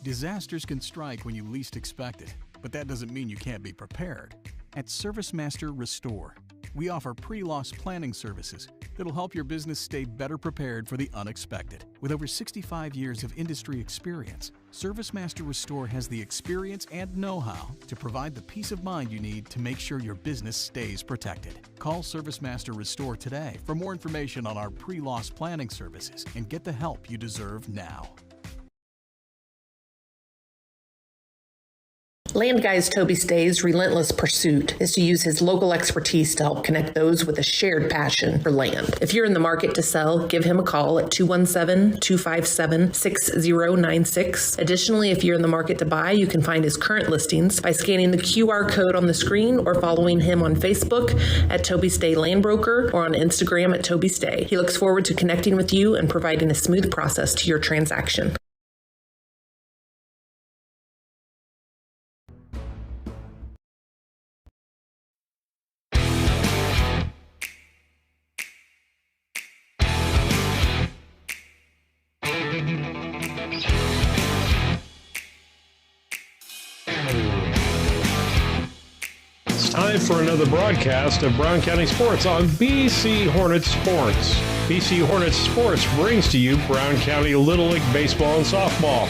Disasters can strike when you least expect it, but that doesn't mean you can't be prepared. At ServiceMaster Restore, we offer pre-loss planning services that'll help your business stay better prepared for the unexpected. With over 65 years of industry experience, ServiceMaster Restore has the experience and know-how to provide the peace of mind you need to make sure your business stays protected. Call ServiceMaster Restore today for more information on our pre-loss planning services and get the help you deserve now. Land Guy's Toby Stay's relentless pursuit is to use his local expertise to help connect those with a shared passion for land. If you're in the market to sell, give him a call at 217-257-6096. Additionally, if you're in the market to buy, you can find his current listings by scanning the QR code on the screen or following him on Facebook at Toby Stay Land Broker or on Instagram at Toby Stay. He looks forward to connecting with you and providing a smooth process to your transaction. Time for another broadcast of Brown County Sports on BC Hornets Sports. BC Hornets Sports brings to you Brown County Little League Baseball and Softball.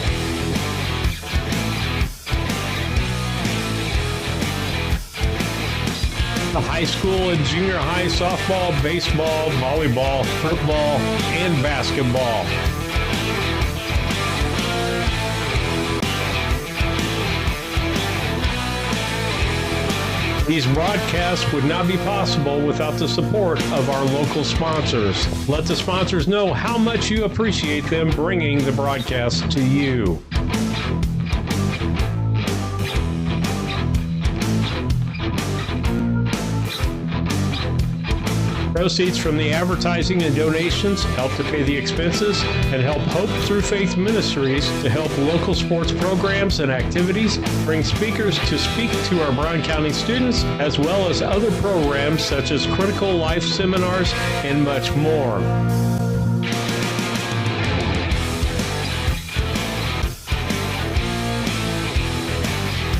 The high school and junior high softball, baseball, volleyball, football, and basketball. These broadcasts would not be possible without the support of our local sponsors. Let the sponsors know how much you appreciate them bringing the broadcast to you. Proceeds from the advertising and donations help to pay the expenses and help Hope Through Faith Ministries to help local sports programs and activities, bring speakers to speak to our Brown County students, as well as other programs such as critical life seminars and much more.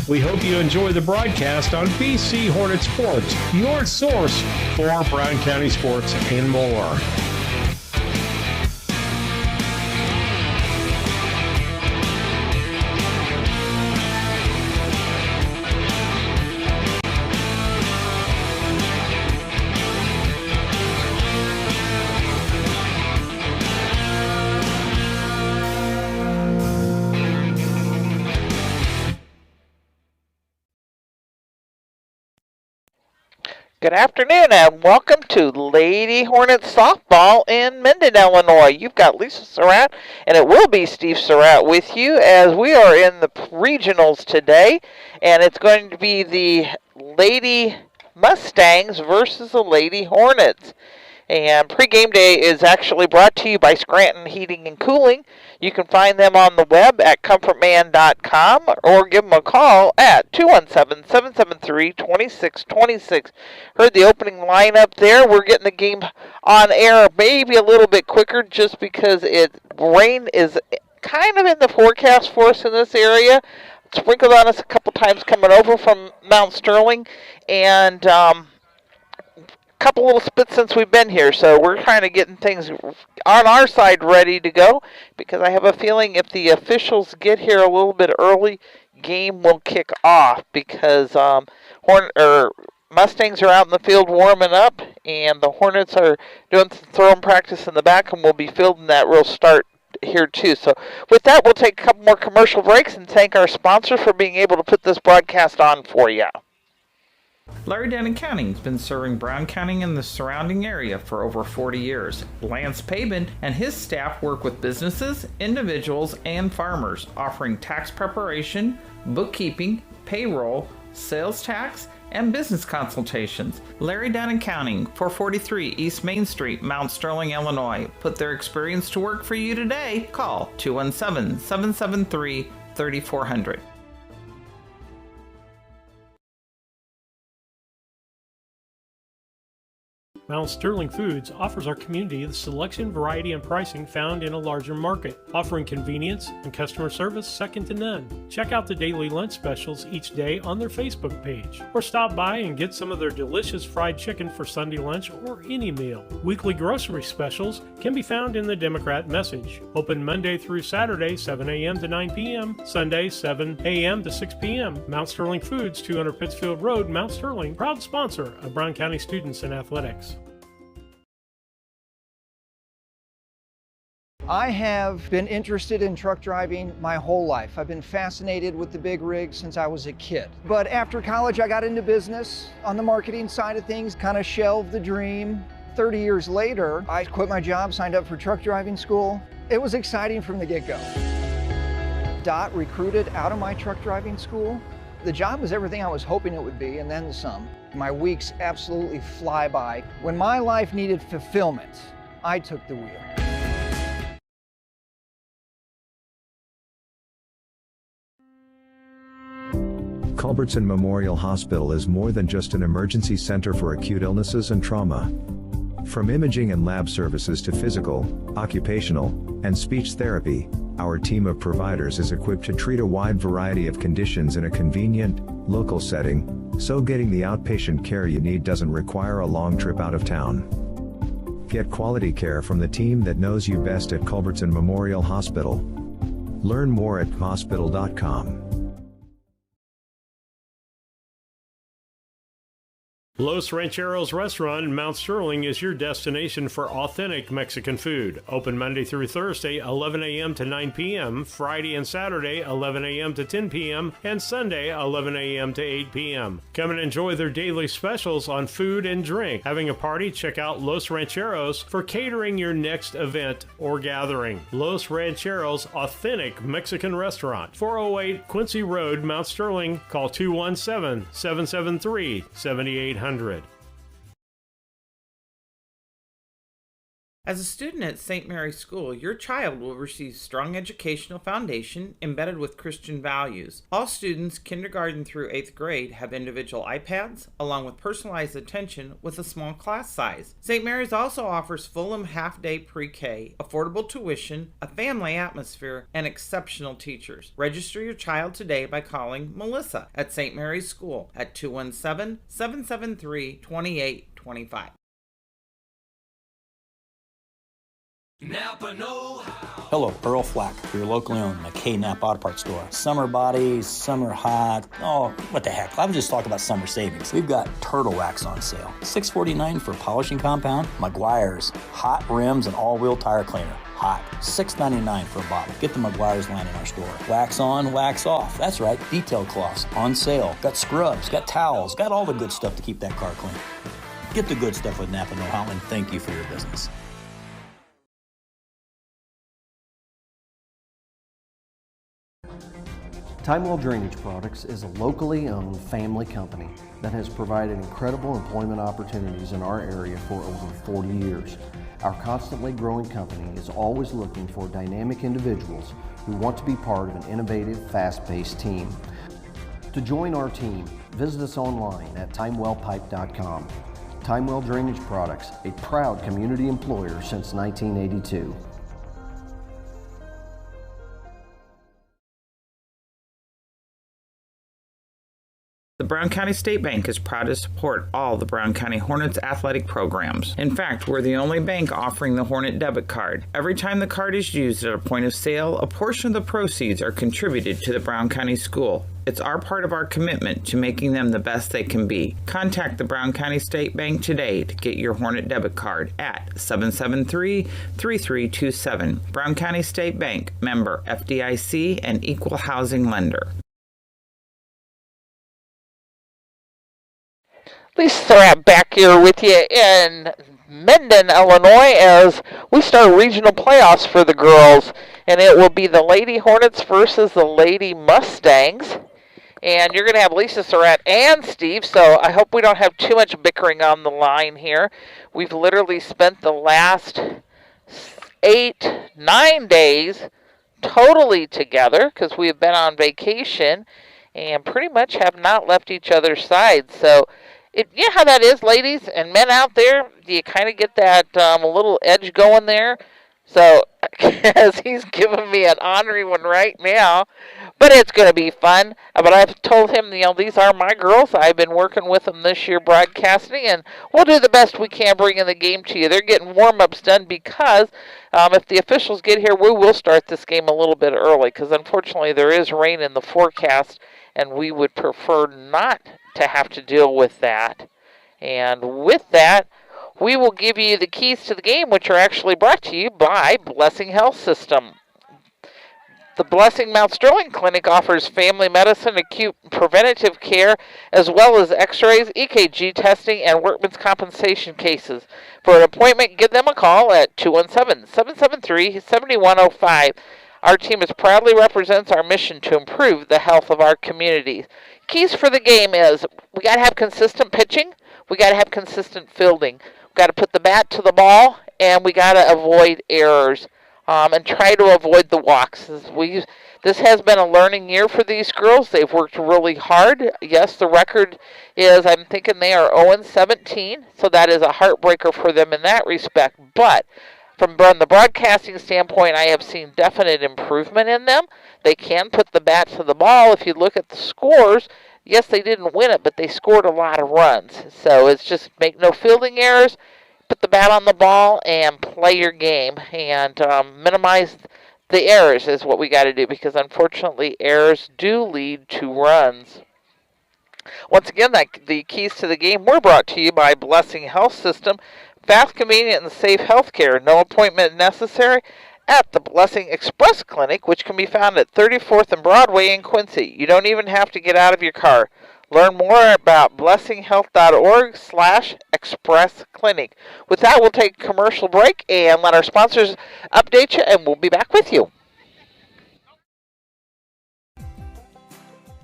We hope you enjoy the broadcast on BC Hornet Sports, your source for Brown County sports and more. Good afternoon and welcome to Lady Hornets Softball in Minden, Illinois. You've got Lisa Surratt and it will be Steve Surratt with you as we are in the regionals today, and it's going to be the Lady Mustangs versus the Lady Hornets. And pregame day is actually brought to you by Scranton Heating and Cooling. You can find them on the web at comfortman.com or give them a call at 217-773-2626. Heard the opening lineup there. We're getting the game on air maybe a little bit quicker just because rain is kind of in the forecast for us in this area. Sprinkled on us a couple times coming over from Mount Sterling, and couple little spits since we've been here, so we're kind of getting things on our side ready to go, because I have a feeling if the officials get here a little bit early, game will kick off, because Mustangs are out in the field warming up, and the Hornets are doing some throwing practice in the back, and we'll be fielding that real start here too. So with that, we'll take a couple more commercial breaks and thank our sponsors for being able to put this broadcast on for you. Larry Denton Accounting has been serving Brown County and the surrounding area for over 40 years. Lance Pabin and his staff work with businesses, individuals, and farmers, offering tax preparation, bookkeeping, payroll, sales tax, and business consultations. Larry Denton Accounting, 443 East Main Street, Mount Sterling, Illinois. Put their experience to work for you today. Call 217-773-3400. Mount Sterling Foods offers our community the selection, variety, and pricing found in a larger market, offering convenience and customer service second to none. Check out the daily lunch specials each day on their Facebook page, or stop by and get some of their delicious fried chicken for Sunday lunch or any meal. Weekly grocery specials can be found in the Democrat Message. Open Monday through Saturday, 7 a.m. to 9 p.m., Sunday, 7 a.m. to 6 p.m. Mount Sterling Foods, 200 Pittsfield Road, Mount Sterling, proud sponsor of Brown County students in athletics. I have been interested in truck driving my whole life. I've been fascinated with the big rig since I was a kid. But after college, I got into business on the marketing side of things, kind of shelved the dream. 30 years later, I quit my job, signed up for truck driving school. It was exciting from the get-go. Dot recruited out of my truck driving school. The job was everything I was hoping it would be, and then some. My weeks absolutely fly by. When my life needed fulfillment, I took the wheel. Culbertson Memorial Hospital is more than just an emergency center for acute illnesses and trauma. From imaging and lab services to physical, occupational, and speech therapy, our team of providers is equipped to treat a wide variety of conditions in a convenient, local setting, so getting the outpatient care you need doesn't require a long trip out of town. Get quality care from the team that knows you best at Culbertson Memorial Hospital. Learn more at hospital.com. Los Rancheros Restaurant in Mount Sterling is your destination for authentic Mexican food. Open Monday through Thursday, 11 a.m. to 9 p.m., Friday and Saturday, 11 a.m. to 10 p.m., and Sunday, 11 a.m. to 8 p.m. Come and enjoy their daily specials on food and drink. Having a party? Check out Los Rancheros for catering your next event or gathering. Los Rancheros Authentic Mexican Restaurant, 408 Quincy Road, Mount Sterling. Call 217-773-7800. As a student at St. Mary's School, your child will receive strong educational foundation embedded with Christian values. All students, kindergarten through 8th grade, have individual iPads, along with personalized attention with a small class size. St. Mary's also offers Fulham half-day pre-K, affordable tuition, a family atmosphere, and exceptional teachers. Register your child today by calling Melissa at St. Mary's School at 217-773-2825. Napa know-how. Hello, Earl Flack, your locally owned McKay Napa Auto Parts store. Summer bodies, summer hot. Oh, what the heck? I'm just talking about summer savings. We've got Turtle Wax on sale. $6.49 for polishing compound. Meguiar's hot rims and all-wheel tire cleaner. Hot. $6.99 for a bottle. Get the Meguiar's line in our store. Wax on, wax off. That's right. Detail cloths on sale. Got scrubs, got towels, got all the good stuff to keep that car clean. Get the good stuff with Napa know-how, and thank you for your business. Timewell Drainage Products is a locally owned family company that has provided incredible employment opportunities in our area for over 40 years. Our constantly growing company is always looking for dynamic individuals who want to be part of an innovative, fast-paced team. To join our team, visit us online at timewellpipe.com. Timewell Drainage Products, a proud community employer since 1982. The Brown County State Bank is proud to support all the Brown County Hornets athletic programs. In fact, we're the only bank offering the Hornet debit card. Every time the card is used at a point of sale, a portion of the proceeds are contributed to the Brown County School. It's our part of our commitment to making them the best they can be. Contact the Brown County State Bank today to get your Hornet debit card at 773-3327. Brown County State Bank, member FDIC and equal housing lender. Lisa Surratt back here with you in Mendon, Illinois, as we start regional playoffs for the girls. And it will be the Lady Hornets versus the Lady Mustangs. And you're going to have Lisa Surratt and Steve, so I hope we don't have too much bickering on the line here. We've literally spent the last 9 days totally together because we have been on vacation and pretty much have not left each other's sides. So You know how that is, ladies and men out there? You kind of get that a little edge going there. So, as he's giving me an ornery one right now, but it's going to be fun. But I've told him, these are my girls. I've been working with them this year broadcasting, and we'll do the best we can bringing the game to you. They're getting warm-ups done because if the officials get here, we will start this game a little bit early because, unfortunately, there is rain in the forecast, and we would prefer not to have to deal with that. And with that, we will give you the keys to the game, which are actually brought to you by Blessing Health System. The Blessing Mount Sterling Clinic offers family medicine, acute preventative care, as well as x-rays, EKG testing, and workman's compensation cases. For an appointment, give them a call at 217-773-7105. Our team proudly represents our mission to improve the health of our communities. Keys for the game is we got to have consistent pitching, we got to have consistent fielding. Got to put the bat to the ball, and we got to avoid errors and try to avoid the walks. This has been a learning year for these girls. They've worked really hard. Yes, the record is, I'm thinking they are 0-17, so that is a heartbreaker for them in that respect. But from the broadcasting standpoint, I have seen definite improvement in them. They can put the bat to the ball. If you look at the scores, yes, they didn't win it, but they scored a lot of runs. So it's just make no fielding errors, put the bat on the ball, and play your game. And minimize the errors is what we got to do because, unfortunately, errors do lead to runs. Once again, the keys to the game were brought to you by Blessing Health System. Fast, convenient, and safe health care. No appointment necessary at the Blessing Express Clinic, which can be found at 34th and Broadway in Quincy. You don't even have to get out of your car. Learn more about blessinghealth.org/express clinic. With that, we'll take a commercial break and let our sponsors update you, and we'll be back with you.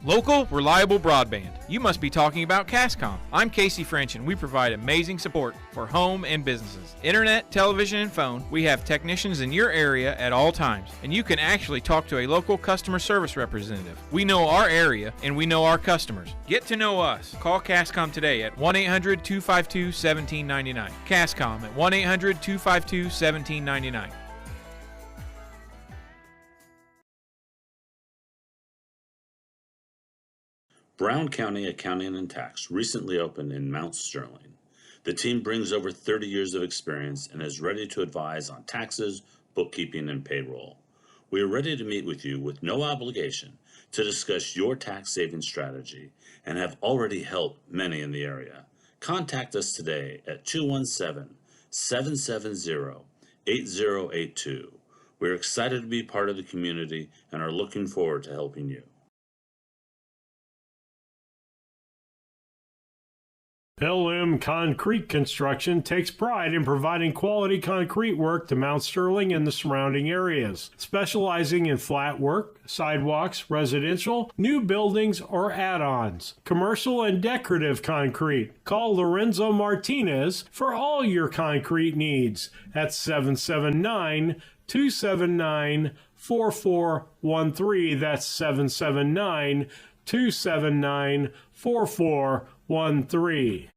Local, reliable broadband. You must be talking about Cascom. I'm Casey French, and we provide amazing support for home and businesses. Internet, television, and phone. We have technicians in your area at all times, and you can actually talk to a local customer service representative. We know our area, and we know our customers. Get to know us. Call Cascom today at 1-800-252-1799. Cascom at 1-800-252-1799. Brown County Accounting and Tax recently opened in Mount Sterling. The team brings over 30 years of experience and is ready to advise on taxes, bookkeeping, and payroll. We are ready to meet with you with no obligation to discuss your tax saving strategy and have already helped many in the area. Contact us today at 217-770-8082. We're excited to be part of the community and are looking forward to helping you. LM Concrete Construction takes pride in providing quality concrete work to Mount Sterling and the surrounding areas, specializing in flat work, sidewalks, residential, new buildings, or add-ons, commercial and decorative concrete. Call Lorenzo Martinez for all your concrete needs at 779-279-4413. That's 779-279-4413.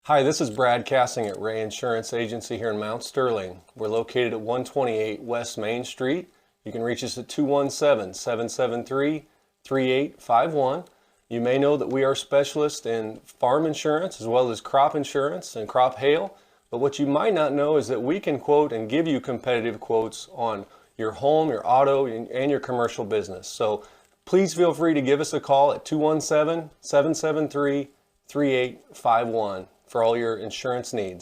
Hi, this is Brad Cassing at Ray Insurance Agency here in Mount Sterling. We're located at 128 West Main Street. You can reach us at 217-773-3851. You may know that we are specialists in farm insurance as well as crop insurance and crop hail. But what you might not know is that we can quote and give you competitive quotes on your home, your auto, and your commercial business. So please feel free to give us a call at 217-773-3851 for all your insurance needs.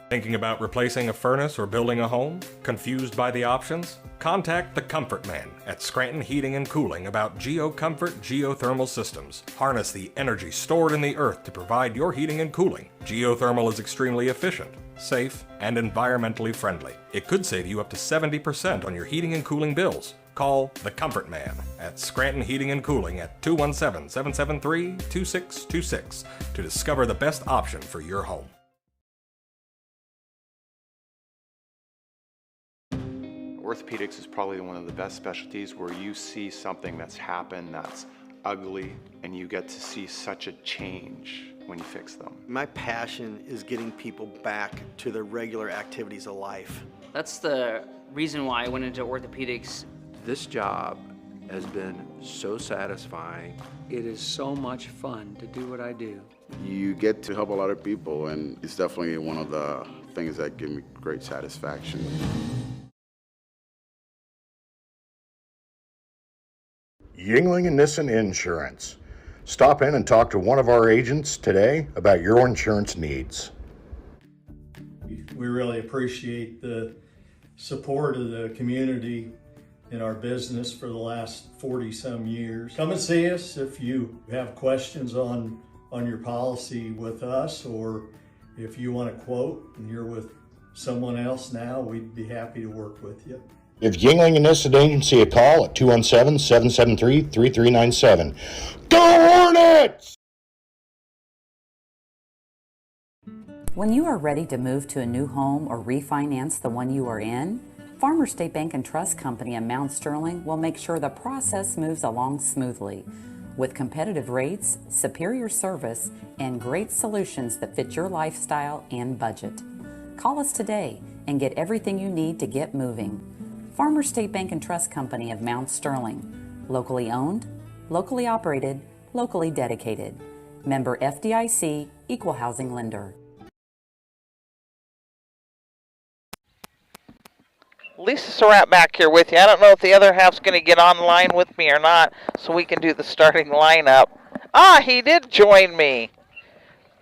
Thinking about replacing a furnace or building a home? Confused by the options? Contact the Comfort Man at Scranton Heating and Cooling about GeoComfort geothermal systems. Harness the energy stored in the earth to provide your heating and cooling. Geothermal is extremely efficient, safe, and environmentally friendly. It could save you up to 70% on your heating and cooling bills. Call the Comfort Man at Scranton Heating and Cooling at 217-773-2626 to discover the best option for your home. Orthopedics is probably one of the best specialties where you see something that's happened that's ugly and you get to see such a change when you fix them. My passion is getting people back to their regular activities of life. That's the reason why I went into orthopedics. This job has been so satisfying. It is so much fun to do what I do. You get to help a lot of people, and it's definitely one of the things that give me great satisfaction. Yingling and Nissen Insurance. Stop in and talk to one of our agents today about your insurance needs. We really appreciate the support of the community in our business for the last 40-some years. Come and see us if you have questions on your policy with us, or if you want a quote and you're with someone else now, we'd be happy to work with you. Give Yingling and Nissen Agency a call at 217-773-3397. Go Hornets! When you are ready to move to a new home or refinance the one you are in, Farmers State Bank and Trust Company in Mount Sterling will make sure the process moves along smoothly. With competitive rates, superior service, and great solutions that fit your lifestyle and budget. Call us today and get everything you need to get moving. Farmers State Bank and Trust Company of Mount Sterling. Locally owned, locally operated, locally dedicated. Member FDIC, Equal Housing Lender. Lisa Surratt back here with you. I don't know if the other half's going to get online with me or not, so we can do the starting lineup. Ah, he did join me.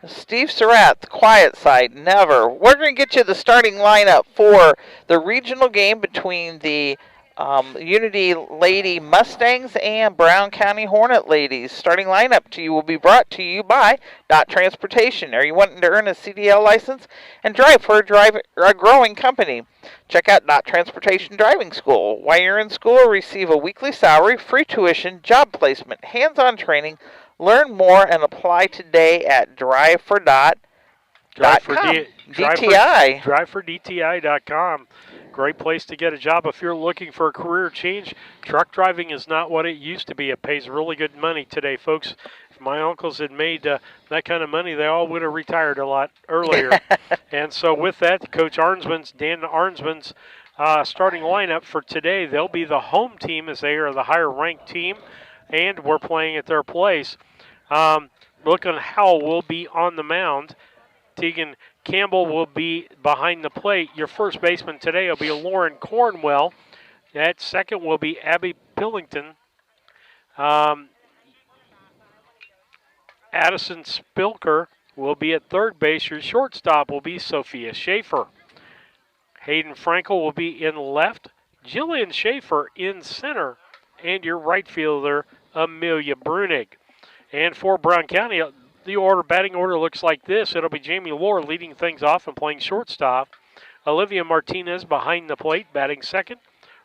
Steve Surratt, the quiet side, never. We're going to get you the starting lineup for the regional game between the Unity Lady Mustangs and Brown County Hornet Ladies. Starting lineup to you will be brought to you by Dot Transportation. Are you wanting to earn a CDL license and drive for a growing company? Check out Dot Transportation Driving School. While you're in school, receive a weekly salary, free tuition, job placement, hands-on training. Learn more and apply today at drivefordot.com. DTI. Drivefordti.com. Great place to get a job if you're looking for a career change. Truck driving is not what it used to be. It pays really good money today, folks. If my uncles had made that kind of money, they all would have retired a lot earlier. And so with that, Coach Dan Arnsman's starting lineup for today, they'll be the home team as they are the higher-ranked team, and we're playing at their place. Looking Howell will be on the mound. Tegan Campbell will be behind the plate. Your first baseman today will be Lauren Cornwell. At second will be Abby Pillington. Addison Spilker will be at third base. Your shortstop will be Sophia Schaefer. Hayden Frankel will be in left. Jillian Schaefer in center. And your right fielder, Amelia Brunig. And for Brown County, the batting order looks like this. It'll be Jamie Lohr leading things off and playing shortstop. Olivia Martinez behind the plate, batting second.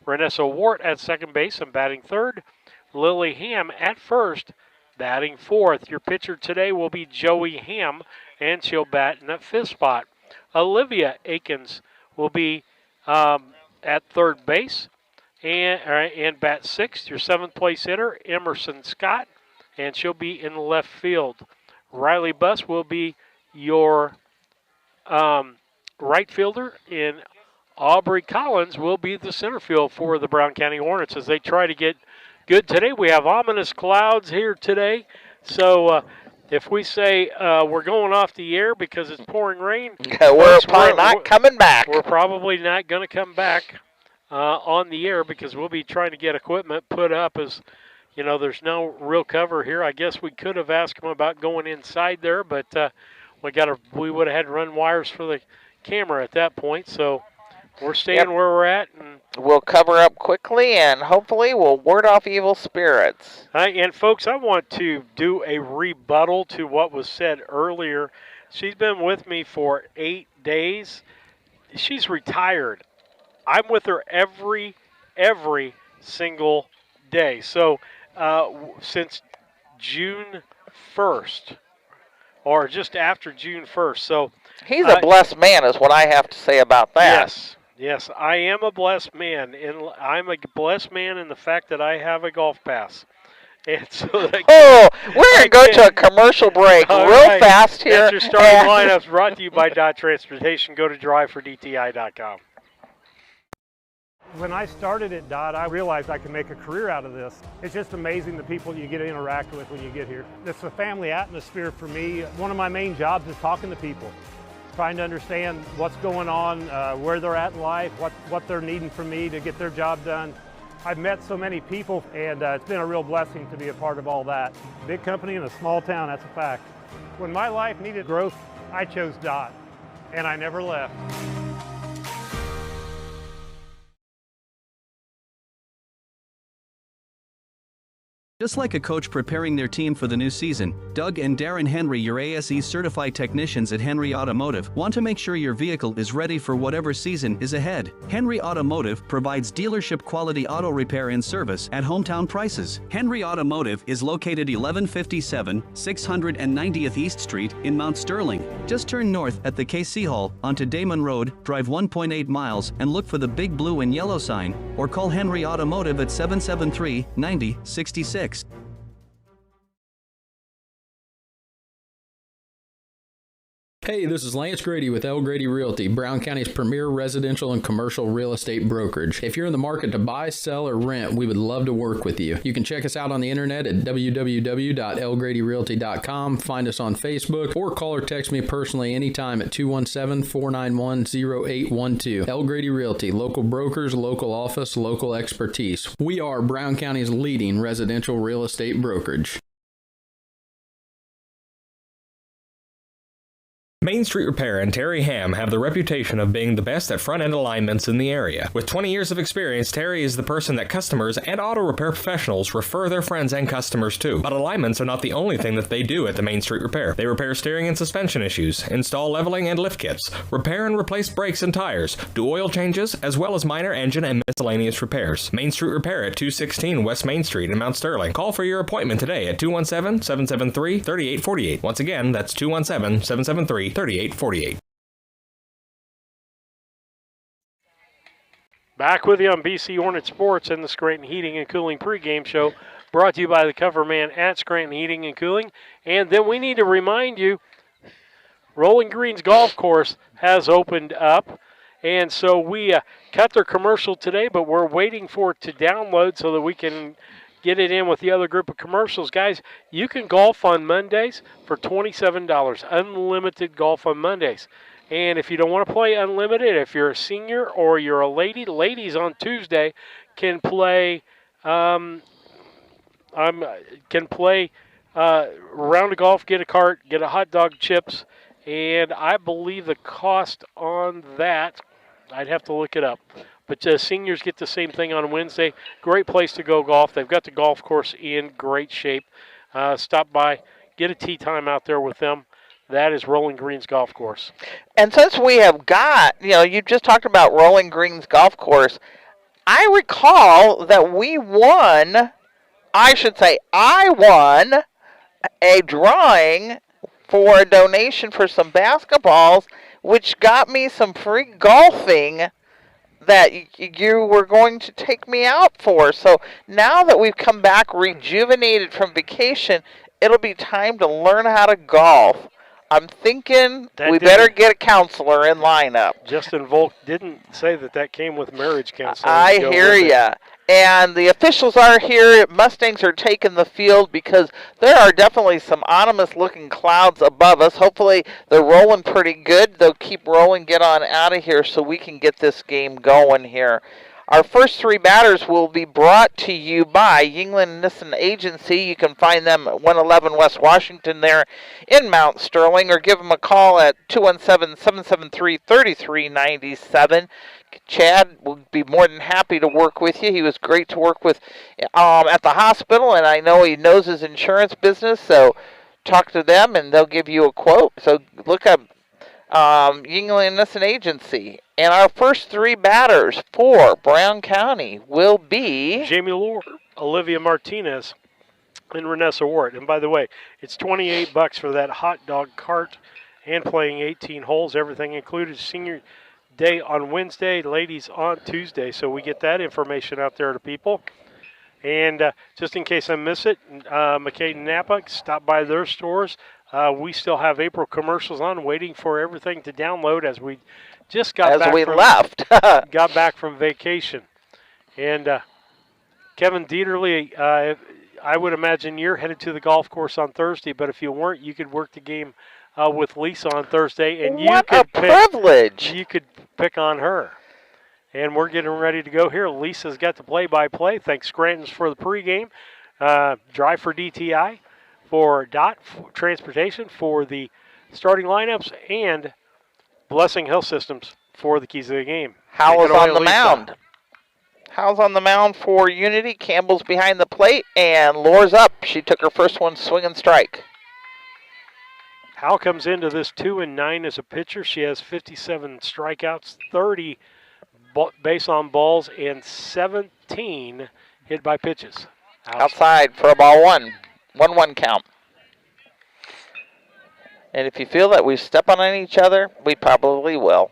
Renessa Wart at second base and batting third. Lily Ham at first, batting fourth. Your pitcher today will be Joey Ham, and she'll bat in that fifth spot. Olivia Akins will be at third base and bat sixth. Your seventh place hitter, Emerson Scott, and she'll be in left field. Riley Buss will be your right fielder, and Aubrey Collins will be the center field for the Brown County Hornets as they try to get good today. We have ominous clouds here today, so if we say we're going off the air because it's pouring rain, we're probably not coming back. We're probably not going to come back on the air because we'll be trying to get equipment put up as you know, there's no real cover here. I guess we could have asked them about going inside there, but we would have had to run wires for the camera at that point. So we're staying where we're at. And we'll cover up quickly, and hopefully we'll ward off evil spirits. And, folks, I want to do a rebuttal to what was said earlier. She's been with me for 8 days. She's retired. I'm with her every single day. So since June 1st, or just after June 1st. So he's a blessed man is what I have to say about that. Yes, I am a blessed man, and I'm a blessed man in the fact that I have a golf pass. And so that we're going to go to a commercial break fast here. That's your starting lineups brought to you by Dot Transportation. Go to drivefordti.com. When I started at DOT, I realized I could make a career out of this. It's just amazing the people you get to interact with when you get here. It's a family atmosphere for me. One of my main jobs is talking to people, trying to understand what's going on, where they're at in life, what they're needing from me to get their job done. I've met so many people, and it's been a real blessing to be a part of all that. Big company in a small town, that's a fact. When my life needed growth, I chose DOT, and I never left. Just like a coach preparing their team for the new season, Doug and Darren Henry, your ASE certified technicians at Henry Automotive, want to make sure your vehicle is ready for whatever season is ahead. Henry Automotive provides dealership quality auto repair and service at hometown prices. Henry Automotive is located 1157 690th East Street in Mount Sterling. Just turn north at the KC Hall onto Damon Road, drive 1.8 miles, and look for the big blue and yellow sign, or call Henry Automotive at 773-9066. Hey, this is Lance Grady with L. Grady Realty, Brown County's premier residential and commercial real estate brokerage. If you're in the market to buy, sell, or rent, we would love to work with you. You can check us out on the internet at www.lgradyrealty.com, find us on Facebook, or call or text me personally anytime at 217-491-0812. L. Grady Realty, local brokers, local office, local expertise. We are Brown County's leading residential real estate brokerage. Main Street Repair and Terry Ham have the reputation of being the best at front-end alignments in the area. With 20 years of experience, Terry is the person that customers and auto repair professionals refer their friends and customers to. But alignments are not the only thing that they do at the Main Street Repair. They repair steering and suspension issues, install leveling and lift kits, repair and replace brakes and tires, do oil changes, as well as minor engine and miscellaneous repairs. Main Street Repair at 216 West Main Street in Mount Sterling. Call for your appointment today at 217-773-3848. Once again, that's 217-773-3848. Back with you on BC Hornet Sports and the Scranton Heating and Cooling pregame show, brought to you by the cover man at Scranton Heating and Cooling. And then we need to remind you, Rolling Greens Golf Course has opened up. And so we cut their commercial today, but we're waiting for it to download so that we can get it in with the other group of commercials. Guys, you can golf on Mondays for $27. Unlimited golf on Mondays. And if you don't want to play unlimited, if you're a senior or you're a lady, ladies on Tuesday can play a round of golf, get a cart, get a hot dog, chips, and I believe the cost on that, I'd have to look it up. But seniors get the same thing on Wednesday. Great place to go golf. They've got the golf course in great shape. Stop by, get a tee time out there with them. That is Rolling Greens Golf Course. And since we have got, you just talked about Rolling Greens Golf Course, I recall that I won a drawing for a donation for some basketballs, which got me some free golfing that you were going to take me out for. So now that we've come back rejuvenated from vacation, it'll be time to learn how to golf. I'm thinking we better get a counselor in lineup. Justin Volk didn't say that came with marriage counseling. I hear ya. And the officials are here. Mustangs are taking the field because there are definitely some ominous-looking clouds above us. Hopefully they're rolling pretty good. They'll keep rolling, get on out of here so we can get this game going here. Our first three batters will be brought to you by Yingling Nissan Agency. You can find them at 111 West Washington there in Mount Sterling, or give them a call at 217-773-3397. Chad will be more than happy to work with you. He was great to work with at the hospital, and I know he knows his insurance business, so talk to them and they'll give you a quote. So look up Yingling Nissan Agency. And our first three batters for Brown County will be Jamie Lord, Olivia Martinez, and Renessa Ward. And by the way, it's $28 for that hot dog cart and playing 18 holes, everything included. Senior day on Wednesday, ladies on Tuesday. So we get that information out there to people. And just in case I miss it, McCade and Napa, stop by their stores. We still have April commercials on, waiting for everything to download as we just got back left. got back from vacation. And Kevin Dieterle, I would imagine you're headed to the golf course on Thursday, but if you weren't, you could work the game with Lisa on Thursday, and What a privilege! You could pick on her. And we're getting ready to go here. Lisa's got the play-by-play. Thanks, Scranton's for the pregame. Drive for DTI, for DOT for Transportation, for the starting lineups, and Blessing Health Systems for the keys of the game. Howell's on the mound. Howell's on the mound for Unity. Campbell's behind the plate, and Lore's up. She took her first one, swing and strike. Howell comes into this 2-9 as a pitcher. She has 57 strikeouts, 30 base on balls, and 17 hit by pitches. Outside for a ball one. 1-1 count. And if you feel that we step on each other, we probably will.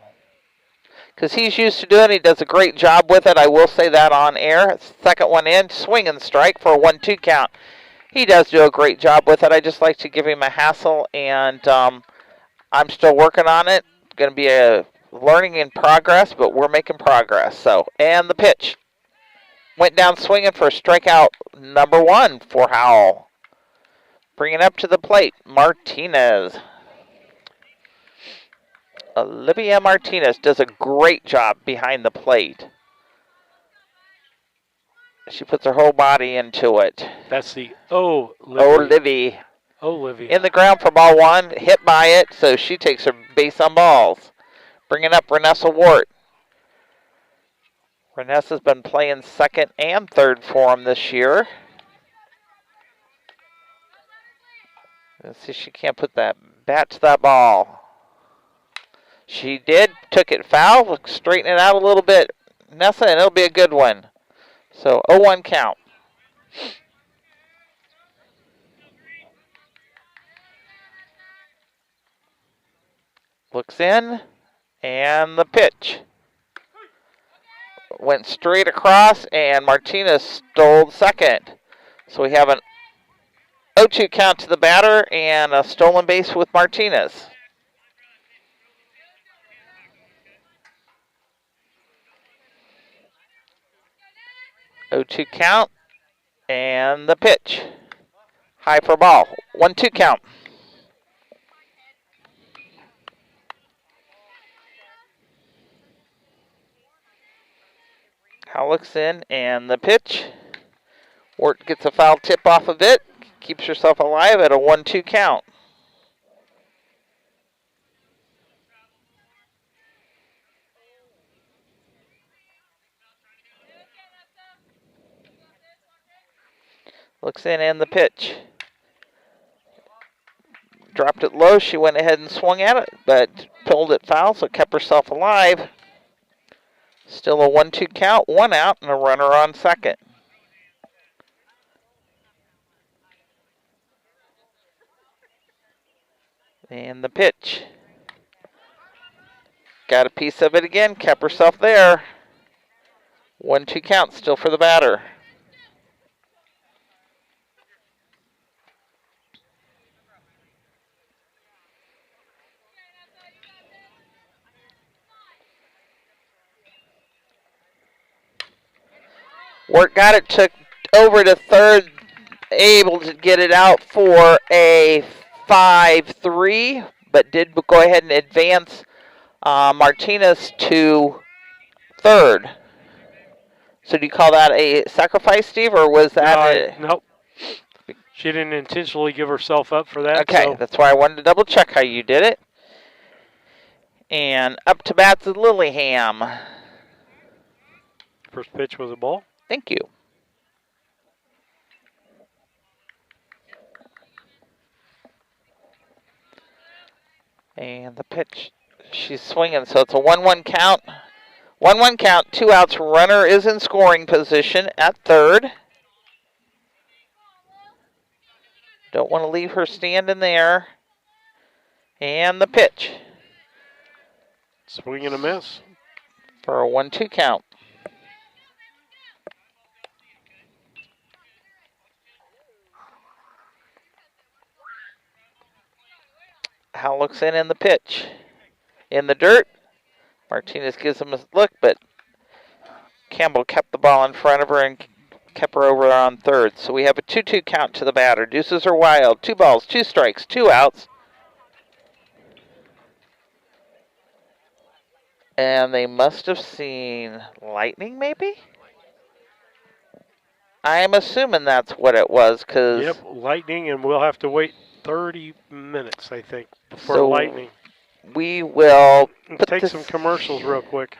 Because he's used to doing it. He does a great job with it. I will say that on air. Second one in, swing and strike for a 1-2 count. He does do a great job with it. I just like to give him a hassle, and I'm still working on it. It's going to be a learning in progress, but we're making progress. So, and the pitch. Went down swinging for strikeout number 1 for Howell. Bringing up to the plate, Martinez. Olivia Martinez does a great job behind the plate. She puts her whole body into it. That's the Olivia. In the ground for ball 1, hit by it, so she takes her base on balls. Bringing up Renessa Wart. Renessa's been playing second and third for him this year. Let's see if she can't put that bat to that ball. She did, took it foul, straighten it out a little bit, Nessa, and it'll be a good one. So 0-1 count. Looks in, and the pitch. Went straight across, and Martinez stole second. So we have an 0-2 count to the batter and a stolen base with Martinez. (0-2 count, and the pitch. High for ball. 1-2 count. Howell looks in, and the pitch. Wart gets a foul tip off of it. Keeps herself alive at a 1-2 count. Looks in, and the pitch. Dropped it low. She went ahead and swung at it, but pulled it foul, so kept herself alive. Still a 1-2 count, 1 out, and a runner on second. And the pitch. Got a piece of it again, kept herself there. 1-2 count, still for the batter. Wart got it, took over to third, able to get it out for a 5-3, but did go ahead and advance Martinez to third. So do you call that a sacrifice, Steve, or was that Nope. She didn't intentionally give herself up for that. Okay, so. That's why I wanted to double check how you did it. And up to bats is Lillingham. First pitch was a ball. Thank you. And the pitch, she's swinging, so it's a 1-1 count. 1-1 count, 2 outs. Runner is in scoring position at third. Don't want to leave her standing there. And the pitch. Swing and a miss. for a 1-2 count. Hal looks in the pitch. In the dirt. Martinez gives him a look, but Campbell kept the ball in front of her and kept her over on third. So we have a 2-2 count to the batter. Deuces are wild. 2 balls, 2 strikes, 2 outs. And they must have seen lightning, maybe? I'm assuming that's what it was, because... Yep, lightning, and we'll have to wait 30 minutes, I think, for lightning. We will take some commercials real quick.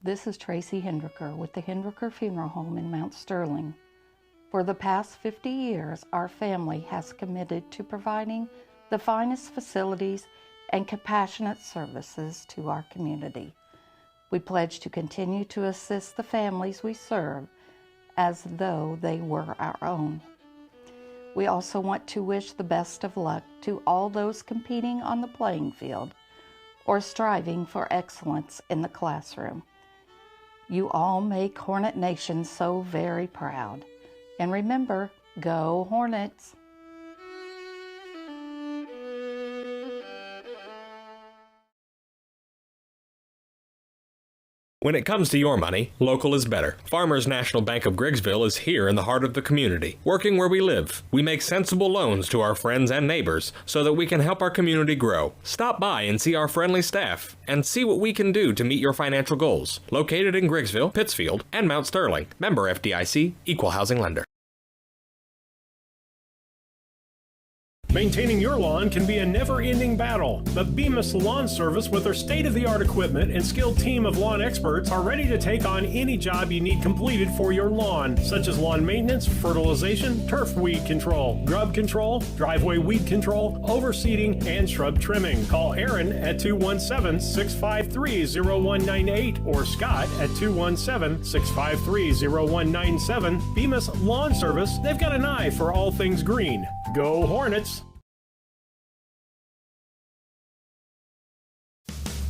This is Tracy Hendricker with the Hendricker Funeral Home in Mount Sterling. For the past 50 years, our family has committed to providing the finest facilities and compassionate services to our community. We pledge to continue to assist the families we serve as though they were our own. We also want to wish the best of luck to all those competing on the playing field or striving for excellence in the classroom. You all make Hornet Nation so very proud. And remember, go Hornets! When it comes to your money, local is better. Farmers National Bank of Griggsville is here in the heart of the community, working where we live. We make sensible loans to our friends and neighbors so that we can help our community grow. Stop by and see our friendly staff and see what we can do to meet your financial goals. Located in Griggsville, Pittsfield, and Mount Sterling. Member FDIC, Equal Housing Lender. Maintaining your lawn can be a never-ending battle, but Bemis Lawn Service with their state-of-the-art equipment and skilled team of lawn experts are ready to take on any job you need completed for your lawn, such as lawn maintenance, fertilization, turf weed control, grub control, driveway weed control, overseeding, and shrub trimming. Call Aaron at 217-653-0198 or Scott at 217-653-0197. Bemis Lawn Service, they've got an eye for all things green. Go Hornets!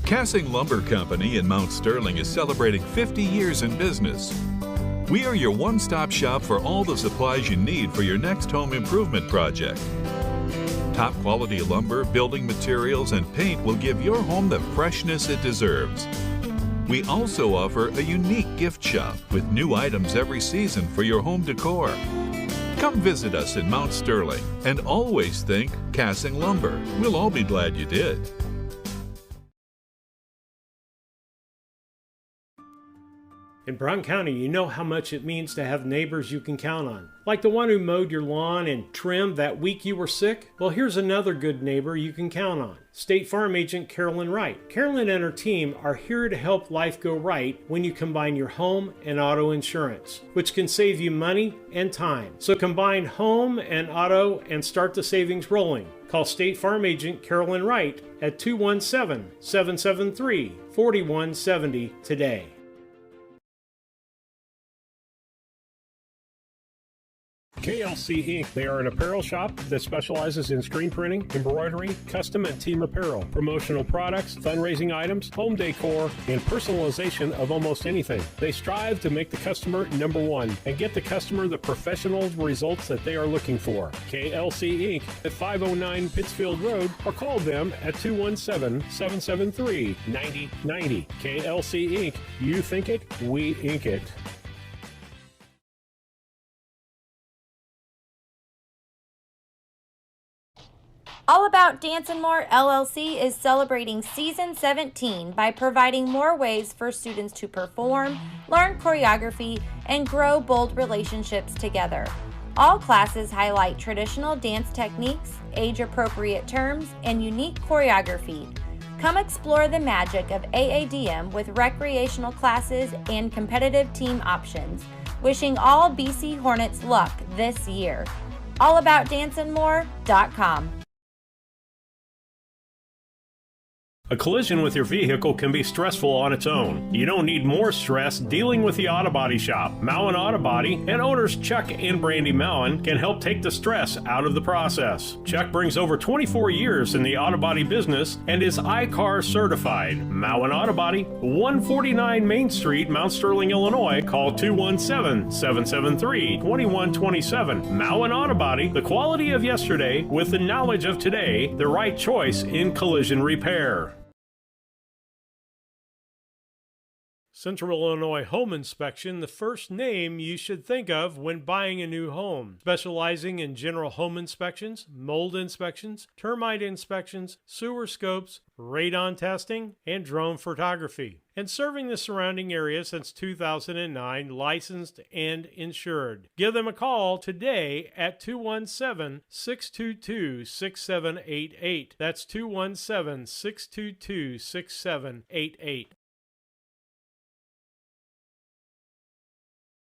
Cassing Lumber Company in Mount Sterling is celebrating 50 years in business. We are your one-stop shop for all the supplies you need for your next home improvement project. Top quality lumber, building materials, and paint will give your home the freshness it deserves. We also offer a unique gift shop with new items every season for your home decor. Come visit us in Mount Sterling and always think Cassing Lumber. We'll all be glad you did. In Brown County, you know how much it means to have neighbors you can count on. Like the one who mowed your lawn and trimmed that week you were sick? Well, here's another good neighbor you can count on. State Farm Agent Carolyn Wright. Carolyn and her team are here to help life go right when you combine your home and auto insurance, which can save you money and time. So combine home and auto and start the savings rolling. Call State Farm Agent Carolyn Wright at 217-773-4170 today. KLC Inc. They are an apparel shop that specializes in screen printing, embroidery, custom and team apparel, promotional products, fundraising items, home decor, and personalization of almost anything. They strive to make the customer number one and get the customer the professional results that they are looking for. KLC Inc. at 509 Pittsfield Road or call them at 217-773-9090. KLC Inc. You think it, we ink it. All About Dance and More LLC is celebrating Season 17 by providing more ways for students to perform, learn choreography, and grow bold relationships together. All classes highlight traditional dance techniques, age-appropriate terms, and unique choreography. Come explore the magic of AADM with recreational classes and competitive team options. Wishing all BC Hornets luck this year. AllAboutDanceandMore.com. A collision with your vehicle can be stressful on its own. You don't need more stress dealing with the Auto Body Shop. Mowen Auto Body and owners Chuck and Brandy Mowen can help take the stress out of the process. Chuck brings over 24 years in the auto body business and is I-CAR certified. Mowen Auto Body, 149 Main Street, Mount Sterling, Illinois. Call 217-773-2127. Mowen Auto Body, the quality of yesterday with the knowledge of today, the right choice in collision repair. Central Illinois Home Inspection, the first name you should think of when buying a new home. Specializing in general home inspections, mold inspections, termite inspections, sewer scopes, radon testing, and drone photography. And serving the surrounding area since 2009, licensed and insured. Give them a call today at 217-622-6788. That's 217-622-6788.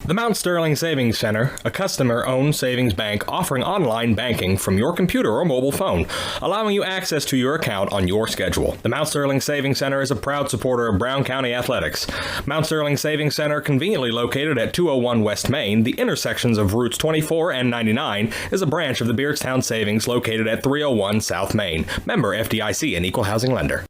The Mount Sterling Savings Center, a customer-owned savings bank offering online banking from your computer or mobile phone, allowing you access to your account on your schedule. The Mount Sterling Savings Center is a proud supporter of Brown County athletics. Mount Sterling Savings Center, conveniently located at 201 West Main, the intersections of routes 24 and 99, is a branch of the Beardstown Savings located at 301 South Main. Member FDIC and Equal Housing Lender.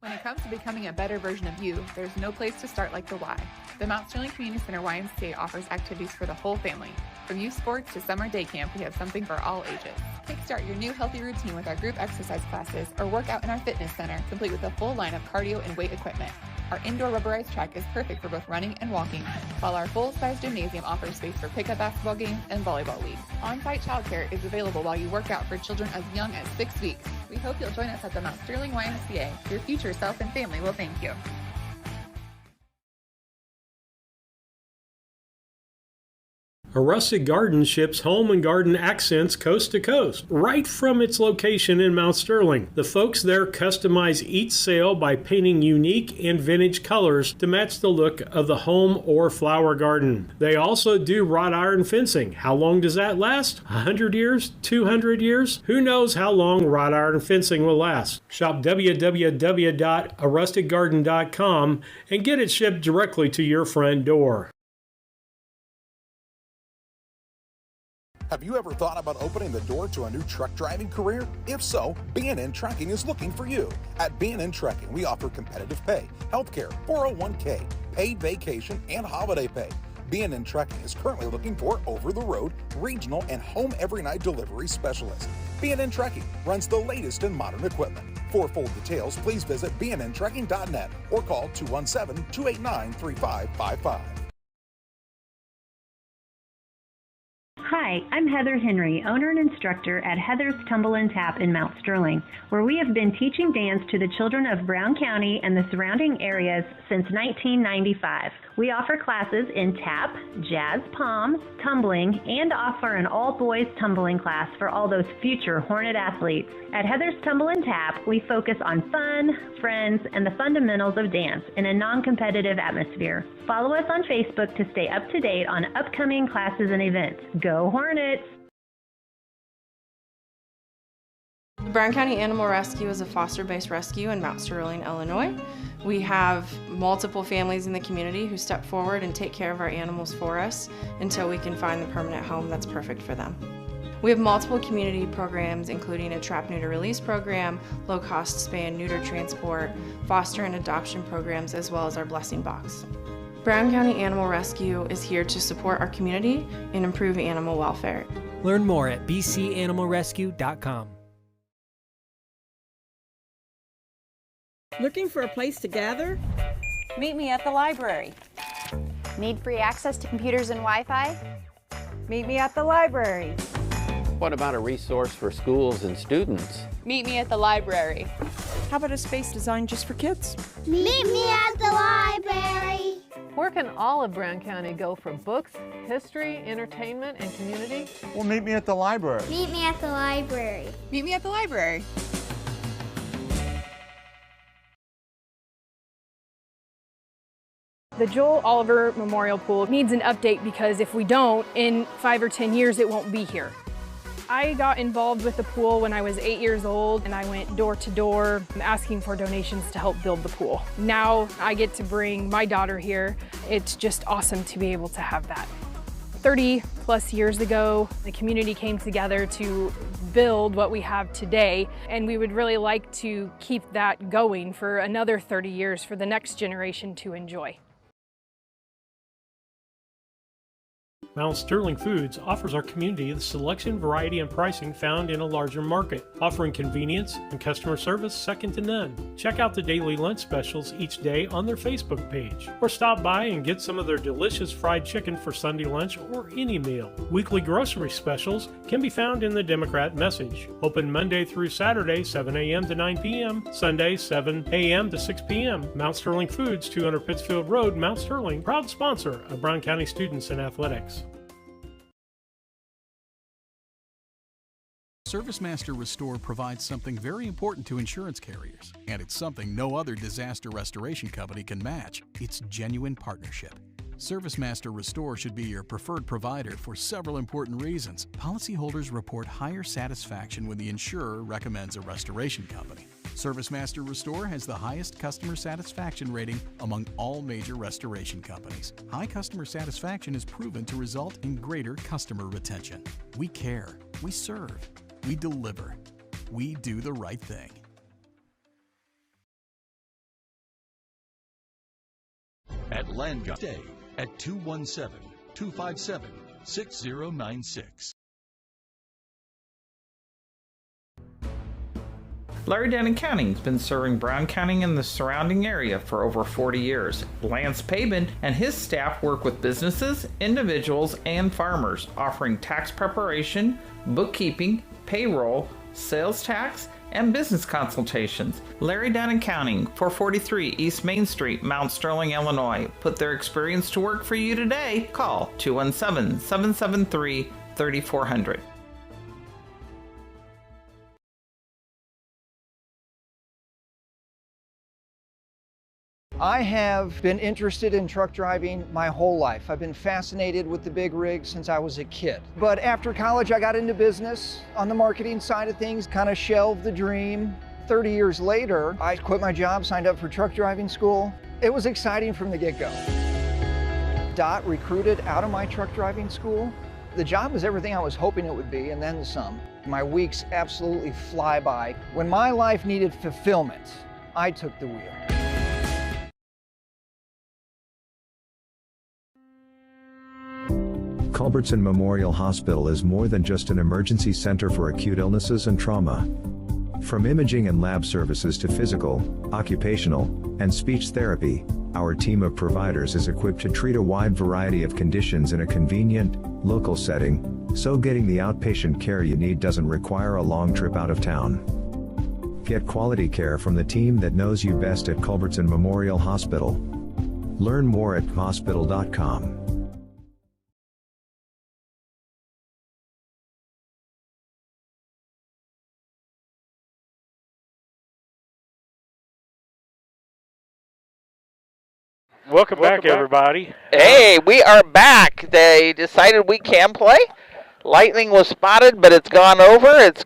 When it comes to becoming a better version of you, there's no place to start like the Y. The Mount Sterling Community Center YMCA offers activities for the whole family. From youth sports to summer day camp, we have something for all ages. Kickstart your new healthy routine with our group exercise classes or work out in our fitness center, complete with a full line of cardio and weight equipment. Our indoor rubberized track is perfect for both running and walking, while our full-size gymnasium offers space for pickup basketball games and volleyball leagues. On-site childcare is available while you work out for children as young as 6 weeks. We hope you'll join us at the Mount Sterling YMCA. Your future self and family will thank you. A Rustic Garden ships home and garden accents coast to coast, right from its location in Mount Sterling. The folks there customize each sail by painting unique and vintage colors to match the look of the home or flower garden. They also do wrought iron fencing. How long does that last? 100 years? 200 years? Who knows how long wrought iron fencing will last? Shop www.arusticgarden.com and get it shipped directly to your front door. Have you ever thought about opening the door to a new truck driving career? If so, B&N Trucking is looking for you. At B&N Trucking, we offer competitive pay, healthcare, 401k, paid vacation, and holiday pay. B&N Trucking is currently looking for over-the-road, regional, and home every night delivery specialists. B&N Trucking runs the latest in modern equipment. For full details, please visit bnntrucking.net or call 217-289-3555. Hi, I'm Heather Henry, owner and instructor at Heather's Tumble and Tap in Mount Sterling, where we have been teaching dance to the children of Brown County and the surrounding areas since 1995. We offer classes in tap, jazz palm, tumbling, and offer an all-boys tumbling class for all those future Hornet athletes. At Heather's Tumble and Tap, we focus on fun, friends, and the fundamentals of dance in a non-competitive atmosphere. Follow us on Facebook to stay up to date on upcoming classes and events. Go Hornets! Brown County Animal Rescue is a foster-based rescue in Mount Sterling, Illinois. We have multiple families in the community who step forward and take care of our animals for us until we can find the permanent home that's perfect for them. We have multiple community programs, including a trap, neuter, release program, low-cost spay and neuter transport, foster and adoption programs, as well as our blessing box. Brown County Animal Rescue is here to support our community and improve animal welfare. Learn more at bcanimalrescue.com. Looking for a place to gather? Meet me at the library. Need free access to computers and Wi-Fi? Meet me at the library. What about a resource for schools and students? Meet me at the library. How about a space designed just for kids? Meet me at the library. Where can all of Brown County go for books, history, entertainment, and community? Well, meet me at the library. Meet me at the library. Meet me at the library. The Joel Oliver Memorial Pool needs an update because if we don't, in 5 or 10 years, it won't be here. I got involved with the pool when I was 8 years old, and I went door to door asking for donations to help build the pool. Now I get to bring my daughter here. It's just awesome to be able to have that. 30 plus years ago, the community came together to build what we have today, and we would really like to keep that going for another 30 years for the next generation to enjoy. Mount Sterling Foods offers our community the selection, variety, and pricing found in a larger market, offering convenience and customer service second to none. Check out the daily lunch specials each day on their Facebook page, or stop by and get some of their delicious fried chicken for Sunday lunch or any meal. Weekly grocery specials can be found in the Democrat Message. Open Monday through Saturday, 7 a.m. to 9 p.m., Sunday, 7 a.m. to 6 p.m. Mount Sterling Foods, 200 Pittsfield Road, Mount Sterling, proud sponsor of Brown County students in athletics. ServiceMaster Restore provides something very important to insurance carriers, and it's something no other disaster restoration company can match. It's genuine partnership. ServiceMaster Restore should be your preferred provider for several important reasons. Policyholders report higher satisfaction when the insurer recommends a restoration company. ServiceMaster Restore has the highest customer satisfaction rating among all major restoration companies. High customer satisfaction is proven to result in greater customer retention. We care. We serve. We deliver. We do the right thing. At Landguard, stay at 217-257-6096. Larry Down Accounting has been serving Brown County and the surrounding area for over 40 years. Lance Pabin and his staff work with businesses, individuals, and farmers, offering tax preparation, bookkeeping, payroll, sales tax, and business consultations. Larry Down Accounting, 443 East Main Street, Mount Sterling, Illinois. Put their experience to work for you today. Call 217-773-3400. I have been interested in truck driving my whole life. I've been fascinated with the big rigs since I was a kid. But after college, I got into business on the marketing side of things, kind of shelved the dream. 30 years later, I quit my job, signed up for truck driving school. It was exciting from the get-go. Dot recruited out of my truck driving school. The job was everything I was hoping it would be, and then some. My weeks absolutely fly by. When my life needed fulfillment, I took the wheel. Culbertson Memorial Hospital is more than just an emergency center for acute illnesses and trauma. From imaging and lab services to physical, occupational, and speech therapy, our team of providers is equipped to treat a wide variety of conditions in a convenient, local setting, so getting the outpatient care you need doesn't require a long trip out of town. Get quality care from the team that knows you best at Culbertson Memorial Hospital. Learn more at hospital.com. Welcome back, everybody. Hey, we are back. They decided we can play. Lightning was spotted, but it's gone over. It's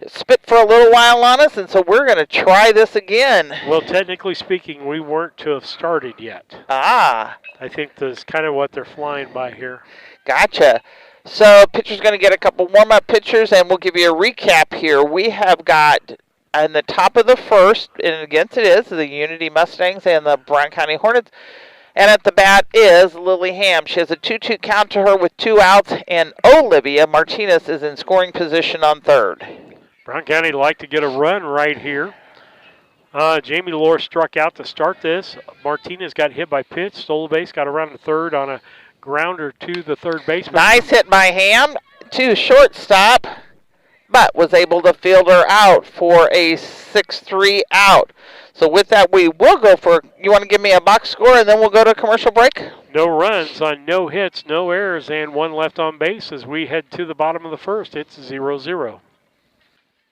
spit for a little while on us, and so we're going to try this again. Well, technically speaking, we weren't to have started yet. Ah. I think that's kind of what they're flying by here. Gotcha. So pitcher's going to get a couple warm-up pitchers, and we'll give you a recap here. We have got in the top of the first, and against it is the Unity Mustangs and the Brown County Hornets. And at the bat is Lily Ham. She has a 2-2 count to her with 2 outs, and Olivia Martinez is in scoring position on third. Brown County would like to get a run right here. Jamie Lohr struck out to start this. Martinez got hit by pitch, stole the base, got around to third on a grounder to the third baseman. Nice hit by Ham to shortstop, but was able to field her out for a 6-3 out. So with that, we will go for, you want to give me a box score, and then we'll go to a commercial break? No runs on no hits, no errors, and 1 left on base as we head to the bottom of the first. It's 0-0.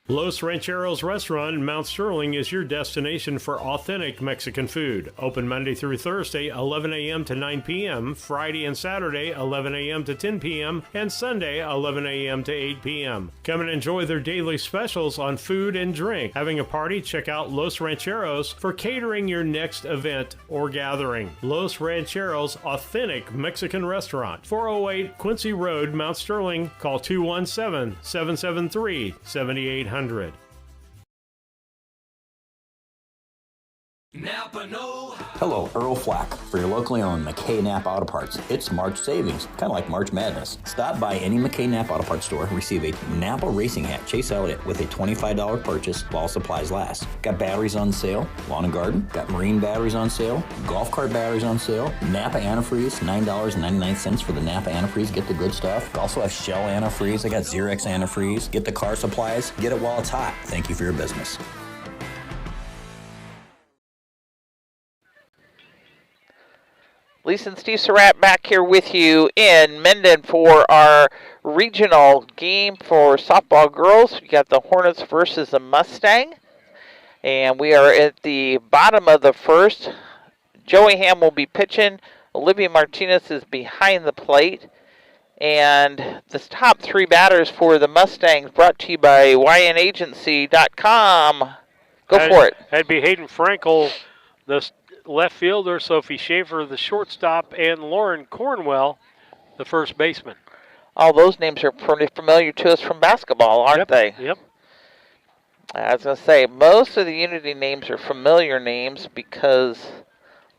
Los Rancheros Restaurant in Mount Sterling is your destination for authentic Mexican food. Open Monday through Thursday, 11 a.m. to 9 p.m., Friday and Saturday, 11 a.m. to 10 p.m., and Sunday, 11 a.m. to 8 p.m. Come and enjoy their daily specials on food and drink. Having a party? Check out Los Rancheros for catering your next event or gathering. Los Rancheros Authentic Mexican Restaurant, 408 Quincy Road, Mount Sterling. Call 217-773-7800. Hello, Earl Flack for your locally owned McKay Knapp Auto Parts. It's March savings, kind of like March Madness. Stop by any McKay Knapp Auto Parts store, receive a Napa racing hat Chase Elliott with a $25 purchase while supplies last. Got batteries on sale, lawn and garden, got marine batteries on sale, golf cart batteries on sale, Napa antifreeze, $9.99 for the Napa antifreeze, get the good stuff. Also have Shell antifreeze, I got Xerox antifreeze. Get the car supplies, get it while it's hot. Thank you for your business. Lisa and Steve Surratt back here with you in Mendon for our regional game for softball girls. We got the Hornets versus the Mustang. And we are at the bottom of the first. Joey Ham will be pitching. Olivia Martinez is behind the plate. And the top three batters for the Mustangs brought to you by YNAgency.com. Go for it. That'd be Hayden Frankel, the left fielder, Sophie Schaefer, the shortstop, and Lauren Cornwell, the first baseman. All those names are pretty familiar to us from basketball, aren't they? Yep. I was going to say, most of the Unity names are familiar names because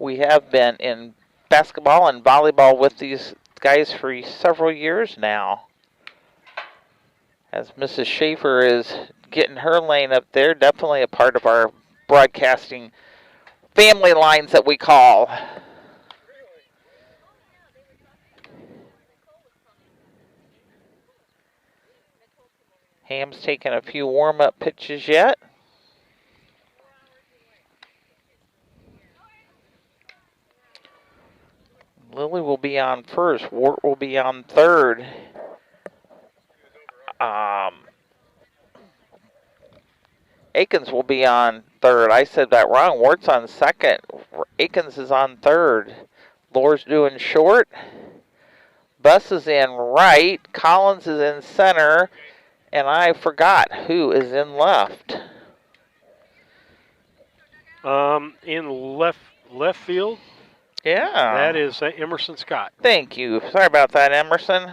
we have been in basketball and volleyball with these guys for several years now. As Mrs. Schaefer is getting her lane up there, definitely a part of our broadcasting family lines that we call. Ham's taking a few warm-up pitches yet. Lily will be on first. Wart will be on third. Akins will be on third. I said that wrong. Wart's on second. Akins is on third. Lore's doing short. Buss is in right. Collins is in center. And I forgot who is in left. In left field? Yeah. That is Emerson Scott. Thank you. Sorry about that, Emerson.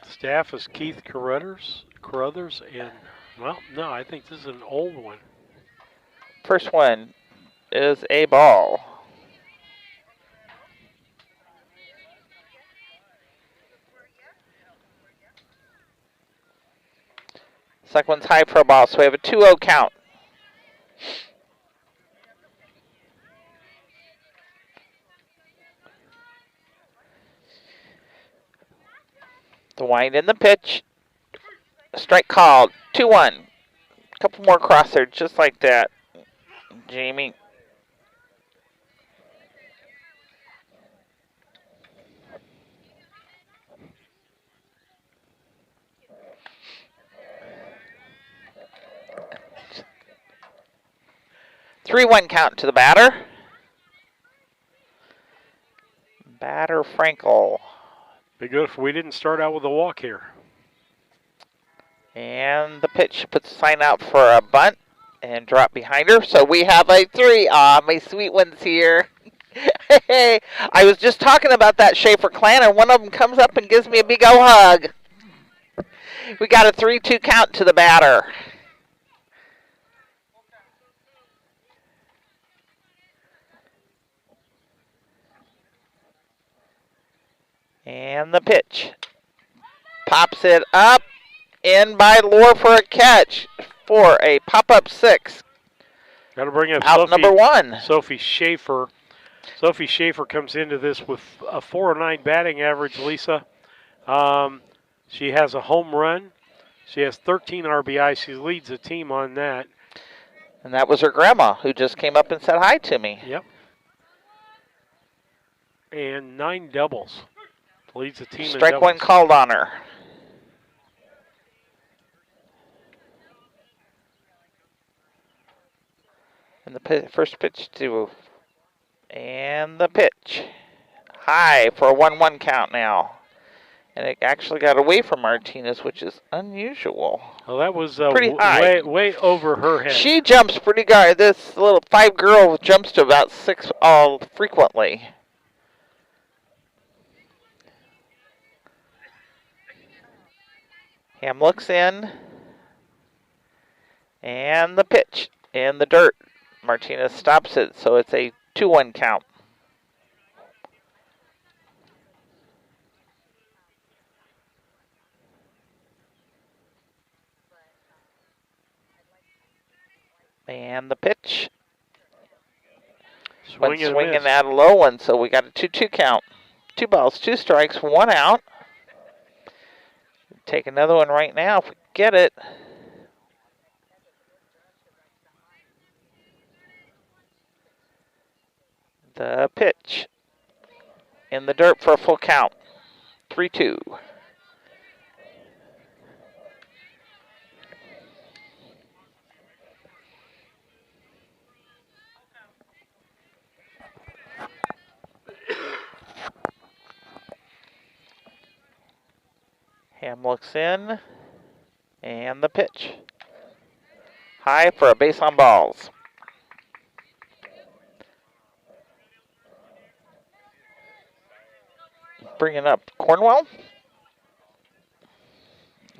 Staff is Keith Carruthers, and, well, no, I think this is an old one. First one is a ball. Second one's high for a ball, so we have a 2-0 count. The wind in the pitch. Strike called. 2-1. Couple more crossers just like that. Jamie. Three-one count to the batter. Batter Frankel. Be good if we didn't start out with a walk here. And the pitch puts the sign out for a bunt and drop behind her. So we have a 3. Ah, my sweet one's here. Hey, I was just talking about that Schaefer clan, and one of them comes up and gives me a big old hug. We got a 3-2 count to the batter. And the pitch. Pops it up. In by Lore for a catch. For a pop-up 6. Got to bring up out Sophie, number 1. Sophie Schaefer. Sophie Schaefer comes into this with a 409 batting average, Lisa. She has a home run. She has 13 RBI. She leads the team on that. And that was her grandma who just came up and said hi to me. Yep. And 9 doubles. Leads the team in Strike doubles. one called on her. And the first pitch and the pitch. High for a 1-1 count now. And it actually got away from Martinez, which is unusual. Well, that was pretty high. way over her head. She jumps pretty good. This little 5 girl jumps to about 6 frequently. Ham looks in. And the pitch in the dirt. Martinez stops it, so it's a 2-1 count. And the pitch. Swinging at a low one, so we got a 2-2 count. 2 balls, 2 strikes, 1 out. Take another one right now if we get it. The pitch. In the dirt for a full count. 3-2. Ham looks in, and the pitch. High for a base on balls. Bringing up Cornwell.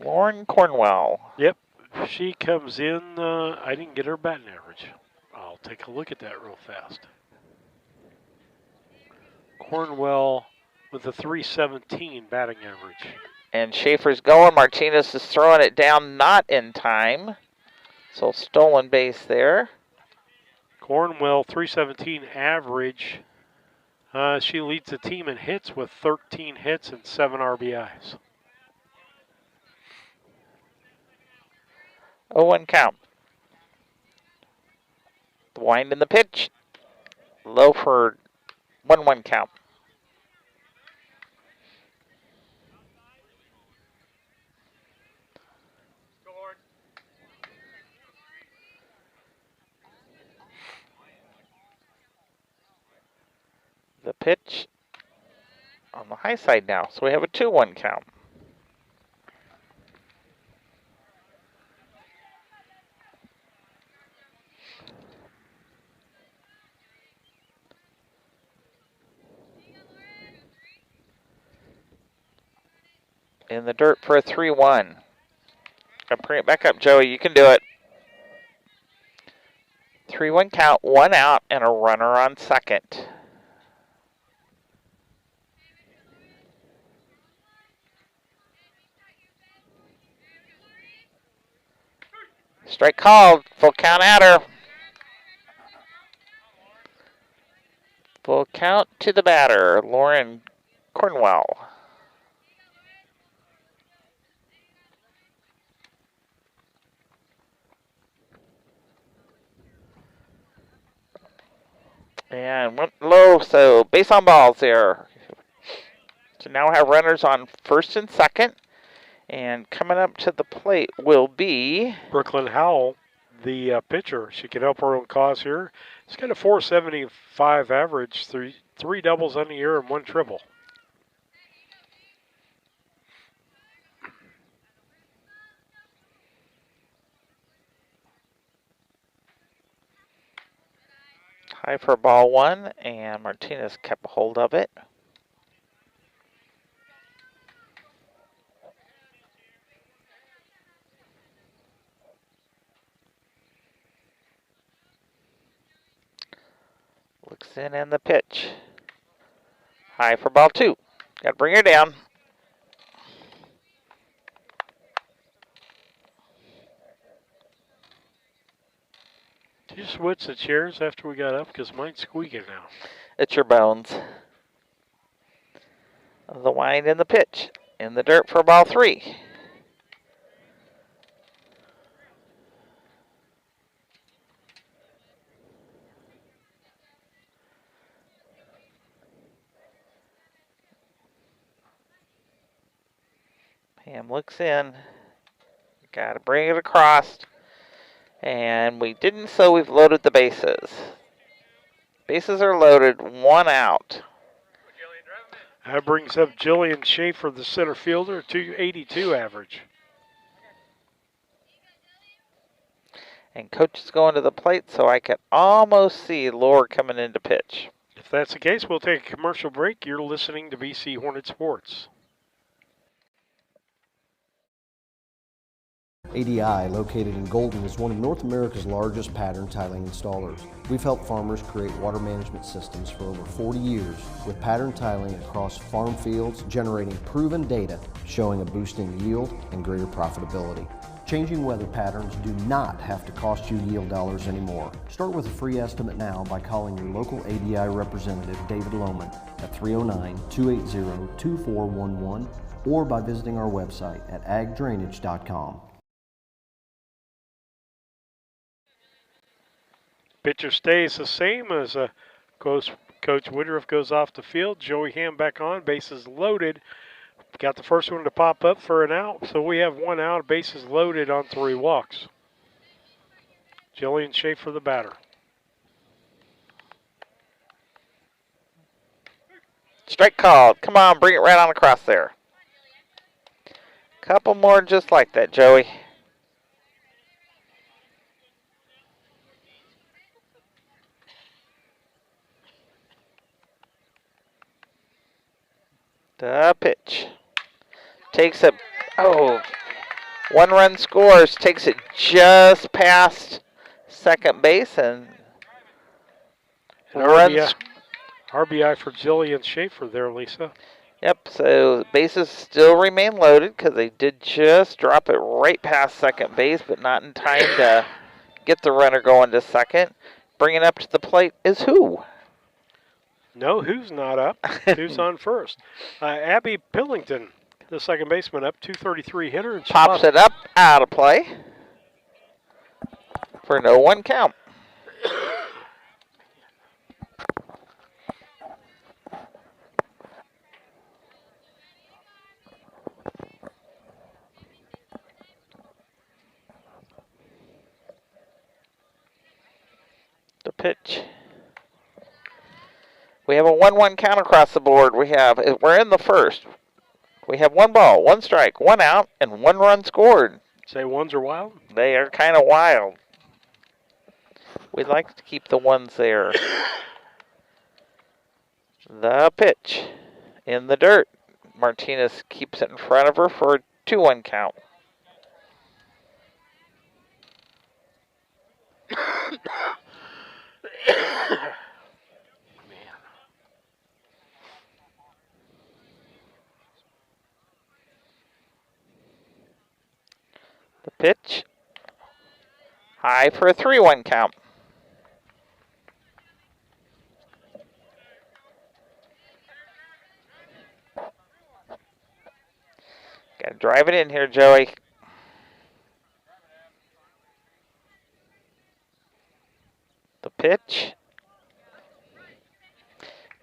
Lauren Cornwell. Yep, she comes in. I didn't get her batting average. I'll take a look at that real fast. Cornwell with a 317 batting average. And Schaefer's going. Martinez is throwing it down, not in time. So stolen base there. Cornwell, 317 average. She leads the team in hits with 13 hits and 7 RBIs. 0-1 count. The wind in the pitch. Low for 1-1 count. The pitch on the high side now. So we have a 2-1 count. In the dirt for a 3-1. Bring it back up, Joey. You can do it. 3-1 count, 1 out, and a runner on second. Strike called. Full count at her. Full count to the batter, Lauren Cornwell. And went low, so base on balls there. So now we have runners on first and second. And coming up to the plate will be Brooklyn Howell, the pitcher. She can help her own cause here. She's got a 475 average, three doubles on the year and 1 triple. high for ball 1, and Martinez kept hold of it. Looks in and the pitch. High for ball 2. Got to bring her down. Did you switch the chairs after we got up? Because mine's squeaking now. It's your bones. The wind and the pitch. In the dirt for ball 3. . Cam looks in. Got to bring it across. And we didn't, so we've loaded the bases. Bases are loaded, 1 out. That brings up Jillian Schaefer, the center fielder, 282 average. And coach is going to the plate, so I can almost see Laura coming in to pitch. If that's the case, we'll take a commercial break. You're listening to BC Hornet Sports. ADI, located in Golden, is one of North America's largest pattern tiling installers. We've helped farmers create water management systems for over 40 years with pattern tiling across farm fields, generating proven data showing a boost in yield and greater profitability. Changing weather patterns do not have to cost you yield dollars anymore. Start with a free estimate now by calling your local ADI representative, David Lohman, at 309-280-2411 or by visiting our website at agdrainage.com. Pitcher stays the same as Coach Woodruff goes off the field. Joey Ham back on, bases loaded. Got the first one to pop up for an out, so we have 1 out, bases loaded on 3 walks. Jillian Schaefer, the batter. Strike called. Come on, bring it right on across there. Couple more just like that, Joey. The pitch. Takes it, 1-run scores, takes it just past second base and runs. RBI for Jillian Schaefer there, Lisa. Yep, so bases still remain loaded because they did just drop it right past second base, but not in time to get the runner going to second. Bringing up to the plate is who? No, who's not up? Who's on first? Abby Pillington, the second baseman, up, 233 hitter. And pops it up, out of play for no 1 count. The pitch. We have a 1-1 count across the board. We're in the first. We have 1 ball, 1 strike, 1 out, and 1 run scored. Say ones are wild? They are kind of wild. We'd like to keep the ones there. The pitch in the dirt. Martinez keeps it in front of her for a 2-1 count. The pitch. High for a 3-1 count. Gotta drive it in here, Joey. The pitch.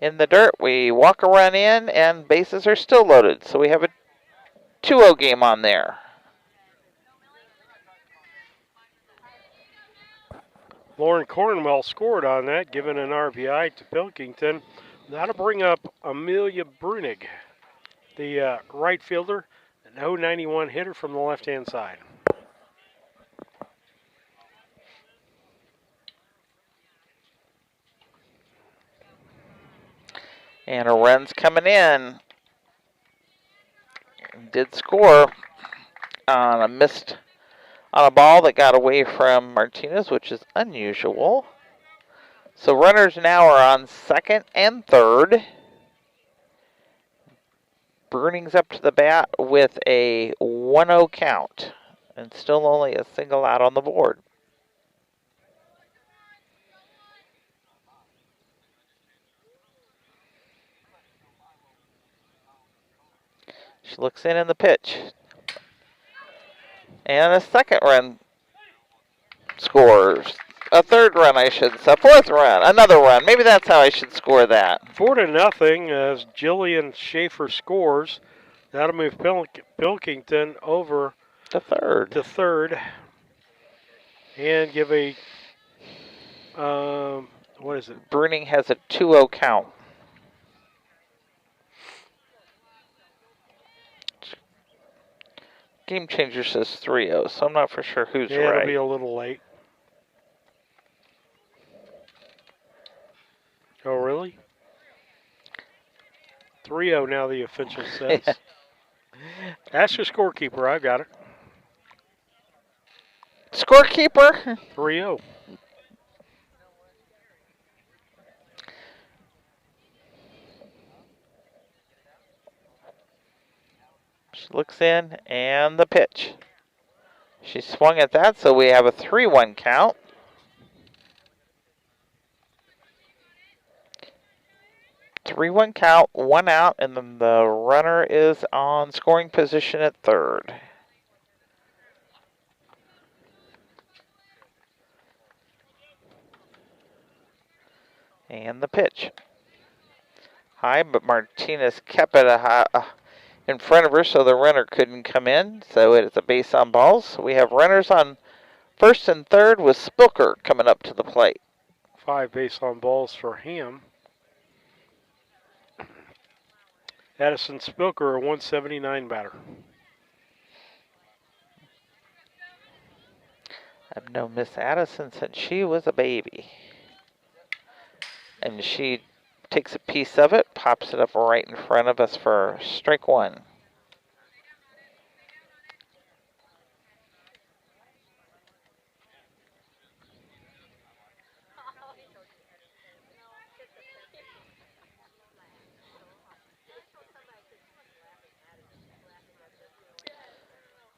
In the dirt, we walk a run in, and bases are still loaded. So we have a 2-0 game on there. Lauren Cornwell scored on that, giving an RBI to Pilkington. That'll bring up Amelia Brunig, the right fielder, an 091 hitter from the left-hand side. And a run's coming in. Did score on a ball that got away from Martinez, which is unusual. So runners now are on second and third. Bruning's up to the bat with a 1-0 count, and still only a single out on the board. She looks in the pitch. And a second run scores. A third run, I should say. 4th run. Another run. Maybe that's how I should score that. 4-0 as Jillian Schaefer scores. That'll move Pilkington over to third. And give a, what is it? Bruning has a 2-0 count. Game Changer says 3-0, so I'm not for sure who's Yeah, right. it'll be a little late. Oh, really? 3-0 now, the official says. Ask your scorekeeper. I got it. Scorekeeper? 3-0. She looks in, and the pitch. She swung at that, so we have a 3-1 count. Three-one count, 1 out, and then the runner is on scoring position at third. And the pitch. High, but Martinez kept it in front of her so the runner couldn't come in. So it is a base on balls. We have runners on first and third with Spilker coming up to the plate. 5 base on balls for Ham. Addison Spilker, a 179 batter. I've known Miss Addison since she was a baby. And she takes a piece of it, pops it up right in front of us for strike one.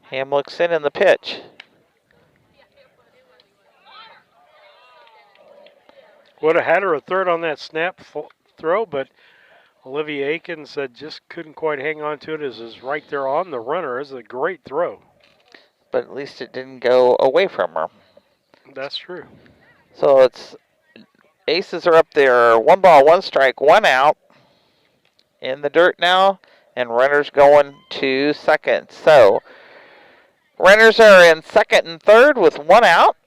Ham looks in the pitch. Would have had her a third on that snap throw, but Olivia Aikens just couldn't quite hang on to it as is right there on the runner. It's a great throw. But at least it didn't go away from her. That's true. So it's aces are up there. 1 ball, 1 strike, 1 out. In the dirt now, and runners going to second. So runners are in second and third with 1 out.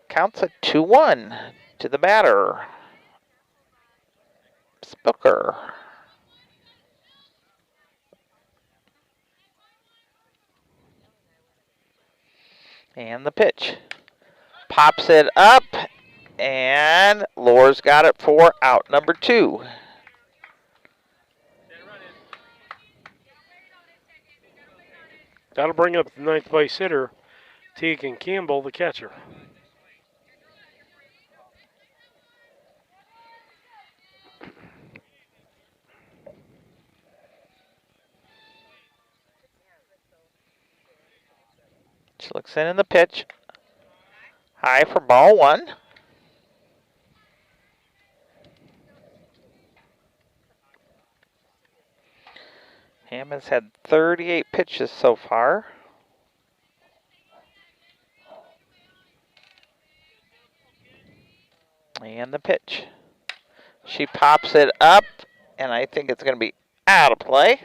Counts at 2-1 to the batter, Spilker. And the pitch. Pops it up, and Lohr's got it for out number 2. That'll bring up the 9th place hitter, Tegan Campbell, the catcher. She looks in the pitch. High for ball 1. Ham has had 38 pitches so far. And the pitch. She pops it up, and I think it's going to be out of play.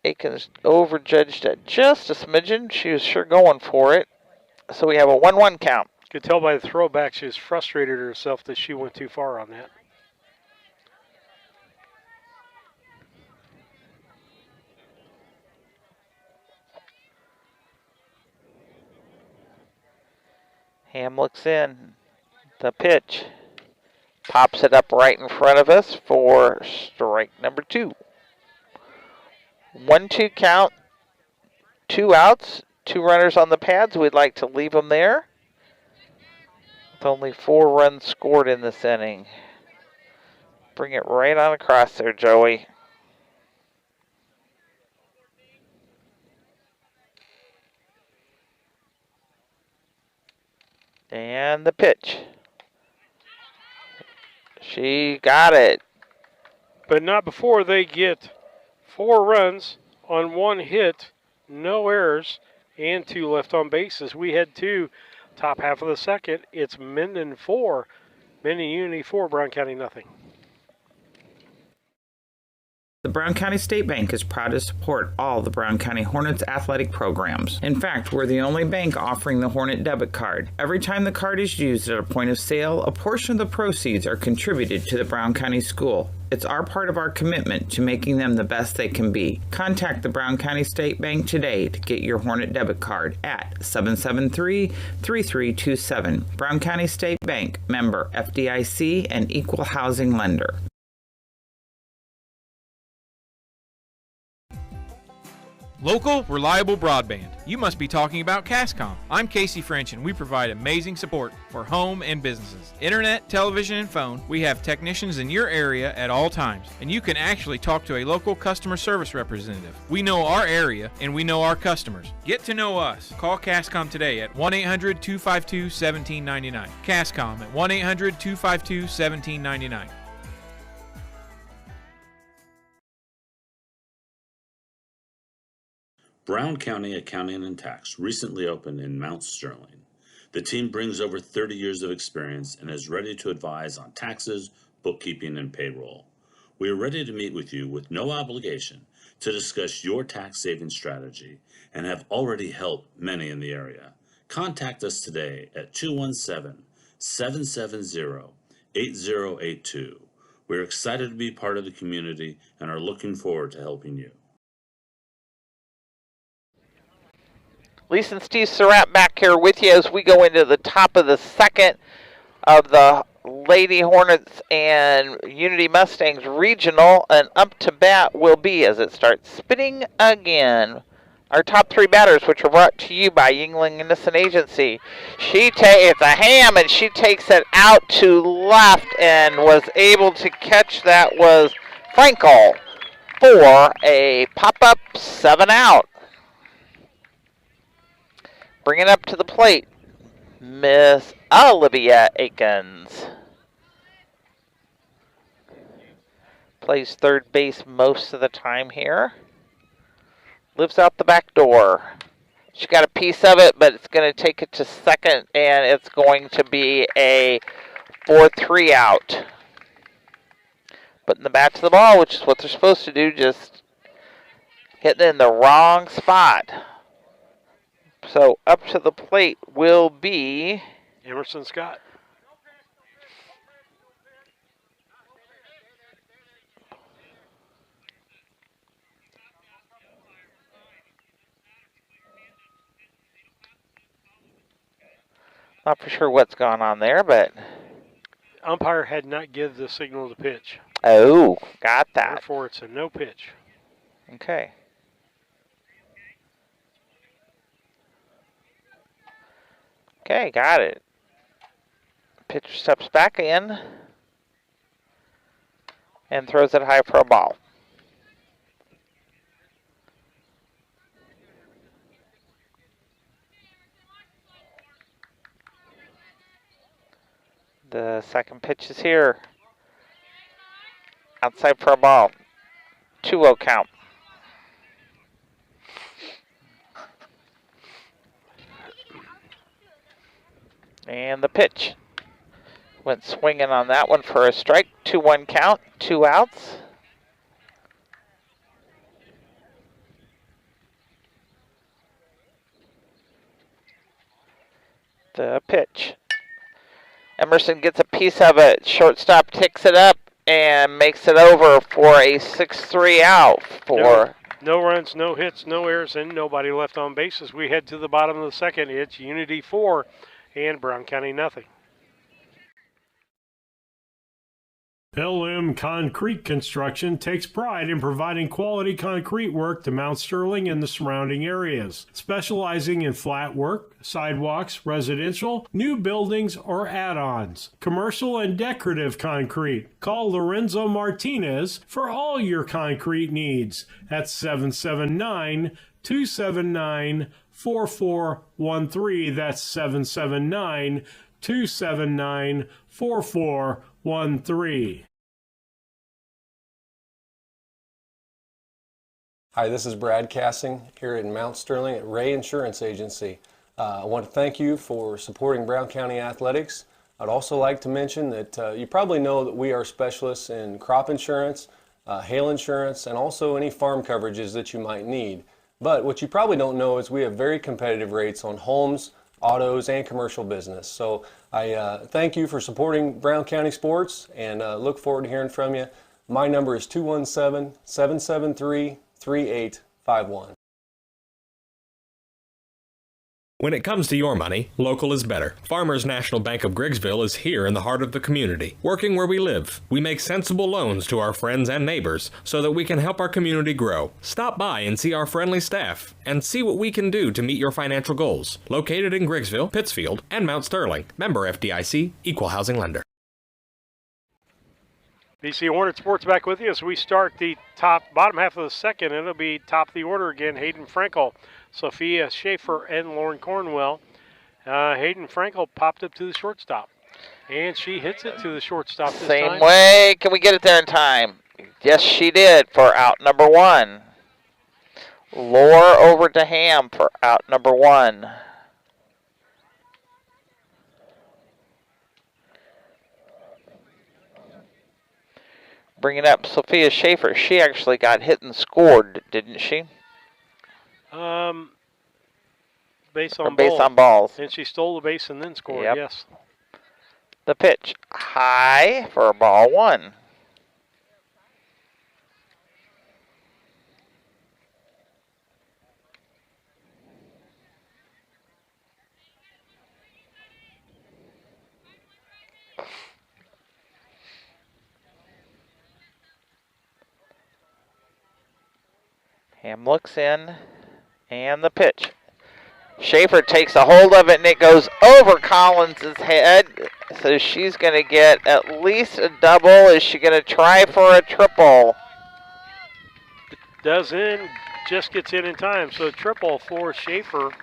Aikens overjudged it just a smidgen. She was sure going for it. So we have a 1-1 count. Could tell by the throwback she was frustrated herself that she went too far on that. Ham looks in. The pitch. Pops it up right in front of us for strike number 2. 1-2 count, 2 outs, 2 runners on the pads. We'd like to leave them there. With only 4 runs scored in this inning. Bring it right on across there, Joey. And the pitch. She got it. But not before they get 4 runs on 1 hit, no errors, and 2 left on bases. We head to top half of the second. It's Minden 4, Minden Unity 4, Brown County nothing. The Brown County State Bank is proud to support all the Brown County Hornets athletic programs. In fact, we're the only bank offering the Hornet debit card. Every time the card is used at a point of sale, a portion of the proceeds are contributed to the Brown County School. It's our part of our commitment to making them the best they can be. Contact the Brown County State Bank today to get your Hornet debit card at 773-3327. Brown County State Bank, member FDIC and equal housing lender. Local, reliable broadband. You must be talking about Cascom. I'm Casey French, and we provide amazing support for home and businesses. Internet, television, and phone. We have technicians in your area at all times, and you can actually talk to a local customer service representative. We know our area, and we know our customers. Get to know us. Call Cascom today at 1-800-252-1799. Cascom at 1-800-252-1799. Brown County Accounting and Tax recently opened in Mount Sterling. The team brings over 30 years of experience and is ready to advise on taxes, bookkeeping, and payroll. We are ready to meet with you with no obligation to discuss your tax saving strategy and have already helped many in the area. Contact us today at 217-770-8082. We're excited to be part of the community and are looking forward to helping you. Lisa and Steve Surratt back here with you as we go into the top of the second of the Lady Hornets and Unity Mustangs Regional, and up to bat will be, as it starts spinning again, our top three batters, which are brought to you by Yingling Innocent Agency. It's a ham, and she takes it out to left and was able to catch that was Frankel for a pop-up 7 out. Bring it up to the plate, Miss Olivia Akins. Plays third base most of the time here. Lives out the back door. She got a piece of it, but it's going to take it to second, and it's going to be a 4-3 out. Putting the bat to the ball, which is what they're supposed to do, just hitting in the wrong spot. So up to the plate will be Emerson Scott. Not for sure what's gone on there, but Umpire had not given the signal to pitch. Oh, got that. Therefore, it's a no pitch. Okay. Okay, got it. Pitcher steps back in and throws it high for a ball. The second pitch is here. Outside for a ball. 2-0 count. And the pitch. Went swinging on that one for a strike. 2-1 count. 2 outs. The pitch. Emerson gets a piece of it. Shortstop ticks it up and makes it over for a 6-3 out for... No runs, no hits, no errors, and nobody left on base as we head to the bottom of the second. It's Unity 4 and Brown County nothing. LM Concrete Construction takes pride in providing quality concrete work to Mount Sterling and the surrounding areas, specializing in flat work, sidewalks, residential, new buildings, or add-ons, commercial and decorative concrete. Call Lorenzo Martinez for all your concrete needs at 779-279-4413. That's 779-279-4413. Hi, this is Brad Cassing here in Mount Sterling at Ray Insurance Agency. I want to thank you for supporting Brown County Athletics. I'd also like to mention that you probably know that we are specialists in crop insurance, hail insurance, and also any farm coverages that you might need. But what you probably don't know is we have very competitive rates on homes, autos, and commercial business. So I thank you for supporting Brown County sports and look forward to hearing from you. My number is 217-773-3851. When it comes to your money, local is better. Farmers National Bank of Griggsville is here in the heart of the community, working where we live. We make sensible loans to our friends and neighbors so that we can help our community grow. Stop by and see our friendly staff and see what we can do to meet your financial goals. Located in Griggsville, Pittsfield, and Mount Sterling. Member FDIC, Equal Housing Lender. BC Hornet Sports back with you as we start the bottom half of the second. It'll be top of the order again. Hayden Frankel, Sophia Schaefer, and Lauren Cornwell. Hayden Frankel popped up to the shortstop, and she hits it to the shortstop this time. Same way. Can we get it there in time? Yes, she did for out number 1. Lore over to Ham for out number 1. Bringing up Sophia Schaefer. She actually got hit and scored, didn't she? Base on balls. And she stole the base and then scored, Yep. yes. The pitch high for ball 1. Ham looks in, and the pitch. Schaefer takes a hold of it, and it goes over Collins' head. So she's going to get at least a double. Is she going to try for a triple? Does in, just gets in time. So triple for Schaefer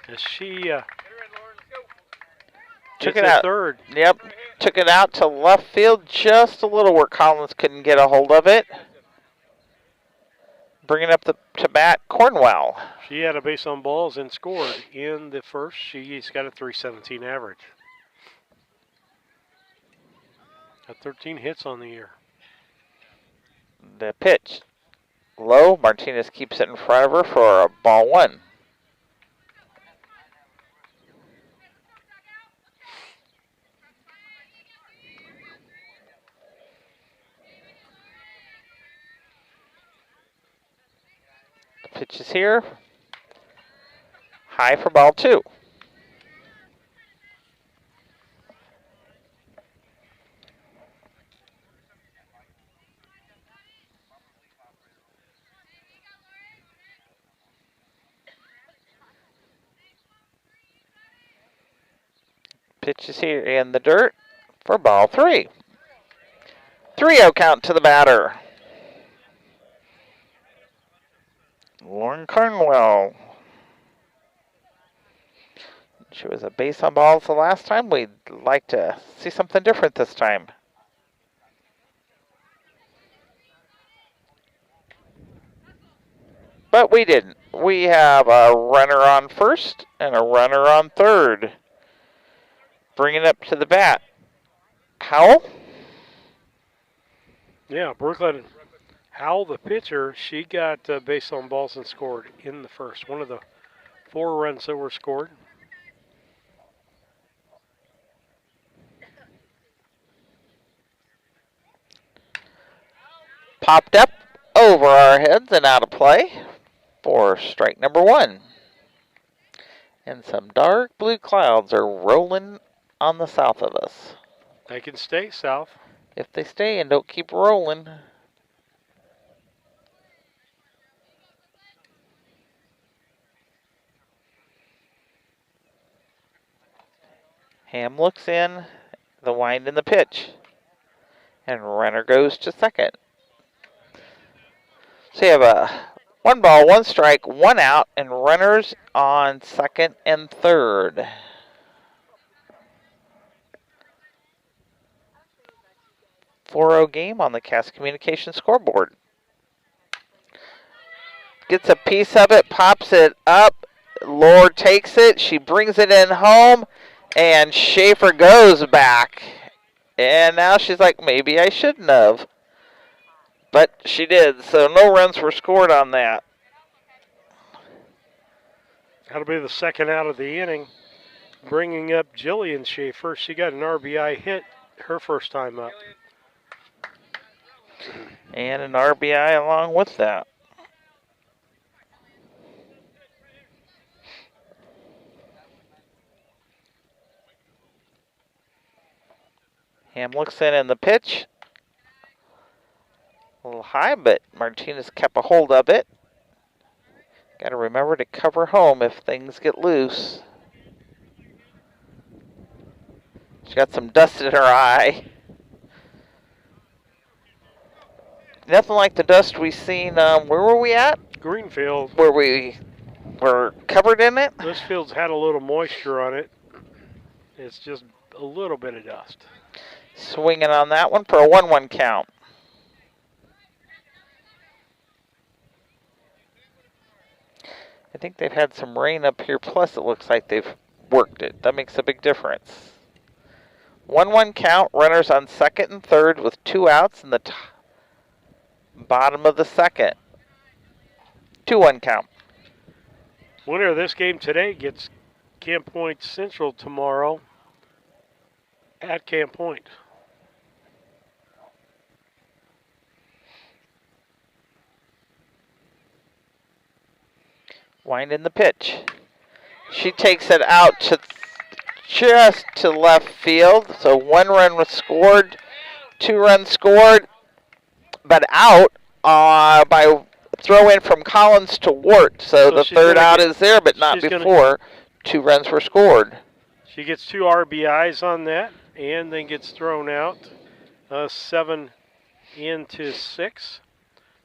as she Took hits it a out. third. Yep, took it out to left field just a little where Collins couldn't get a hold of it. Bringing up to bat, Cornwell. She had a base on balls and scored in the first. She's got a .317 average. Got 13 hits on the year. The pitch low. Martinez keeps it in front of her for a ball 1. The pitch is here. High for ball 2. Pitch is here in the dirt for ball 3. 3-0 count to the batter. Lauren Cornwell. She was a base on balls the last time. We'd like to see something different this time. But we didn't. We have a runner on first and a runner on third. Bringing up to the bat, Howell. Yeah, Brooklyn Howell, the pitcher, she got base on balls and scored in the first. One of the 4 runs that were scored. Popped up over our heads and out of play for strike number 1. And some dark blue clouds are rolling on the south of us. They can stay south. If they stay and don't keep rolling. Ham looks in, the wind in the pitch. And runner goes to second. So you have a 1 ball, 1 strike, 1 out, and runners on second and third. .40 game on the Cass Communication scoreboard. Gets a piece of it, pops it up. Lore takes it. She brings it in home, and Schaefer goes back. And now she's like, maybe I shouldn't have. But she did, so no runs were scored on that. That'll be the second out of the inning. Bringing up Jillian Schaefer. She got an RBI hit her first time up. And an RBI along with that. Hamlickson in the pitch. A little high, but Martinez kept a hold of it. Got to remember to cover home if things get loose. She got some dust in her eye. Nothing like the dust we seen. Where were we at? Greenfield. Where we were covered in it? This field's had a little moisture on it. It's just a little bit of dust. Swinging on that one for a 1-1 count. I think they've had some rain up here, plus it looks like they've worked it. That makes a big difference. 1-1 count, runners on second and third with 2 outs in the bottom of the second. 2-1 count. Winner of this game today gets Camp Point Central tomorrow at Camp Point. Winding the pitch. She takes it out to just to left field. So 1 run was scored, 2 runs scored, but out by throw in from Collins to Wart. So the third out is there, but not before 2 runs were scored. She gets 2 RBIs on that and then gets thrown out 7 into 6.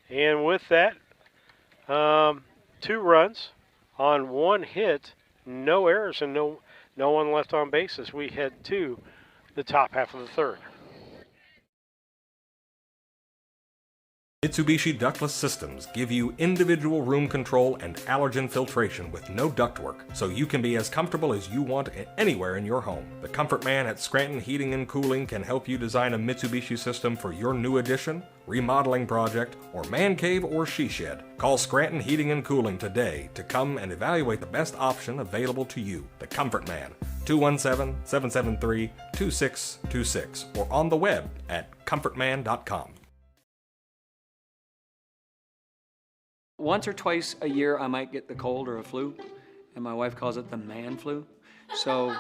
And with that, 2 runs on 1 hit, no errors, and no one left on bases. We head to the top half of the third. Mitsubishi Ductless Systems give you individual room control and allergen filtration with no ductwork, so you can be as comfortable as you want anywhere in your home. The Comfort Man at Scranton Heating and Cooling can help you design a Mitsubishi system for your new addition, remodeling project, or man cave or she shed. Call Scranton Heating and Cooling today to come and evaluate the best option available to you. The Comfort Man, 217-773-2626, or on the web at comfortman.com. Once or twice a year, I might get the cold or a flu, and my wife calls it the man flu. So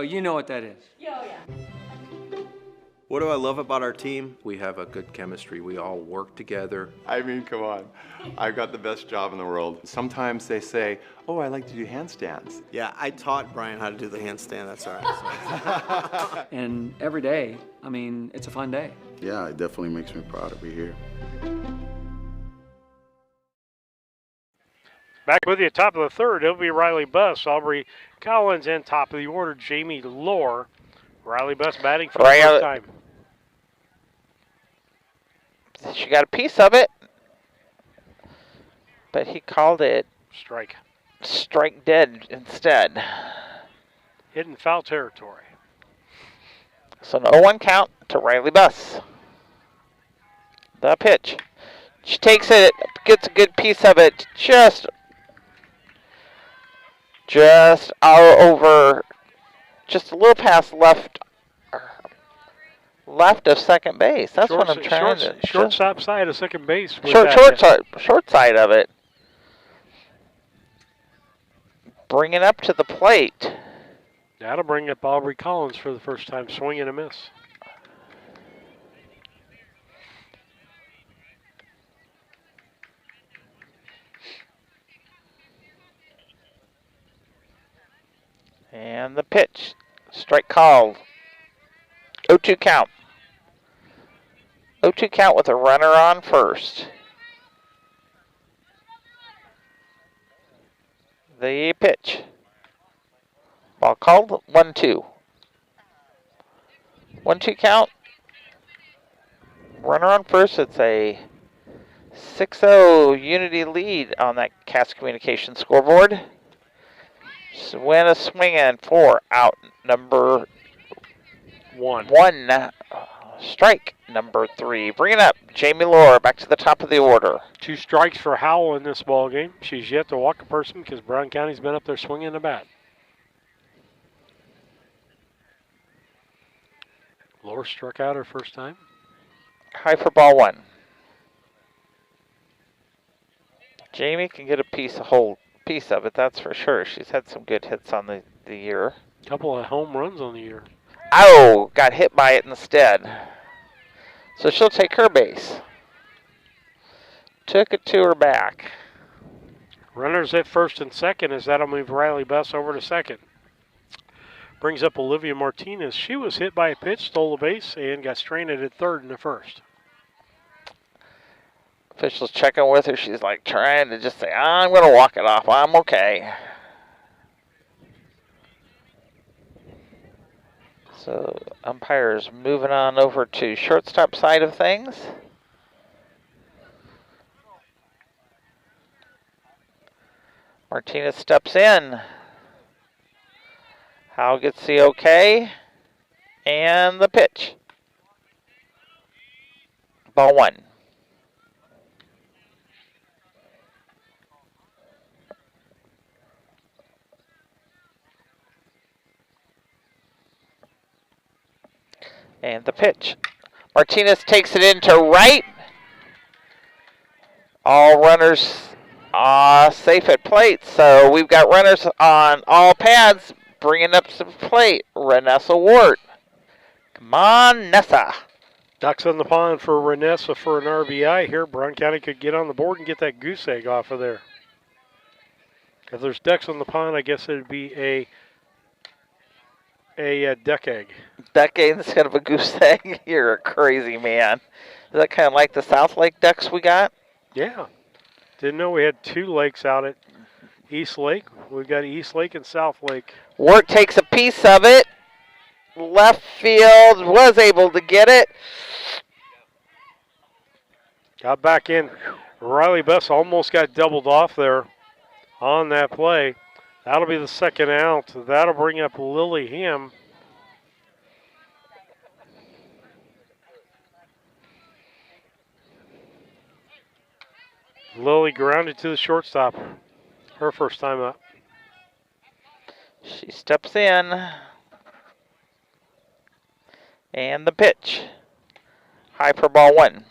you know what that is. What do I love about our team? We have a good chemistry. We all work together. I mean, come on. I've got the best job in the world. Sometimes they say, oh, I like to do handstands. Yeah, I taught Brian how to do the handstand. That's all right. And every day, I mean, it's a fun day. Yeah, it definitely makes me proud to be here. Back with you, top of the third, it'll be Riley Buss, Aubrey Collins, and top of the order, Jamie Lohr. Riley Buss batting for the first time. She got a piece of it, but he called it strike dead instead. Hitting foul territory. So an 0-1 count to Riley Buss. The pitch. She takes it, gets a good piece of it, just out over, just a little past left of second base. That's what I'm trying to. Shortstop side of second base. Short side of it. Bring it up to the plate. That'll bring up Aubrey Collins for the first time, swing and a miss. And the pitch. Strike called. 0-2 count. 0-2 count with a runner on first. The pitch. Ball called. 1-2. 1-2 count. Runner on first. It's a 6-0 Unity lead on that Cass Communications scoreboard. Swinging for out number 1. Strike number 3. Bring it up. Jamie Laura back to the top of the order. 2 strikes for Howell in this ball game. She's yet to walk a person because Brown County's been up there swinging the bat. Laura struck out her first time. High for ball 1. Jamie can get a whole piece of it, that's for sure. She's had some good hits on the year. Couple of home runs on the year. Oh, got hit by it instead. So she'll take her base. Took it to her back. Runners at first and second as that'll move Riley Bess over to second. Brings up Olivia Martinez. She was hit by a pitch, stole the base, and got stranded at third in the first. Officials checking with her. She's like trying to just say, I'm going to walk it off. I'm okay. So umpires moving on over to shortstop side of things. Martinez steps in. Howell gets the okay. And the pitch. Ball 1. And the pitch. Martinez takes it into right. All runners safe at plate. So we've got runners on all pads bringing up some plate. Renessa Wart. Come on, Nessa. Ducks on the pond for Renessa for an RBI here. Brown County could get on the board and get that goose egg off of there. If there's ducks on the pond, I guess it would be a duck egg. Duck egg instead of a goose egg? You're a crazy man. Is that kind of like the South Lake ducks we got? Yeah. Didn't know we had 2 lakes out at East Lake. We've got East Lake and South Lake. Wart takes a piece of it. Left field was able to get it. Got back in. Riley Bess almost got doubled off there on that play. That'll be the second out. That'll bring up Lily Ham. Lily grounded to the shortstop. Her first time up. She steps in. And the pitch. High for ball 1.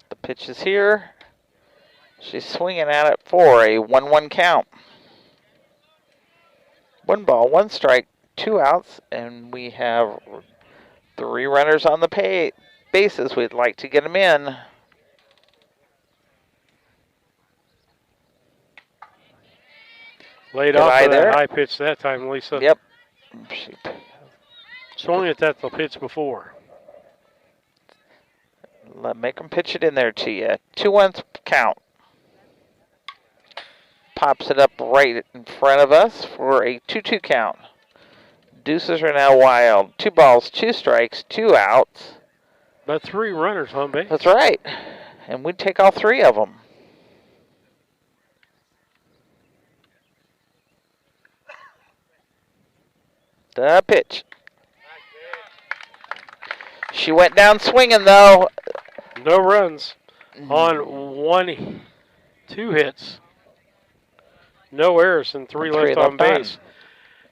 The pitch is here. She's swinging at it for a 1-1 count. 1 ball, 1 strike, 2 outs, and we have 3 runners on the bases. We'd like to get them in. Laid off of that high pitch that time, Lisa. Yep. Swung at that the pitch before. Make them pitch it in there to you. 2-1 count. Pops it up right in front of us for a 2-2 count. Deuces are now wild. 2 balls, 2 strikes, 2 outs. But 3 runners on base. That's right. And we'd take all 3 of them. The pitch. She went down swinging, though. No runs on 2 hits. No errors and 3 left on base.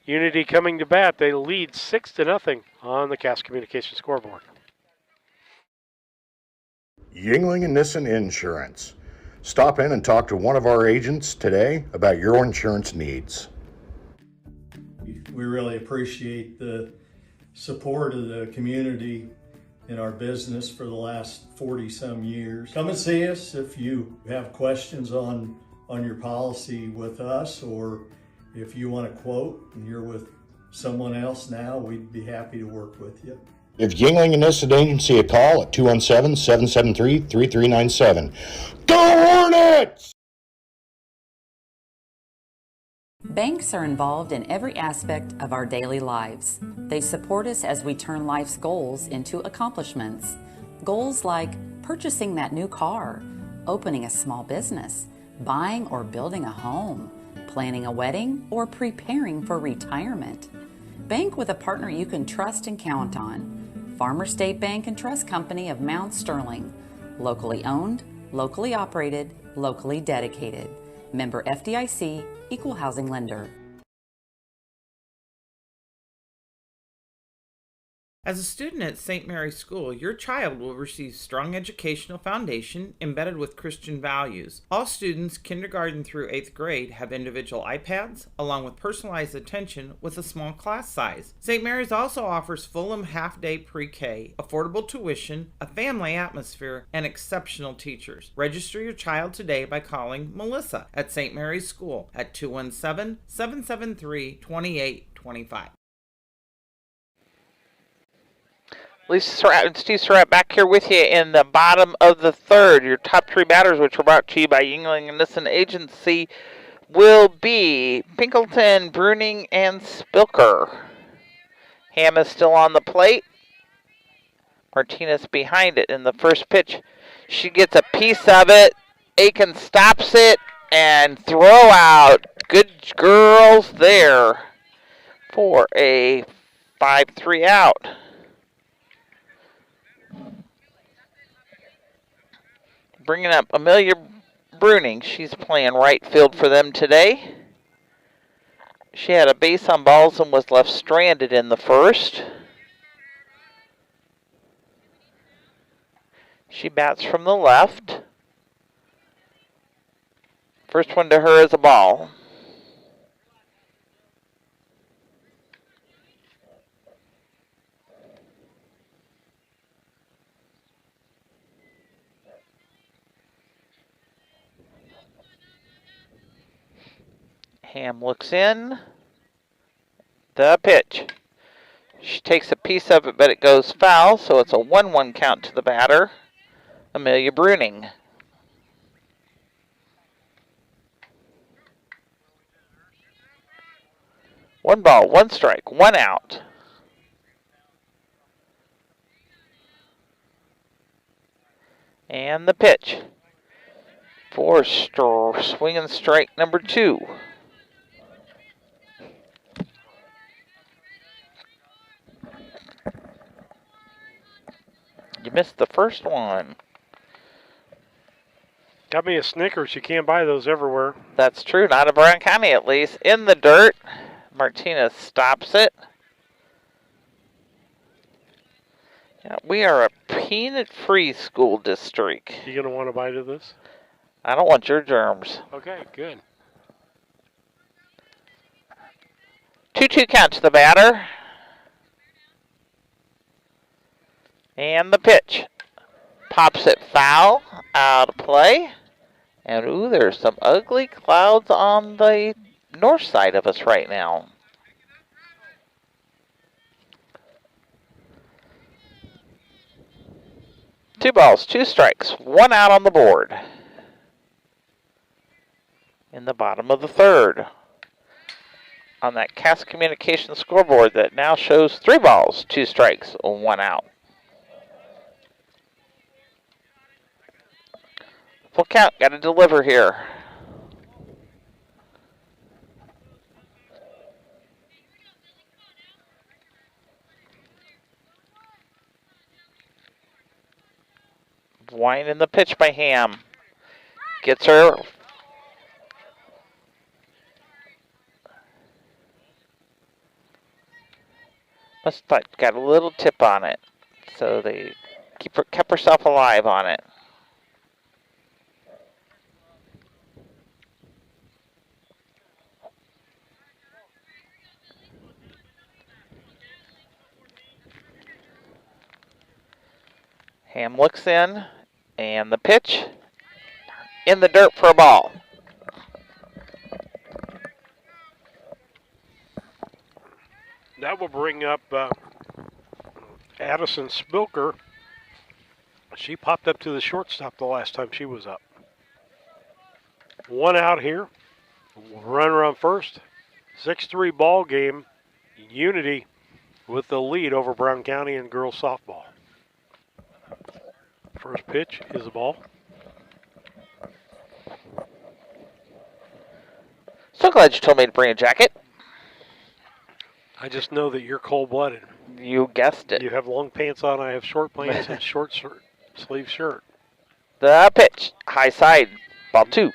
Unity coming to bat. They lead 6-0 on the Cass Communications scoreboard. Yingling and Nissen Insurance. Stop in and talk to one of our agents today about your insurance needs. We really appreciate the support of the community in our business for the last 40-some years. Come and see us if you have questions on your policy with us, or if you want a quote and you're with someone else now, we'd be happy to work with you. Give Yingling and Nissen Agency a call at 217-773-3397. Go Hornets! Banks are involved in every aspect of our daily lives. They support us as we turn life's goals into accomplishments. Goals like purchasing that new car, opening a small business, buying or building a home, planning a wedding, or preparing for retirement. Bank with a partner you can trust and count on. Farmer State Bank and Trust Company of Mount Sterling. Locally owned, locally operated, locally dedicated. Member FDIC, Equal Housing Lender. As a student at St. Mary's School, your child will receive strong educational foundation embedded with Christian values. All students, kindergarten through 8th grade, have individual iPads, along with personalized attention with a small class size. St. Mary's also offers Fulham half-day pre-K, affordable tuition, a family atmosphere, and exceptional teachers. Register your child today by calling Melissa at St. Mary's School at 217-773-2825. Lisa Surratt and Steve Surratt back here with you in the bottom of the third. Your top three batters, which were brought to you by Yingling and Nissen Agency, will be Pinkleton, Bruning, and Spilker. Ham is still on the plate. Martinez behind it in the first pitch. She gets a piece of it. Aiken stops it and throw out. Good girls there for a 5-3 out. Bringing up Amelia Bruning. She's playing right field for them today. She had a base on balls and was left stranded in the first. She bats from the left. First one to her is a ball. Ham looks in. The pitch. She takes a piece of it, but it goes foul, so it's a 1-1 count to the batter, Amelia Bruning. One ball, one strike, one out. And the pitch. For swing and strike number 2. You missed the first one. Got me a Snickers. You can't buy those everywhere. That's true. Not in Brown County, at least. In the dirt. Martinez stops it. Yeah, we are a peanut-free school district. You going to want a bite of this? I don't want your germs. Okay, good. 2-2 count to the batter. And the pitch. Pops it foul. Out of play. And ooh, there's some ugly clouds on the north side of us right now. Two balls, two strikes, one out on the board. In the bottom of the third. On that Cass Communications scoreboard that now shows 3 balls, 2 strikes, 1 out. Full count, got to deliver here. Winding the pitch by Ham. Gets her. Must have got a little tip on it. So they kept herself alive on it. Ham looks in, and the pitch in the dirt for a ball. That will bring up Addison Spilker. She popped up to the shortstop the last time she was up. 1 out here. Runner on first. 6-3 ball game. Unity with the lead over Brown County in girls softball. First pitch is a ball. So glad you told me to bring a jacket. I just know that you're cold-blooded. You guessed it. You have long pants on. I have short pants and short sleeve shirt. The pitch. High side. Ball 2.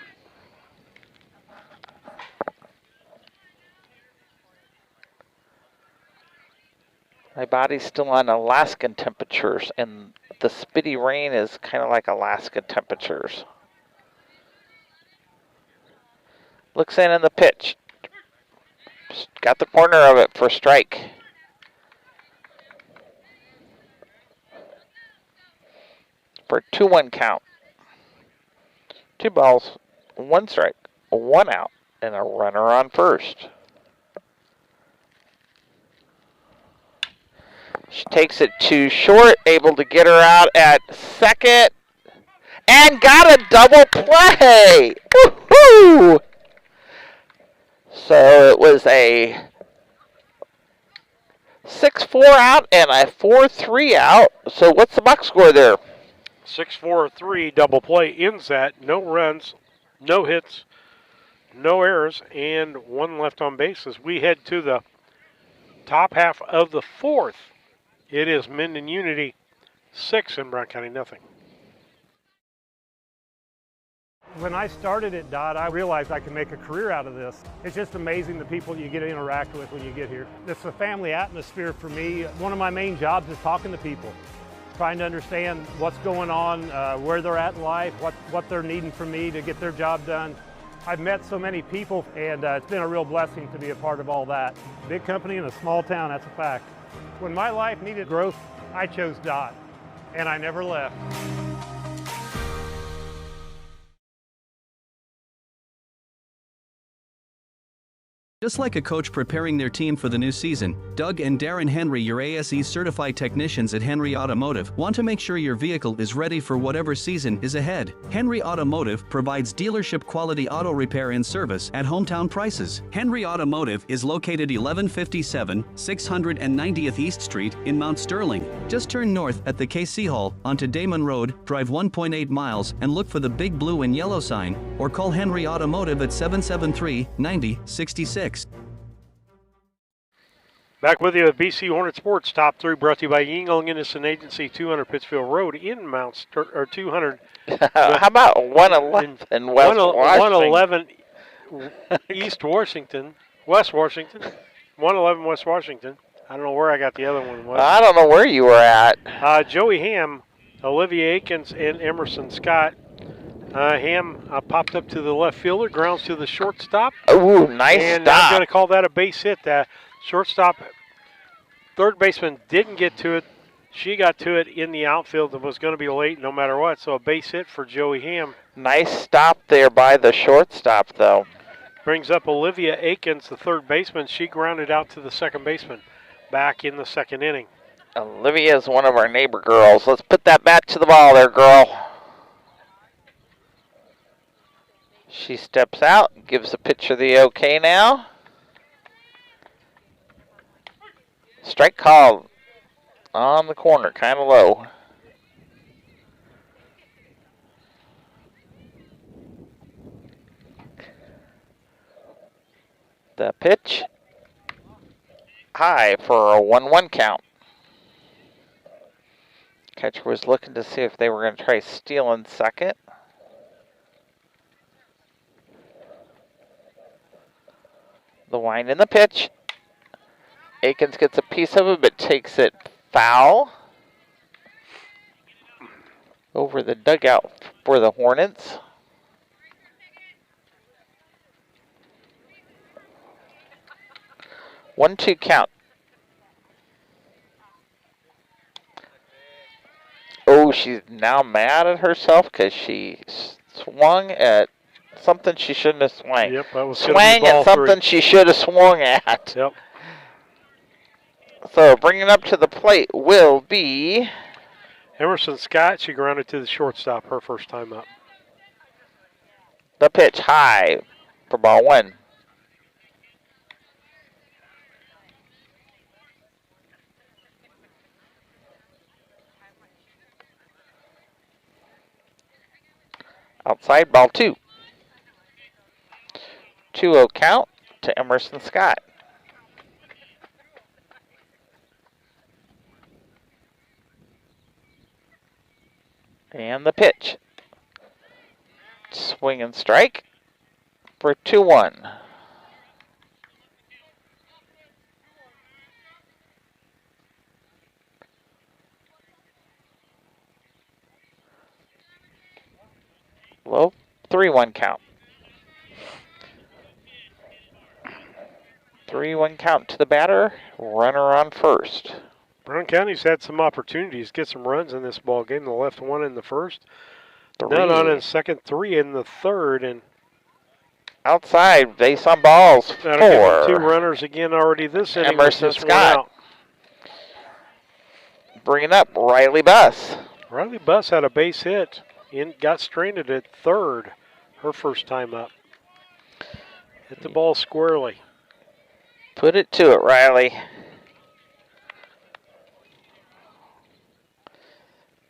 My body's still on Alaskan temperatures, and the spitty rain is kind of like Alaska temperatures. Looks in the pitch. Got the corner of it for strike. For a 2-1 count. 2 balls, 1 strike, 1 out, and a runner on first. She takes it too short, able to get her out at second, and got a double play! Woohoo! So it was a 6-4 out and a 4-3 out. So what's the box score there? 6-4-3 double play ends that. No runs, no hits, no errors, and 1 left on base as we head to the top half of the 4th. It is Minden Unity 6 and Brown County nothing. When I started at DOT, I realized I could make a career out of this. It's just amazing the people you get to interact with when you get here. It's a family atmosphere for me. One of my main jobs is talking to people, trying to understand what's going on, where they're at in life, what they're needing from me to get their job done. I've met so many people, and it's been a real blessing to be a part of all that. Big company in a small town, that's a fact. When my life needed growth, I chose DOT, and I never left. Just like a coach preparing their team for the new season, Doug and Darren Henry, your ASE certified technicians at Henry Automotive, want to make sure your vehicle is ready for whatever season is ahead. Henry Automotive provides dealership quality auto repair and service at hometown prices. Henry Automotive is located 1157 690th East Street in Mount Sterling. Just turn north at the KC Hall onto Damon Road, drive 1.8 miles and look for the big blue and yellow sign, or call Henry Automotive at 773-9066. Back with you at BC Hornet Sports Top 3, brought to you by Yingling Innocent Agency, 200 Pittsfield Road in Mount or 200. How about 111 West Washington? 111 West Washington. 111 West Washington. I don't know where I got the other one. I don't know where you were at. Joey Ham, Olivia Akins, and Emerson Scott. Ham popped up to the left fielder, grounds to the shortstop. Ooh, nice and stop. I'm going to call that a base hit. Shortstop, third baseman didn't get to it. She got to it in the outfield and was going to be late no matter what. So a base hit for Joey Ham. Nice stop there by the shortstop, though. Brings up Olivia Akins, the third baseman. She grounded out to the second baseman back in the 2nd inning. Olivia is one of our neighbor girls. Let's put that bat to the ball there, girl. She steps out, gives the pitcher the okay now. Strike call on the corner, kind of low. The pitch, high for a 1-1 count. Catcher was looking to see if they were going to try stealing second. The wind in the pitch. Akins gets a piece of it, but takes it foul. Over the dugout for the Hornets. One-two count. Oh, she's now mad at herself because she swung at something she shouldn't have swung. Yep, that was swang at something she should have swung at. Yep. So bringing up to the plate will be Emerson Scott. She grounded to the shortstop her first time up. The pitch high for ball 1. Outside, ball 2. 2-0 count to Emerson Scott. And the pitch. Swing and strike for 2-1. Low 3-1 count. 3-1 count to the batter. Runner on first. Brown County's had some opportunities to get some runs in this ball game. They left one in the first, 3. none on in the second, 3 in the third, and outside base on balls. 4. that'll give them 2 runners again already this inning. Emerson with this one Scott. out. Bringing up Riley Buss. Riley Buss had a base hit and got stranded at third her first time up. Hit the ball squarely. Put it to it, Riley.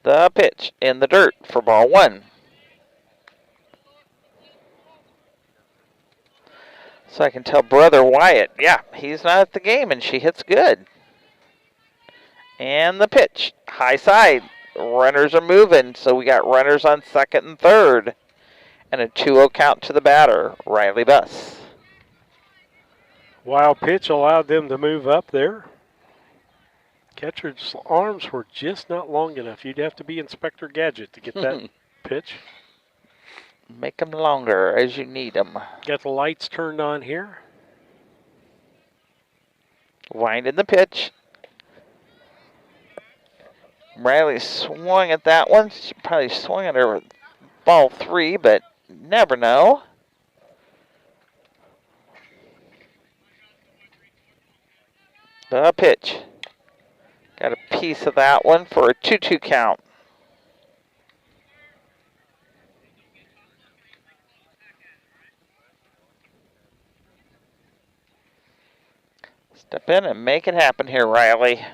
The pitch in the dirt for ball 1. So I can tell brother Wyatt, yeah, he's not at the game, and she hits good. And the pitch, high side. Runners are moving, so we got runners on second and third. And a 2-0 count to the batter, Riley Buss. Wild pitch allowed them to move up there. Catcher's arms were just not long enough. You'd have to be Inspector Gadget to get that pitch. Make them longer as you need them. Got the lights turned on here. Winding the pitch. Riley swung at that one. She probably swung at her ball 3, but never know. The pitch. Got a piece of that one for a 2-2 count. Step in and make it happen here, Riley.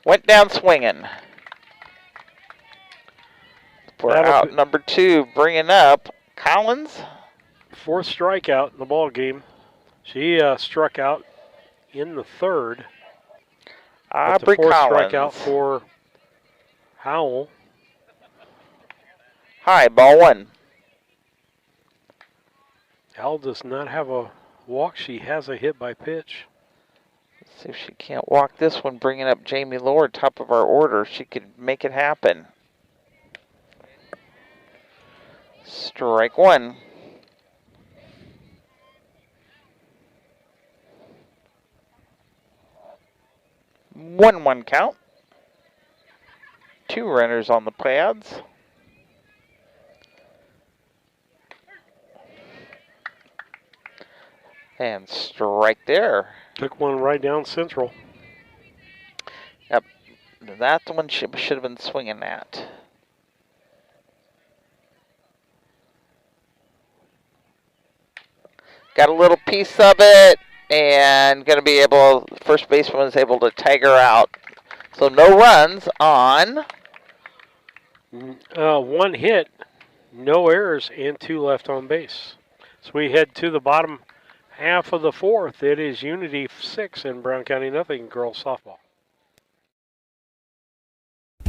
Went down swinging. For out number 2, bringing up Collins. 4th strikeout in the ball game. She struck out in the third. Aubrey the 4th Collins. strikeout for Howell. High, ball 1. Howell does not have a walk. She has a hit by pitch. Let's see if she can't walk this one, bringing up Jamie Lord, top of our order. She could make it happen. Strike 1. One count. 2 runners on the pads. And strike there. Took one right down central. Yep. That's the one she should have been swinging at. Got a little piece of it, and going to be able, first baseman was able to tag her out. So no runs on. 1 hit, no errors, and 2 left on base. So we head to the bottom half of the 4th. It is Unity 6 and Brown County nothing girls softball.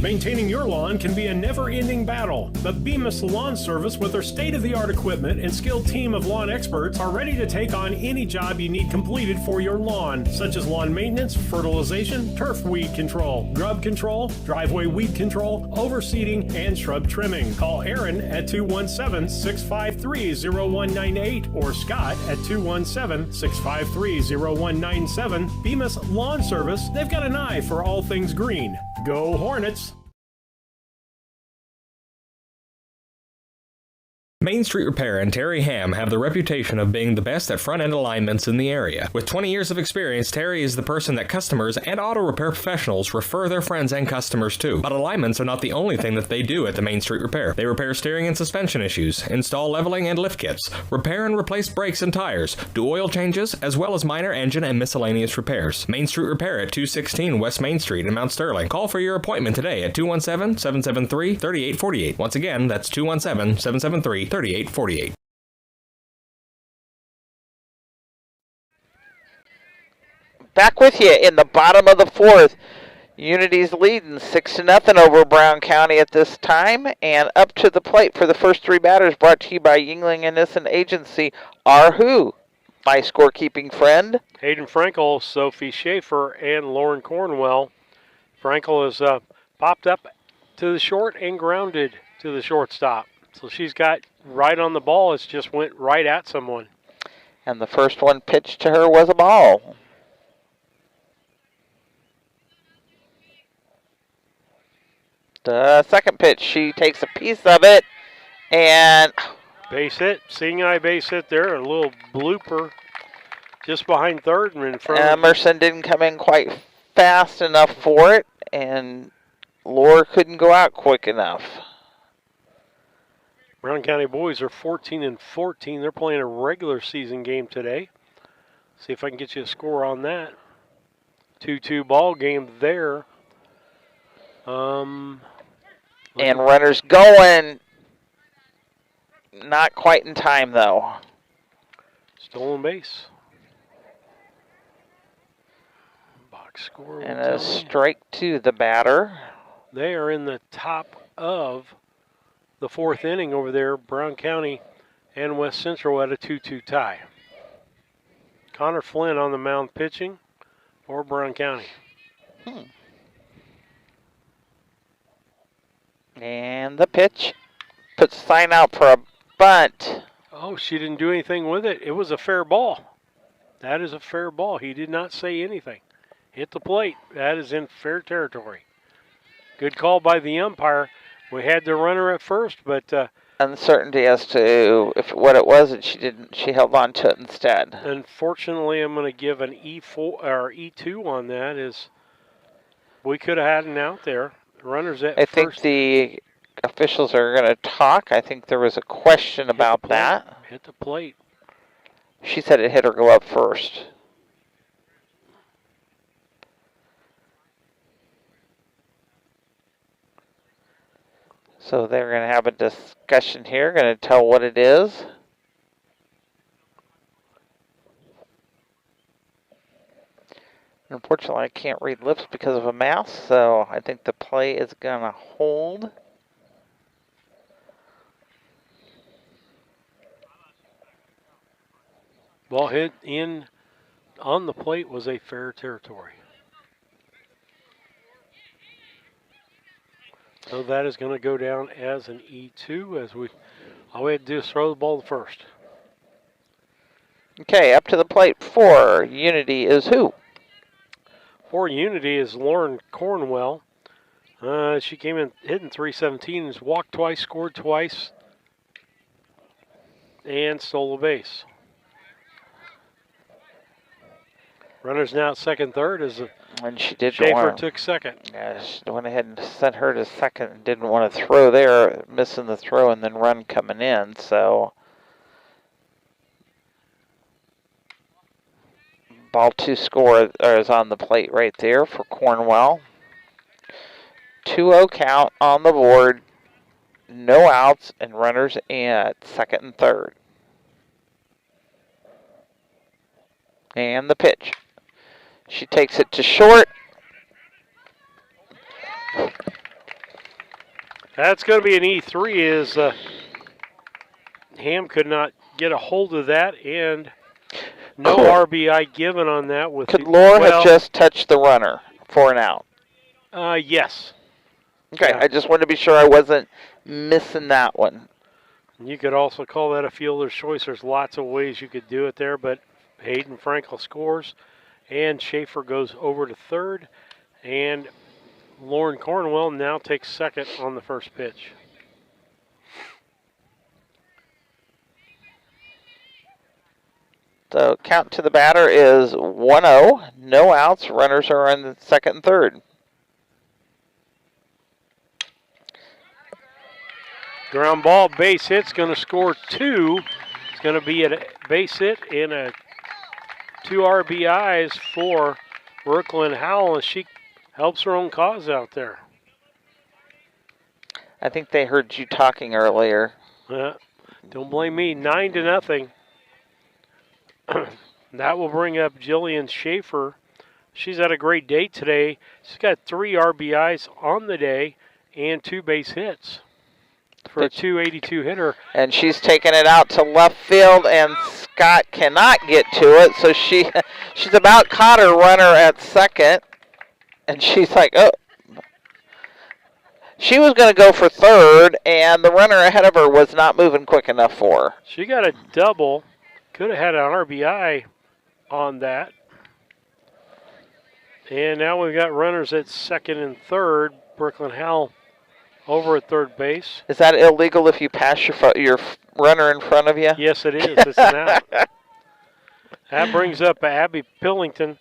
Maintaining your lawn can be a never-ending battle, but Bemis Lawn Service, with their state-of-the-art equipment and skilled team of lawn experts, are ready to take on any job you need completed for your lawn, such as lawn maintenance, fertilization, turf weed control, grub control, driveway weed control, overseeding, and shrub trimming. Call Aaron at 217-653-0198 or Scott at 217-653-0197. Bemis Lawn Service, they've got an eye for all things green. Go Hornets! Main Street Repair and Terry Ham have the reputation of being the best at front-end alignments in the area. With 20 years of experience, Terry is the person that customers and auto repair professionals refer their friends and customers to. But alignments are not the only thing that they do at the Main Street Repair. They repair steering and suspension issues, install leveling and lift kits, repair and replace brakes and tires, do oil changes, as well as minor engine and miscellaneous repairs. Main Street Repair at 216 West Main Street in Mount Sterling. Call for your appointment today at 217-773-3848. Once again, that's 217-773-3848. Back with you in the bottom of the fourth. Unity's leading 6-0 over Brown County at this time. And up to the plate for the first three batters, brought to you by Yingling and Nissen Agency, are who? My scorekeeping friend, Hayden Frankel, Sophie Schaefer, and Lauren Cornwell. Frankel has popped up to the short and grounded to the shortstop. So she's got right on the ball. It's just went right at someone. and the first one pitched to her was a ball. The second pitch, she takes a piece of it, and base hit, seeing eye base hit there, a little blooper just behind third and in front. Emerson didn't come in quite fast enough for it, and Lohr couldn't go out quick enough. Brown County boys are 14-14. They're playing a regular season game today. See if I can get you a score on that. 2-2 ball game there. And runners going. Not quite in time, though. Stolen base. Box score. And a strike to the batter. They are in the top of the fourth inning over there. Brown County and West Central at a 2-2 tie. Connor Flynn on the mound pitching for Brown County. And the pitch puts the sign out for a bunt. Oh, she didn't do anything with it. It was a fair ball. That is a fair ball. He did not say anything. Hit the plate. That is in fair territory. Good call by the umpire. We had the runner at first, but uncertainty as to what it was, and she didn't. She held on to it instead. Unfortunately, I'm going to give an E4 or E2 on that. Is we could have had an out there. The runners at I first. think the officials are going to talk. I think there was a question about that. Hit the plate. She said it hit her glove first. So they're going to have a discussion here, going to tell what it is. Unfortunately, I can't read lips because of a mouse, so I think the play is going to hold. Ball hit in on the plate was a fair territory. So that is going to go down as an E2 as all we had to do is throw the ball to first. Okay, up to the plate for Unity is who? For Unity is Lauren Cornwell. She came in hitting .317, has walked twice, scored twice, and stole a base. Runners now at second, third as and she did Schaefer took second. Yeah, she went ahead and sent her to second and didn't want to throw there, missing the throw and then run coming in. So ball two score is on the plate right there for Cornwell. 2-0 count on the board. No outs and runners at second and third. And the pitch. She takes it to short. That's going to be an E3 as Ham could not get a hold of that, and no RBI given on that. Could Lohr have just touched the runner for an out? Yes. Okay, yeah. I just wanted to be sure I wasn't missing that one. You could also call that a fielder's choice. There's lots of ways you could do it there, but Hayden Frankel scores, and Schaefer goes over to third, and Lauren Cornwell now takes second on the first pitch. So count to the batter is 1-0. No outs. Runners are on the second and third. Ground ball, base hit's going to score 2. It's going to be a base hit and a 2 RBIs for Brooklyn Howell, and she helps her own cause out there. I think they heard you talking earlier. Don't blame me. 9-0. That will bring up Jillian Schaefer. She's had a great day today. She's got 3 RBIs on the day and 2 base hits for a 282 hitter. And she's taking it out to left field, and Scott cannot get to it. So she's about caught her runner at second, and she's like, oh. She was going to go for third, and the runner ahead of her was not moving quick enough for her. She got a double. Could have had an RBI on that. And now we've got runners at second and third. Brooklyn Howell over at third base. Is that illegal if you pass your runner in front of you? Yes, it is. It's an out. That brings up Abby Pillington.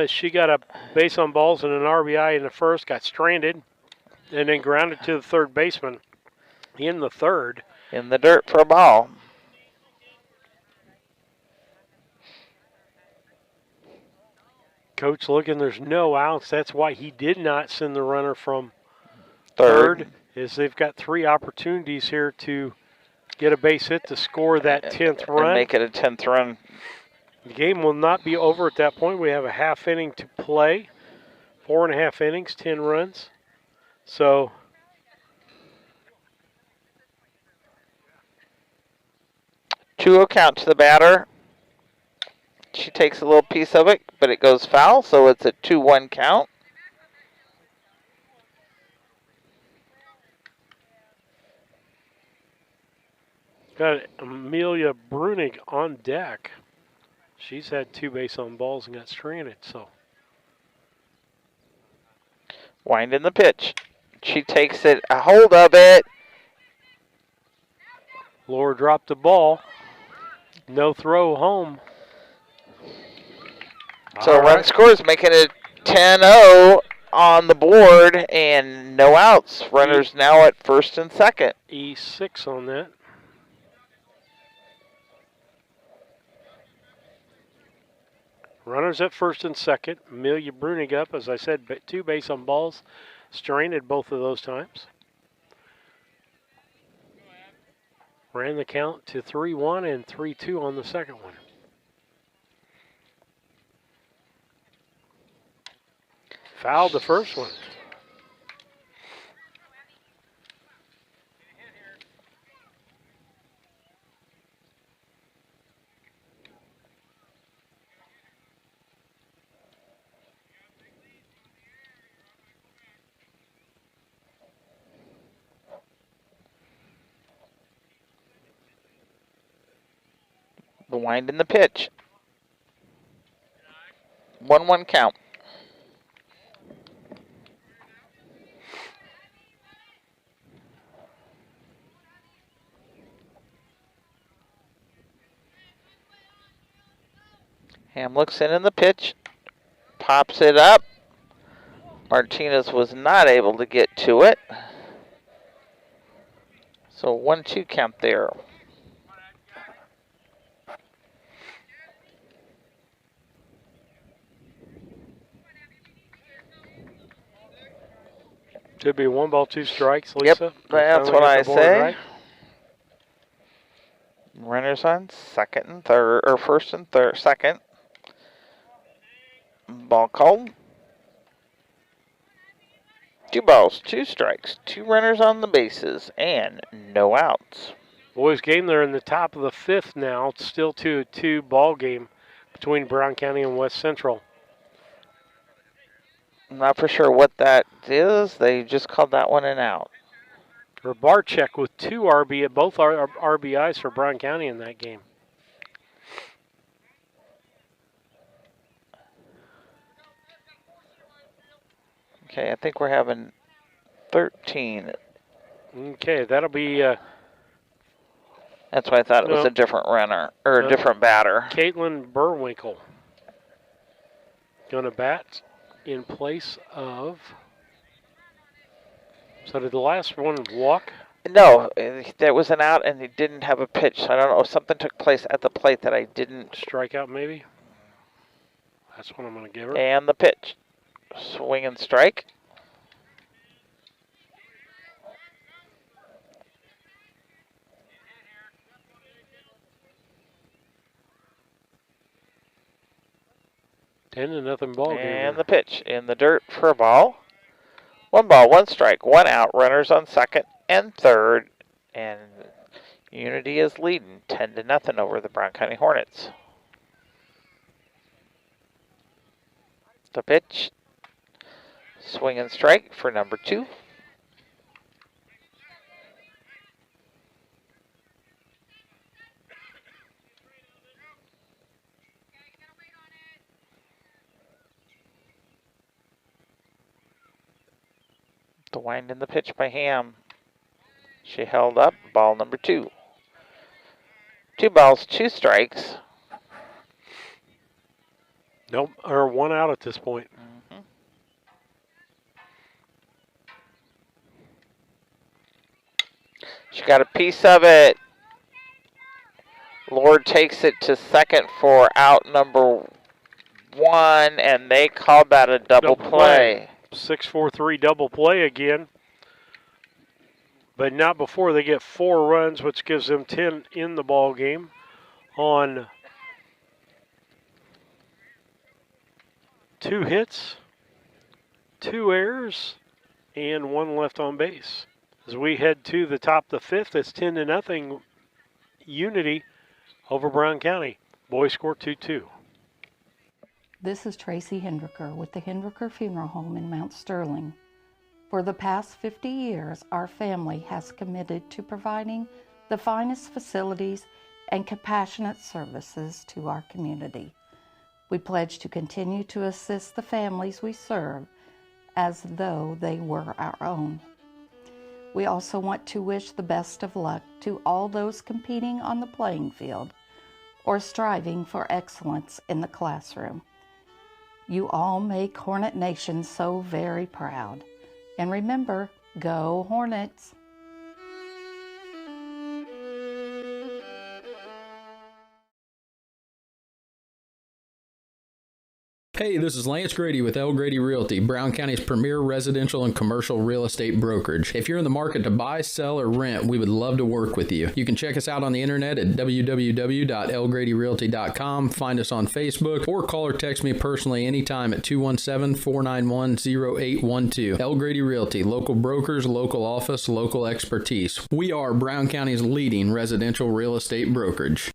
She got a base on balls and an RBI in the first, got stranded, and then grounded to the third baseman in the third. In the dirt for a ball. Coach looking, there's no outs. That's why he did not send the runner from third. Is they've got 3 opportunities here to get a base hit to score that 10th run. And make it a 10th run. The game will not be over at that point. We have a half inning to play. 4.5 innings, 10 runs. So 2-0 count to the batter. She takes a little piece of it, but it goes foul, so it's a 2-1 count. Got Amelia Brunig on deck. She's had 2 base on balls and got stranded, so. Wind in the pitch. She takes it, a hold of it. Laura dropped the ball. No throw home. So run scores, making it 10-0 on the board and no outs. Runners now at first and second. E6 on that. Runners at first and second. Amelia Brunig up, as I said, 2 base on balls. Stranded both of those times. Ran the count to 3-1 and 3-2 on the second one. Fouled the first one. The wind in the pitch. 1-1 count. Ham looks in the pitch, pops it up. Martinez was not able to get to it. So 1-2 count there. Should be 1 ball, 2 strikes, Lisa. Yep, that's what I say. Right? Runners on second and third, or first and third, second. Ball called. 2 balls, 2 strikes, 2 runners on the bases, and no outs. Boys game, they're in the top of the 5th now. It's still 2-2 ball game between Brown County and West Central. I'm not for sure what that is. They just called that one an out. Rabarchek with 2 RBI, both RBIs for Brown County in that game. Okay, I think we're having 13. Okay, that'll be That's why I thought it was No. a different runner, or a No. different batter. Caitlin Burwinkle going to bat in place of. So did the last one walk? No, there was an out and he didn't have a pitch. So I don't know if something took place at the plate that I didn't. Strikeout maybe? That's what I'm going to give her. And the pitch. Swing and strike. Ten to nothing ball game. And the pitch in the dirt for a ball. 1 ball, 1 strike, 1 out. Runners on second and third. And Unity is leading 10 to nothing over the Brown County Hornets. The pitch. Swing and strike for number 2. The wind in the pitch by Ham. She held up, ball number 2. 2 balls, 2 strikes. Nope, or 1 out at this point. She got a piece of it. Lord takes it to second for out number 1, and they called that a double play. 6-4-3 double play again. But not before they get 4 runs, which gives them 10 in the ball game on 2 hits, 2 errors, and 1 left on base. As we head to the top of the 5th, it's 10 to nothing Unity over Brown County. Boys score 2-2. This is Tracy Hendricker with the Hendricker Funeral Home in Mount Sterling. For the past 50 years, our family has committed to providing the finest facilities and compassionate services to our community. We pledge to continue to assist the families we serve as though they were our own. We also want to wish the best of luck to all those competing on the playing field or striving for excellence in the classroom. You all make Hornet Nation so very proud. And remember, go Hornets! Hey, this is Lance Grady with L. Grady Realty, Brown County's premier residential and commercial real estate brokerage. If you're in the market to buy, sell, or rent, we would love to work with you. You can check us out on the internet at www.lgradyrealty.com, find us on Facebook, or call or text me personally anytime at 217-491-0812. L. Grady Realty, local brokers, local office, local expertise. We are Brown County's leading residential real estate brokerage.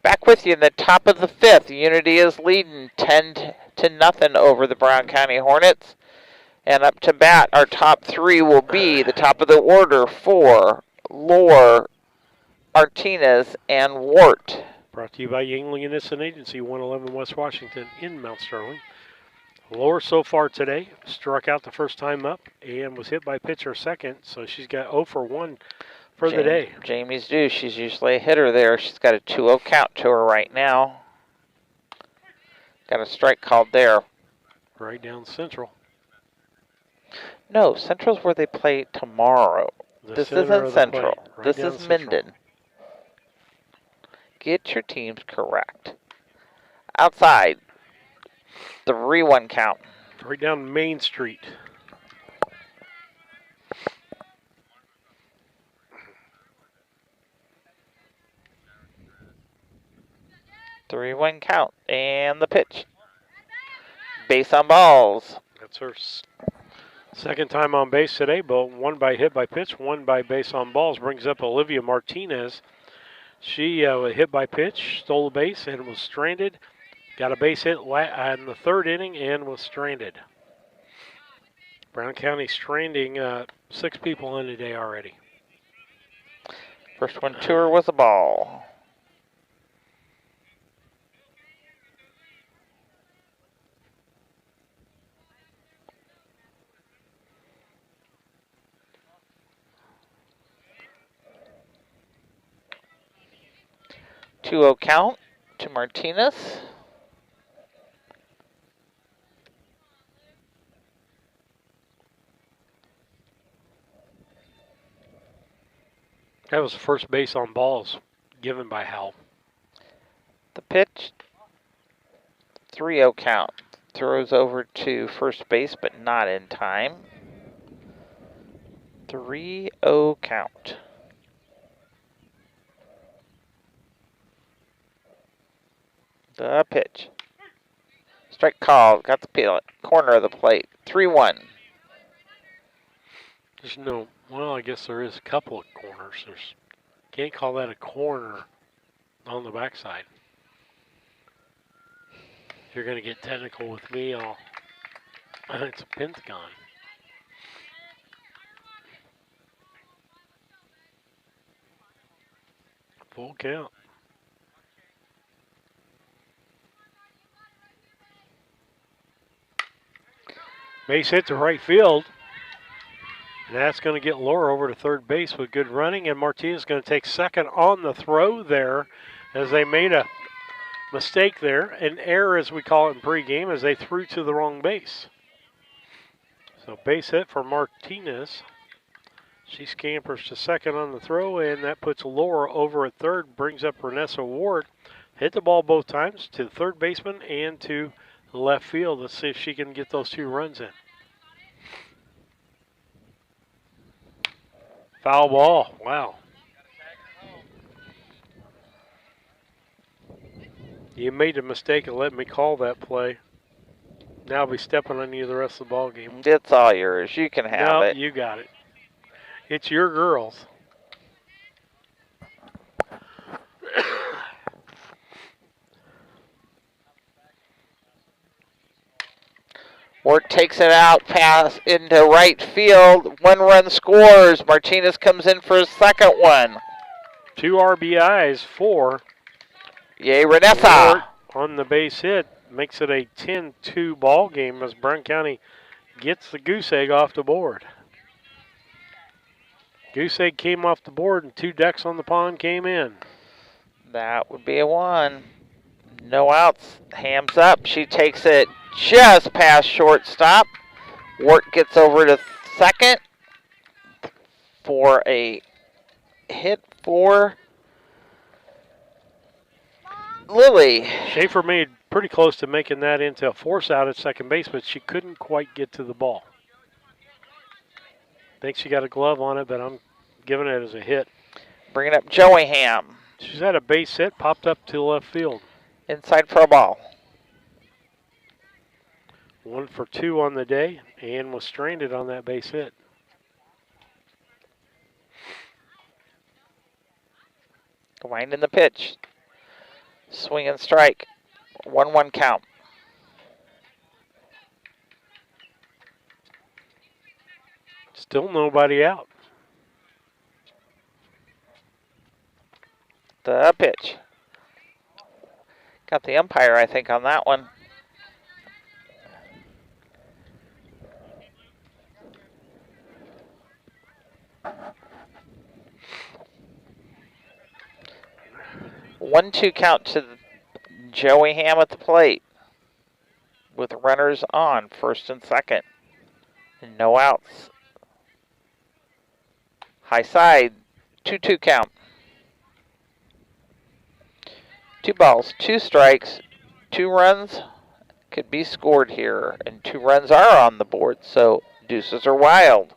Back with you in the top of the 5th. Unity is leading 10 to nothing over the Brown County Hornets. And up to bat, our top 3 will be the top of the order for Lohr, Martinez, and Wart. Brought to you by Yingling Innocent Agency, 111 West Washington in Mount Sterling. Lohr so far today struck out the first time up and was hit by pitcher second, so she's got 0 for 1 for the day. Jamie's due. She's usually a hitter there. She's got a 2-0 count to her right now. Got a strike called there. Right down Central. No, Central's where they play tomorrow. This center isn't of the Central. plate, right This down is Central. Minden. Get your teams correct. Outside. 3-1 count. Right down Main Street. Three-one count. And the pitch. Base on balls. That's her second time on base today, but 1 by hit by pitch, 1 by base on balls. Brings up Olivia Martinez. She hit by pitch, stole a base, and was stranded. Got a base hit in the 3rd inning and was stranded. Brown County stranding 6 people in a day already. First one to her was a ball. 2-0 count to Martinez. That was first base on balls given by Howell. The pitch, 3-0 count. Throws over to first base, but not in time. 3-0 count. The pitch. Strike called. Got the corner of the plate. 3-1. There's no, well, I guess there is a couple of corners. Can't call that a corner on the backside. If you're going to get technical with me, it's a pentagon. Full count. Base hit to right field. And that's going to get Laura over to third base with good running. And Martinez is going to take second on the throw there as they made a mistake there. An error, as we call it in pregame, as they threw to the wrong base. So base hit for Martinez. She scampers to second on the throw, and that puts Laura over at third, brings up Renessa Ward. Hit the ball both times to the third baseman and to the left field. Let's see if she can get those 2 runs in. Foul ball. Wow. You made a mistake of letting me call that play. Now I'll be stepping on you the rest of the ball game. It's all yours. You can have it. You got it. It's your girls. Ward takes it out, pass into right field. 1 run scores. Martinez comes in for his second one. 2 RBIs for Renessa. Ward on the base hit. Makes it a 10-2 ball game as Brown County gets the goose egg off the board. Goose egg came off the board and 2 decks on the pond came in. That would be a 1. No outs. Hams up. She takes it just past shortstop. Wart gets over to second for a hit for Lily. Schaefer made pretty close to making that into a force out at second base, but she couldn't quite get to the ball. Think she got a glove on it, but I'm giving it as a hit. Bringing up Joey Ham. She's had a base hit, popped up to left field. Inside for a ball. 1 for 2 on the day, and was stranded on that base hit. Winding the pitch. Swing and strike. 1-1 count. Still nobody out. The pitch. Got the umpire, I think, on that one. One-two count to Joey Ham at the plate with runners on first and second. No outs. High side, 2-2 count. 2 balls, 2 strikes, 2 runs could be scored here, and 2 runs are on the board, so deuces are wild.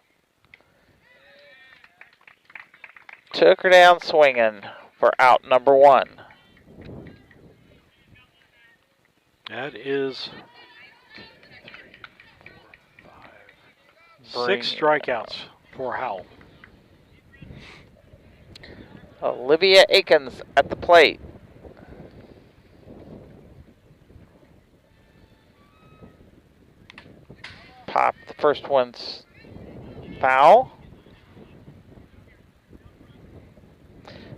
Took her down swinging for out number 1. That is 6 strikeouts for Howell. Olivia Akins at the plate. Pop, the first one's foul.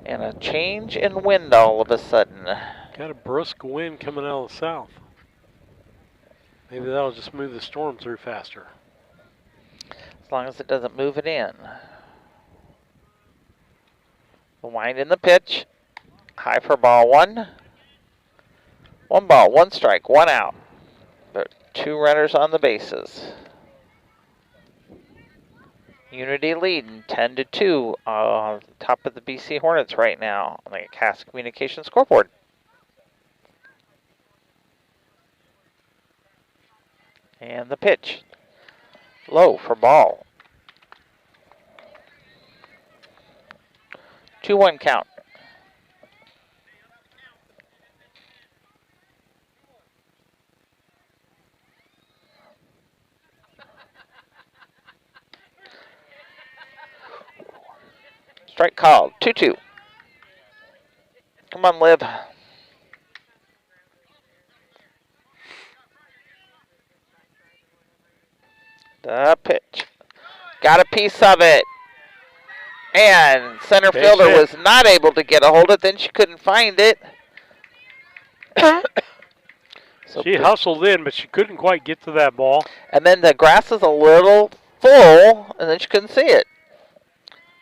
And a change in wind all of a sudden. Got a brisk wind coming out of the south. Maybe that'll just move the storm through faster. As long as it doesn't move it in. Wind in the pitch. High for ball one. 1 ball, 1 strike, 1 out. There are 2 runners on the bases. Unity leading 10-2 on top of the BC Hornets right now on the Cass Communications scoreboard. And the pitch. Low for ball. 2-1 count. Strike called. 2-2. Come on, Liv. The pitch. Got a piece of it. And center Base fielder hit. was not able to get a hold of it. Then she couldn't find it. She hustled in, but she couldn't quite get to that ball. And then the grass is a little full, and then she couldn't see it.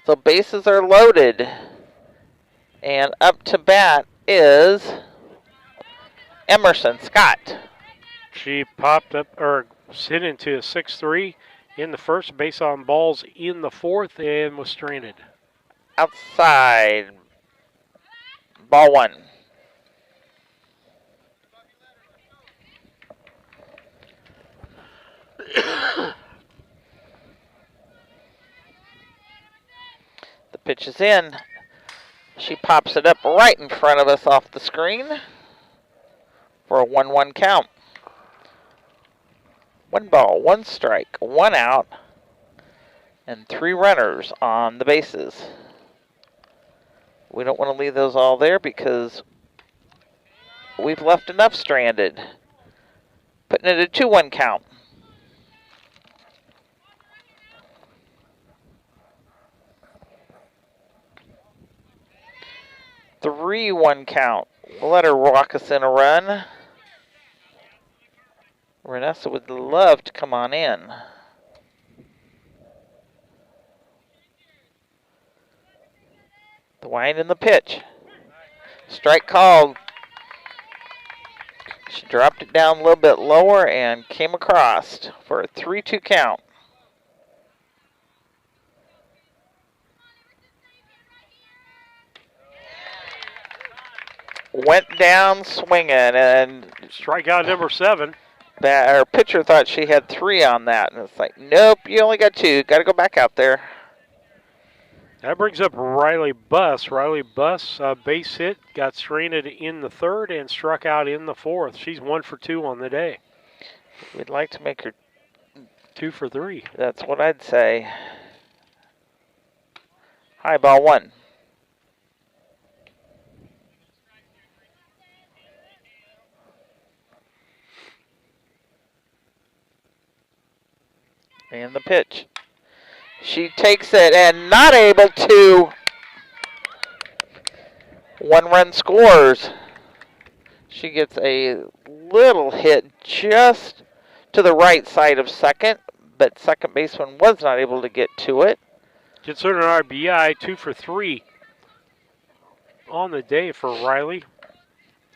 So bases are loaded. And up to bat is Emerson Scott. She popped up, or hit into a 6-3 in the first, base on balls in the fourth, and was stranded. Outside. Ball one. The pitch is in. She pops it up right in front of us off the screen for a 1-1 count. 1 ball, 1 strike, 1 out, and 3 runners on the bases. We don't want to leave those all there because we've left enough stranded. Putting it at a 2-1 count. The 3-1 count. We'll let her walk us in a run. Renessa would love to come on in. The wind and the pitch. Strike called. She dropped it down a little bit lower and came across for a 3-2 count. Went down swinging, and strikeout number 7. Our pitcher thought she had 3 on that, and it's like, nope, you only got 2. Got to go back out there. That brings up Riley Buss. Riley Buss, base hit, got stranded in the third and struck out in the fourth. She's 1 for 2 on the day. We'd like to make her 2 for 3. That's what I'd say. High ball 1. And the pitch. She takes it and not able to. 1 run scores. She gets a little hit just to the right side of second, but second baseman was not able to get to it. Considered an RBI, 2 for 3 on the day for Riley.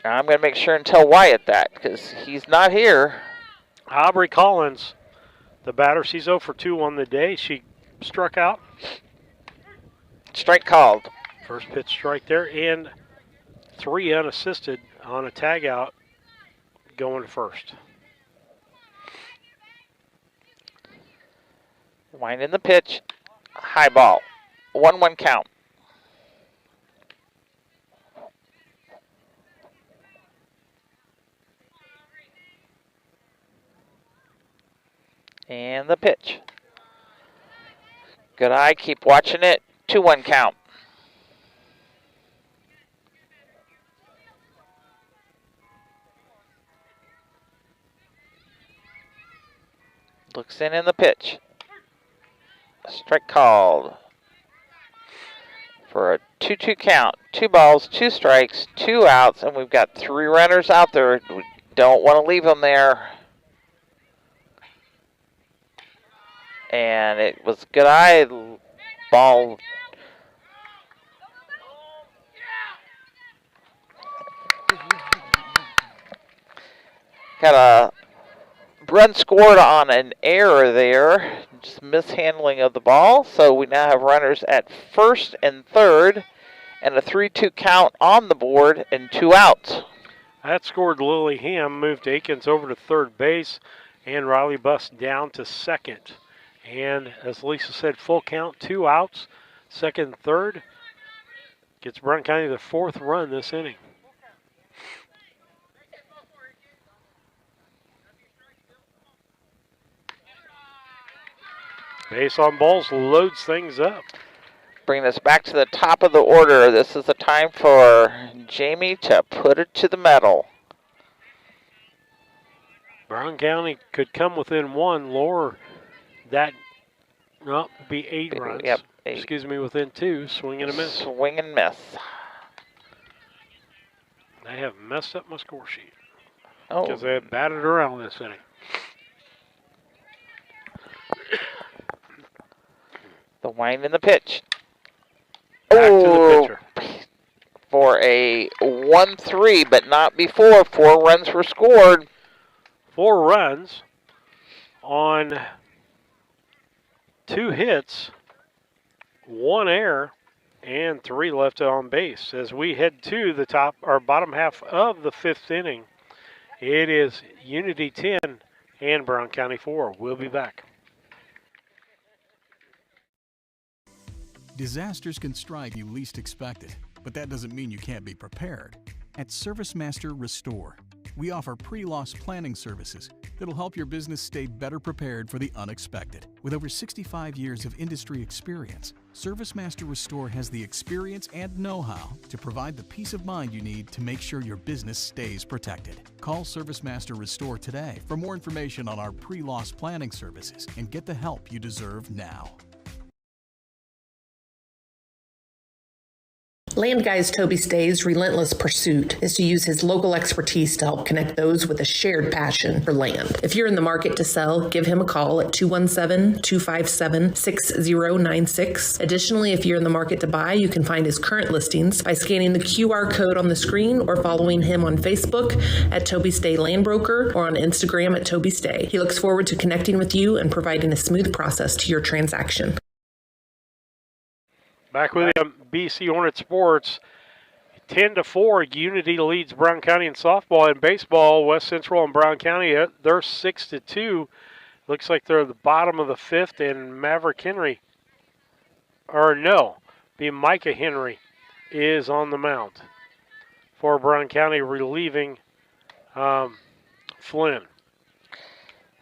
I'm going to make sure and tell Wyatt that because he's not here. Aubrey Collins, the batter, she's 0 for 2 on the day. She struck out. Strike called. First pitch strike there, and 3 unassisted on a tag out going to first. Wind in the pitch. High ball. 1-1 count. And the pitch. Good eye, keep watching it. 2-1 count. Looks in the pitch. Strike called. For a 2-2 count. 2 balls, 2 strikes, 2 outs, and we've got 3 runners out there. We don't want to leave them there. And it was good eye. Ball Got a run scored on an error there, just mishandling of the ball. So we now have runners at first and third, and a 3-2 count on the board and 2 outs. That scored Lily Ham, moved Akins over to third base, and Riley Buss down to second. And as Lisa said, full count, 2 outs, second and third. Gets Brown County the 4th run this inning. Base on balls loads things up. Bringing us back to the top of the order. This is the time for Jamie to put it to the metal. Brown County could come within 1, lower that, well, be 8 runs. Yep, 8. Excuse me, within 2, swing and a miss. Swing and miss. They have messed up my score sheet. Oh. Because they have batted around this inning. The wind and the pitch. Back to the pitcher. For a 1-3, but not before. 4 runs were scored. 4 runs on 2 hits, 1 error, and 3 left on base. As we head to the top or bottom half of the 5th inning, it is Unity 10 and Brown County 4. We'll be back. Disasters can strike you least expect it, but that doesn't mean you can't be prepared. At ServiceMaster Restore, we offer pre-loss planning services that'll help your business stay better prepared for the unexpected. With over 65 years of industry experience, ServiceMaster Restore has the experience and know-how to provide the peace of mind you need to make sure your business stays protected. Call ServiceMaster Restore today for more information on our pre-loss planning services and get the help you deserve now. Land Guy's Toby Stay's relentless pursuit is to use his local expertise to help connect those with a shared passion for land. If you're in the market to sell, give him a call at 217-257-6096. Additionally, if you're in the market to buy, you can find his current listings by scanning the QR code on the screen or following him on Facebook at Toby Stay Land Broker or on Instagram at Toby Stay. He looks forward to connecting with you and providing a smooth process to your transaction. Back with you on BC Hornet Sports. 10-4, Unity leads Brown County in softball and baseball. West Central and Brown County, they're 6-2. Looks like they're at the bottom of the 5th, and Maverick Henry, or no, Micah Henry is on the mound for Brown County, relieving Flynn.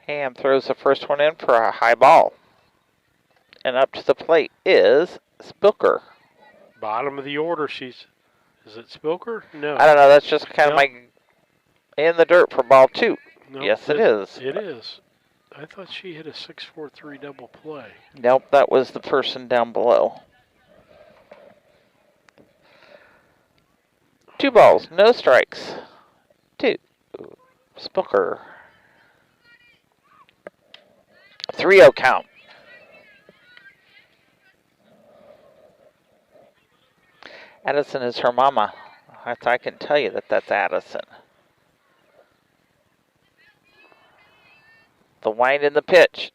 Ham throws the first one in for a high ball. And up to the plate is Spilker. Bottom of the order, is it Spilker? No. I don't know, that's just kind of my in the dirt for ball 2. No, yes, it is. It is. I thought she hit a 6-4-3 double play. Nope, that was the person down below. 2 balls, no strikes. 2. Spilker. 3-0 count. Addison is her mama. I can tell you that that's Addison. The wind and the pitch.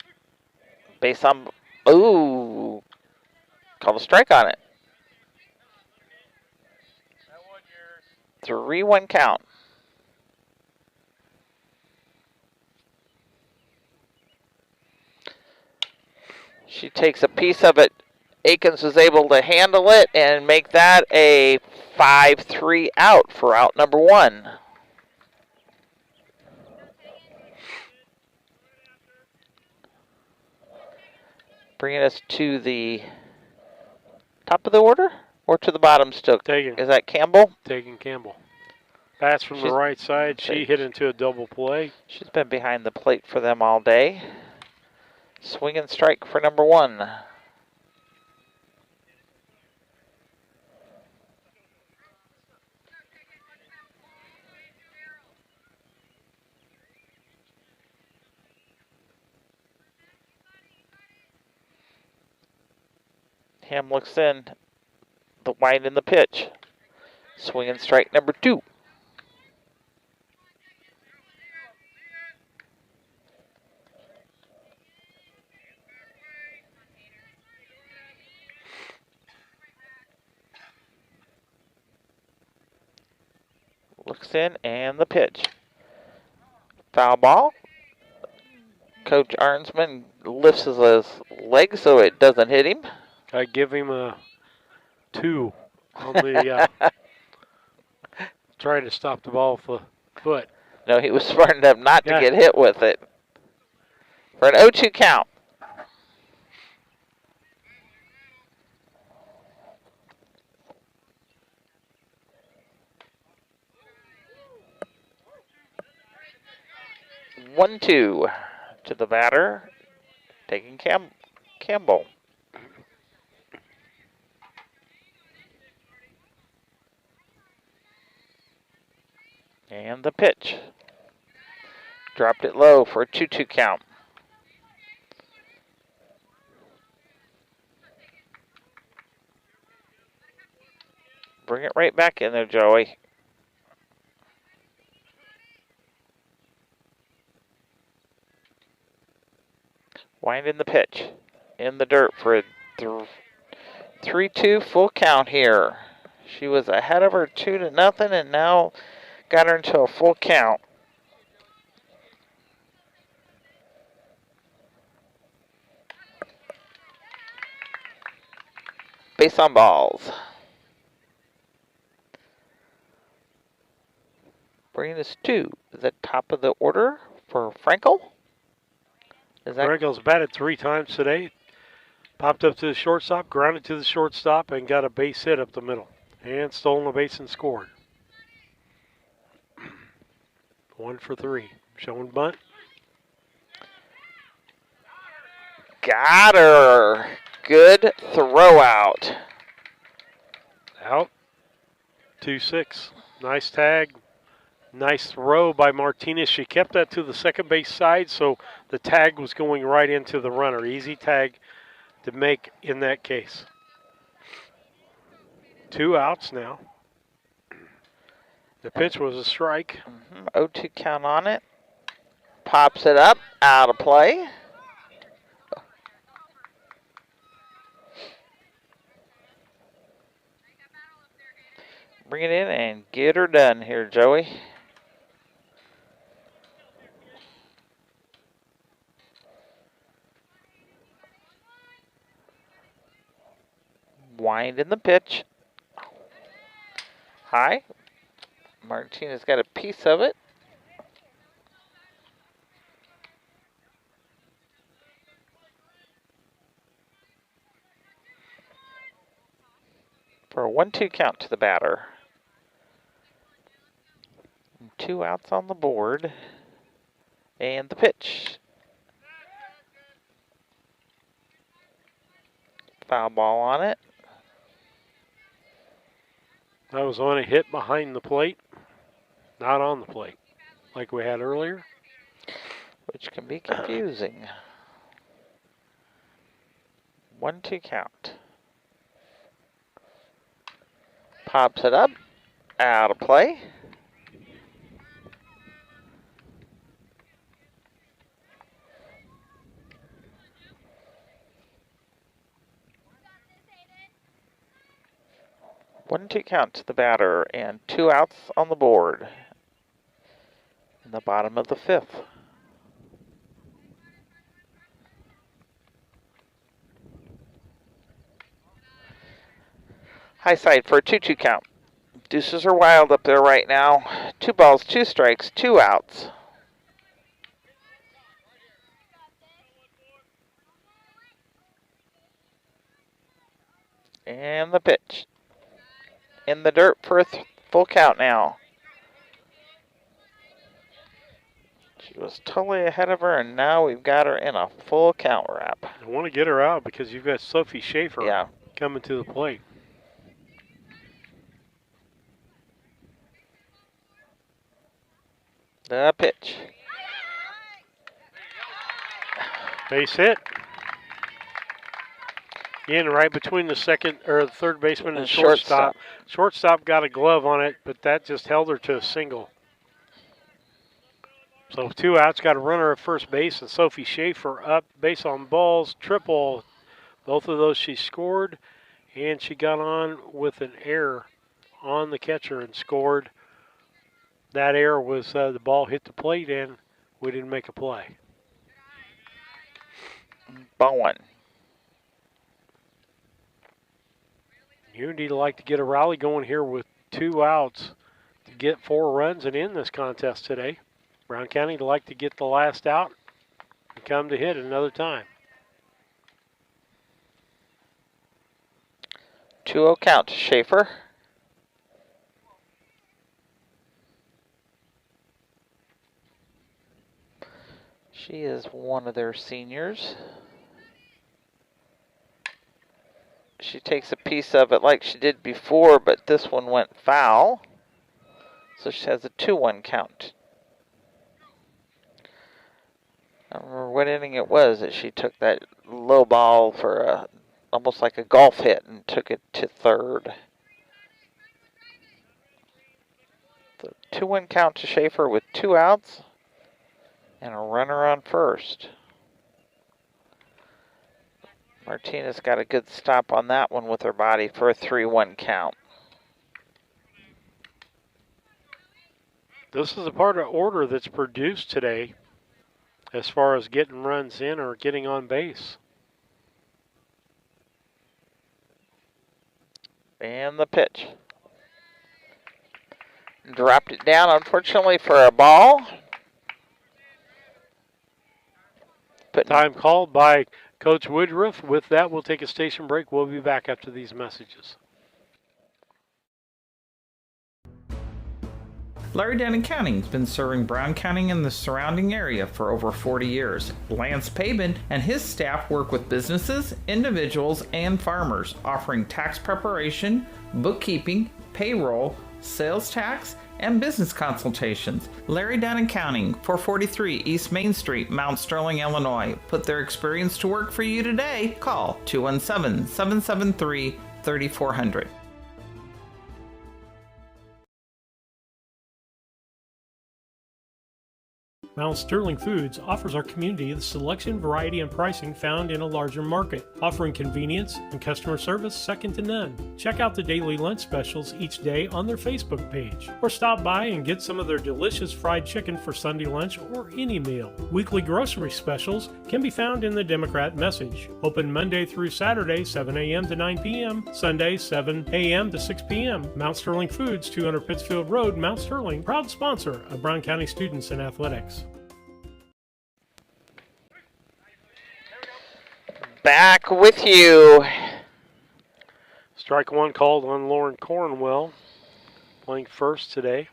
Base on... Ooh. Called a strike on it. 3-1 count. She takes a piece of it. Akins was able to handle it and make that a 5-3 out for out number 1. Bringing us to the top of the order or to the bottom still? Is that Campbell? Taking Campbell. Pass from the right side. She hit into a double play. She's been behind the plate for them all day. Swing and strike for number 1. Ham looks in, the wind in the pitch. Swing and strike number 2. Looks in, and the pitch. Foul ball. Coach Arnsman lifts his leg so it doesn't hit him. I give him a 2 on the trying to stop the ball with the foot. No, he was smart enough not to get hit with it. For an 0-2 count. One, 2 to the batter, taking Campbell. And the pitch. Dropped it low for a 2-2 count. Bring it right back in there, Joey. Wind in the pitch. In the dirt for a 3-2 full count here. She was ahead of her 2-0 and now got her into a full count. Base on balls. Bringing us to the top of the order for Frankel. Frankel's batted 3 times today. Popped up to the shortstop, grounded to the shortstop, and got a base hit up the middle. And stolen a base and scored. 1 for 3. Showing bunt. Got her. Good throw out. Out. 2-6. Nice tag. Nice throw by Martinez. She kept that to the second base side, so the tag was going right into the runner. Easy tag to make in that case. 2 outs now. The pitch was a strike. 0-2 count on it. Pops it up, out of play. Bring it in and get her done here, Joey. Wind in the pitch. High. Martinez got a piece of it. For a 1-2 count to the batter. 2 outs on the board. And the pitch. Foul ball on it. That was on a hit behind the plate, not on the plate, like we had earlier. Which can be confusing. 1-2 count. Pops it up, out of play. One, 2 count to the batter and 2 outs on the board in the bottom of the 5th. High side for a 2-2 count. Deuces are wild up there right now. 2 balls, 2 strikes, 2 outs. And the pitch. In the dirt for a full count now. She was totally ahead of her, and now we've got her in a full count wrap. I want to get her out because you've got Sophie Schaefer coming to the plate. The pitch. Base hit. In right between the second or the third baseman and shortstop. Shortstop got a glove on it, but that just held her to a single. So 2 outs, got a runner at first base, and Sophie Schaefer up, base on balls, triple. Both of those she scored, and she got on with an error on the catcher and scored that error was the ball hit the plate and we didn't make a play. Bowen. Unity would like to get a rally going here with 2 outs to get 4 runs and end this contest today. Brown County would like to get the last out and come to hit another time. 2-0 count to Schaefer. She is one of their seniors. She takes a piece of it like she did before, but this one went foul. So she has a 2-1 count. I don't remember what inning it was that she took that low ball for almost like a golf hit and took it to third. The 2-1 count to Schaefer with 2 outs and a runner on first. Martinez got a good stop on that one with her body for a 3-1 count. This is a part of order that's produced today as far as getting runs in or getting on base. And the pitch. Dropped it down, unfortunately, for a ball. Time called by Coach Woodruff. With that, we'll take a station break. We'll be back after these messages. Larry Denton Accounting has been serving Brown County and the surrounding area for over 40 years. Lance Pabin and his staff work with businesses, individuals, and farmers, offering tax preparation, bookkeeping, payroll, sales tax, and business consultations. Larry Denton Accounting, 443 East Main Street, Mount Sterling, Illinois. Put their experience to work for you today. Call 217-773-3400. Mount Sterling Foods offers our community the selection, variety, and pricing found in a larger market, offering convenience and customer service second to none. Check out the daily lunch specials each day on their Facebook page, or stop by and get some of their delicious fried chicken for Sunday lunch or any meal. Weekly grocery specials can be found in the Democrat Message. Open Monday through Saturday, 7 a.m. to 9 p.m., Sunday, 7 a.m. to 6 p.m. Mount Sterling Foods, 200 Pittsfield Road, Mount Sterling, proud sponsor of Brown County students in athletics. Back with you. Strike 1 called on Lauren Cornwell, playing first today.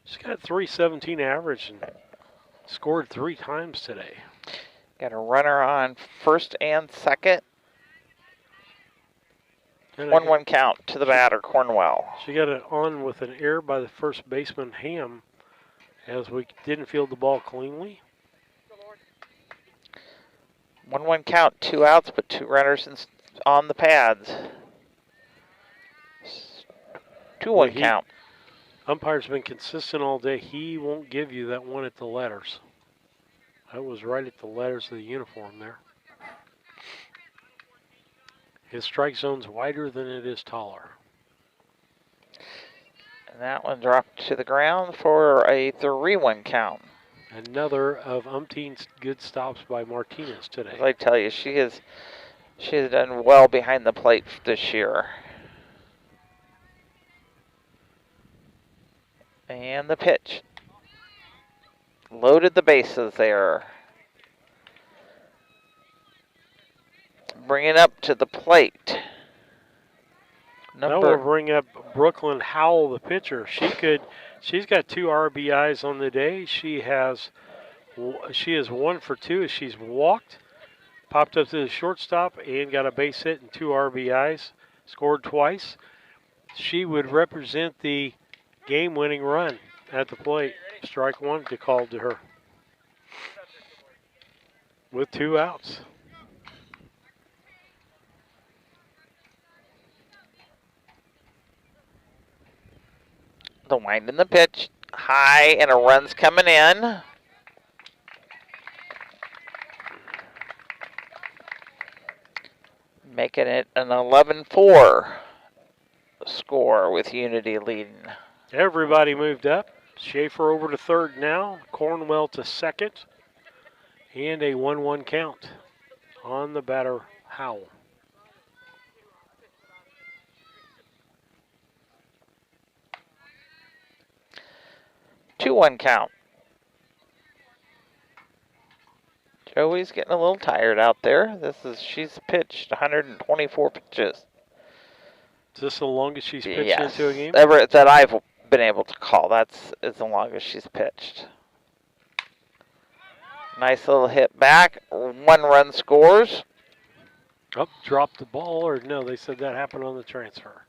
She's got a .317 average and scored 3 times today. Got a runner on first and second. 1-1 count to the batter, Cornwell. She got it on with an error by the first baseman, Ham, as we didn't field the ball cleanly. 1-1 count, 2 outs, but 2 runners on the pads. 2-1 count. Umpire's been consistent all day. He won't give you that one at the letters. That was right at the letters of the uniform there. His strike zone's wider than it is taller. And that one dropped to the ground for a 3-1 count. Another of umpteen good stops by Martinez today. As I tell you, she has done well behind the plate this year. And the pitch. Loaded the bases there. Bring it up to the plate. Now we'll bring up Brooklyn Howell, the pitcher. She's got 2 RBIs on the day. She is 1 for 2 as she's walked, popped up to the shortstop, and got a base hit and 2 RBIs. Scored twice. She would represent the game-winning run at the plate. Strike 1 called to her with 2 outs. The wind in the pitch, high, and a run's coming in. Making it an 11-4 score with Unity leading. Everybody moved up. Schaefer over to third now. Cornwell to second. And a 1-1 count on the batter, Howell. Two-one count. Joey's getting a little tired out there. She's pitched 124 pitches. Is this the longest she's pitched Yes, into a game? ever that I've been able to call. That's as long as she's pitched. Nice little hit back. 1 run scores. Oh, dropped the ball, or no, they said that happened on the transfer.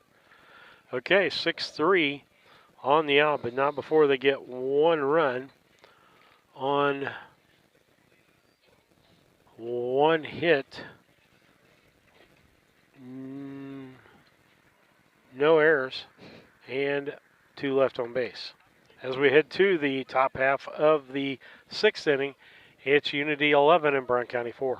Okay, 6-3 on the out, but not before they get 1 run on 1 hit. No errors, and 2 left on base. As we head to the top half of the 6th inning, it's Unity 11 and Brown County 4.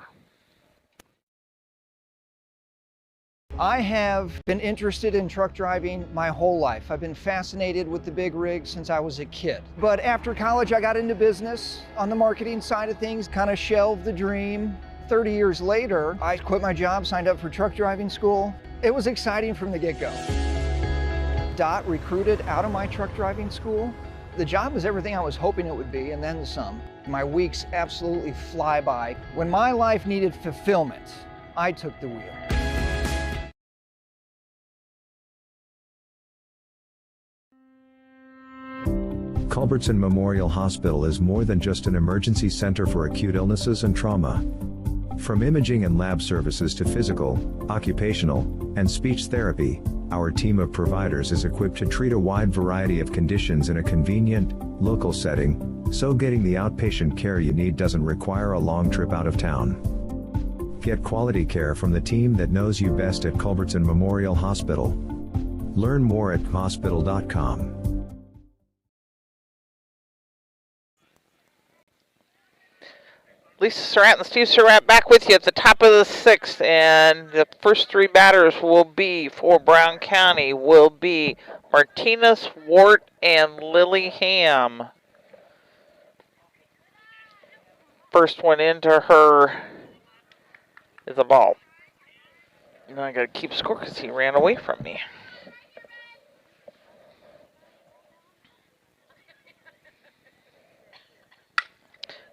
I have been interested in truck driving my whole life. I've been fascinated with the big rig since I was a kid. But after college, I got into business on the marketing side of things, kind of shelved the dream. 30 years later, I quit my job, signed up for truck driving school. It was exciting from the get-go. DOT recruited out of my truck driving school. The job was everything I was hoping it would be, and then some. My weeks absolutely fly by. When my life needed fulfillment, I took the wheel. Culbertson Memorial Hospital is more than just an emergency center for acute illnesses and trauma. From imaging and lab services to physical, occupational, and speech therapy, our team of providers is equipped to treat a wide variety of conditions in a convenient, local setting, so getting the outpatient care you need doesn't require a long trip out of town. Get quality care from the team that knows you best at Culbertson Memorial Hospital. Learn more at hospital.com. Lisa Surratt and Steve Surratt back with you at the top of the 6th, and the first 3 batters will be for Brown County will be Martinez, Wart, and Lily Ham. First one into her is a ball. Now I gotta keep score because he ran away from me.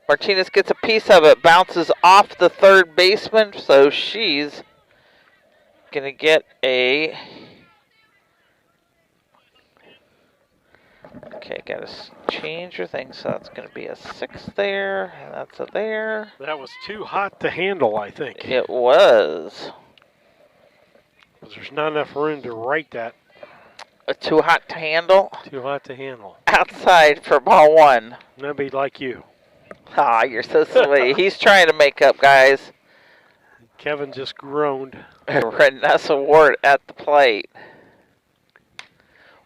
Martinez gets a piece of it, bounces off the third baseman, so she's going to get a... Okay, got to change your thing, so that's going to be a 6 there, and that's a there. That was too hot to handle, I think. It was. There's not enough room to write that. Too hot to handle? Too hot to handle. Outside for ball 1. That'd be like you. Ah, you're so sweet. He's trying to make up, guys. Kevin just groaned. Renessa Wart at the plate.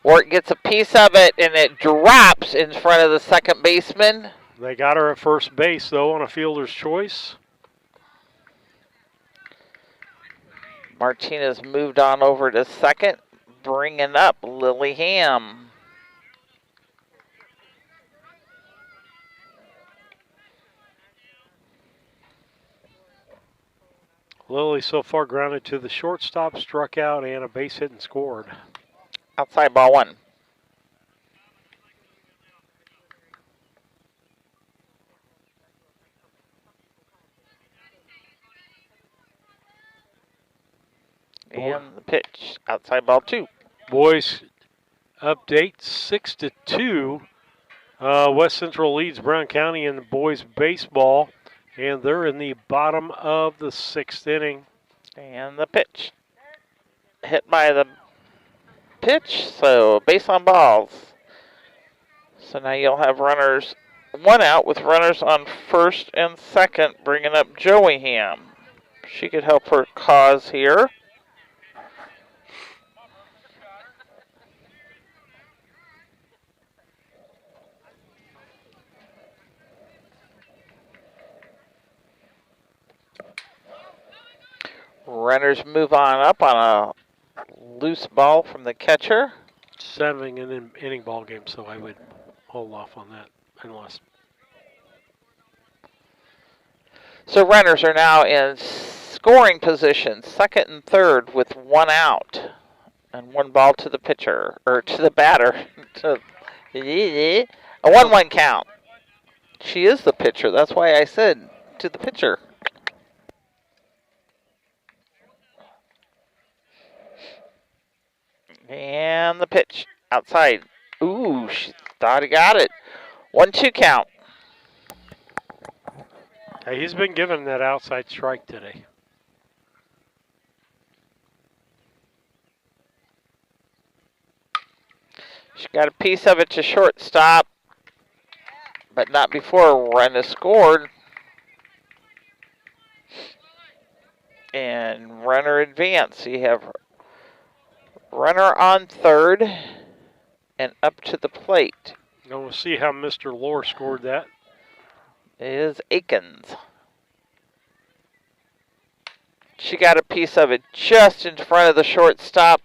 Wart gets a piece of it, and it drops in front of the second baseman. They got her at first base, though, on a fielder's choice. Martinez moved on over to second, bringing up Lily Ham. Lily so far grounded to the shortstop, struck out, and a base hit and scored. Outside ball 1. And the pitch, outside ball 2. Boys update 6-2. West Central leads Brown County in the boys baseball, and they're in the bottom of the 6th inning. And the pitch. Hit by the pitch, so base on balls. So now you'll have runners 1 out with runners on first and second, bringing up Joey Ham. She could help her cause here. Runners move on up on a loose ball from the catcher. 7 inning ball game, so I would hold off on that unless. So runners are now in scoring position, second and third with one out. And one ball to the pitcher, or to the batter. A 1-1 count. She is the pitcher. That's why I said to the pitcher. And the pitch outside. Ooh, she thought he got it. 1-2 count. Hey, he's been given that outside strike today. She got a piece of it to shortstop, but not before a run is scored. And runner advance. You have runner on third and up to the plate. Now we'll see how Mr. Lohr scored that. It is Akins. She got a piece of it just in front of the shortstop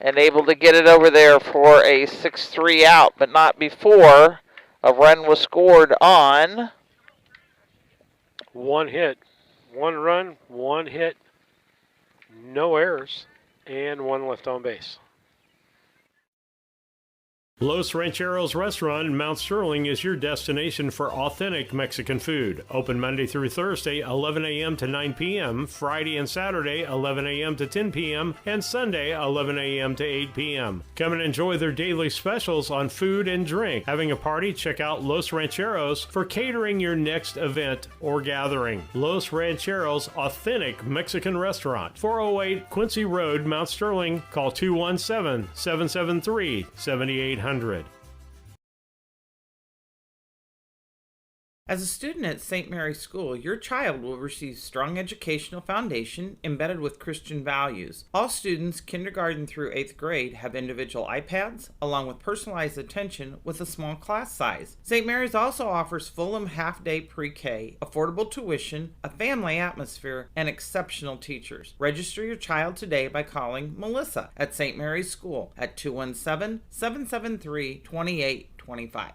and able to get it over there for a 6-3 out, but not before a run was scored on. One hit, one run, one hit, no errors, and one left on base. Los Rancheros Restaurant in Mount Sterling is your destination for authentic Mexican food. Open Monday through Thursday, 11 a.m. to 9 p.m., Friday and Saturday, 11 a.m. to 10 p.m., and Sunday, 11 a.m. to 8 p.m. Come and enjoy their daily specials on food and drink. Having a party? Check out Los Rancheros for catering your next event or gathering. Los Rancheros Authentic Mexican Restaurant, 408 Quincy Road, Mount Sterling. Call 217-773-7800. As a student at St. Mary's School, your child will receive strong educational foundation embedded with Christian values. All students, kindergarten through 8th grade, have individual iPads, along with personalized attention with a small class size. St. Mary's also offers Fulham half-day pre-K, affordable tuition, a family atmosphere, and exceptional teachers. Register your child today by calling Melissa at St. Mary's School at 217-773-2825.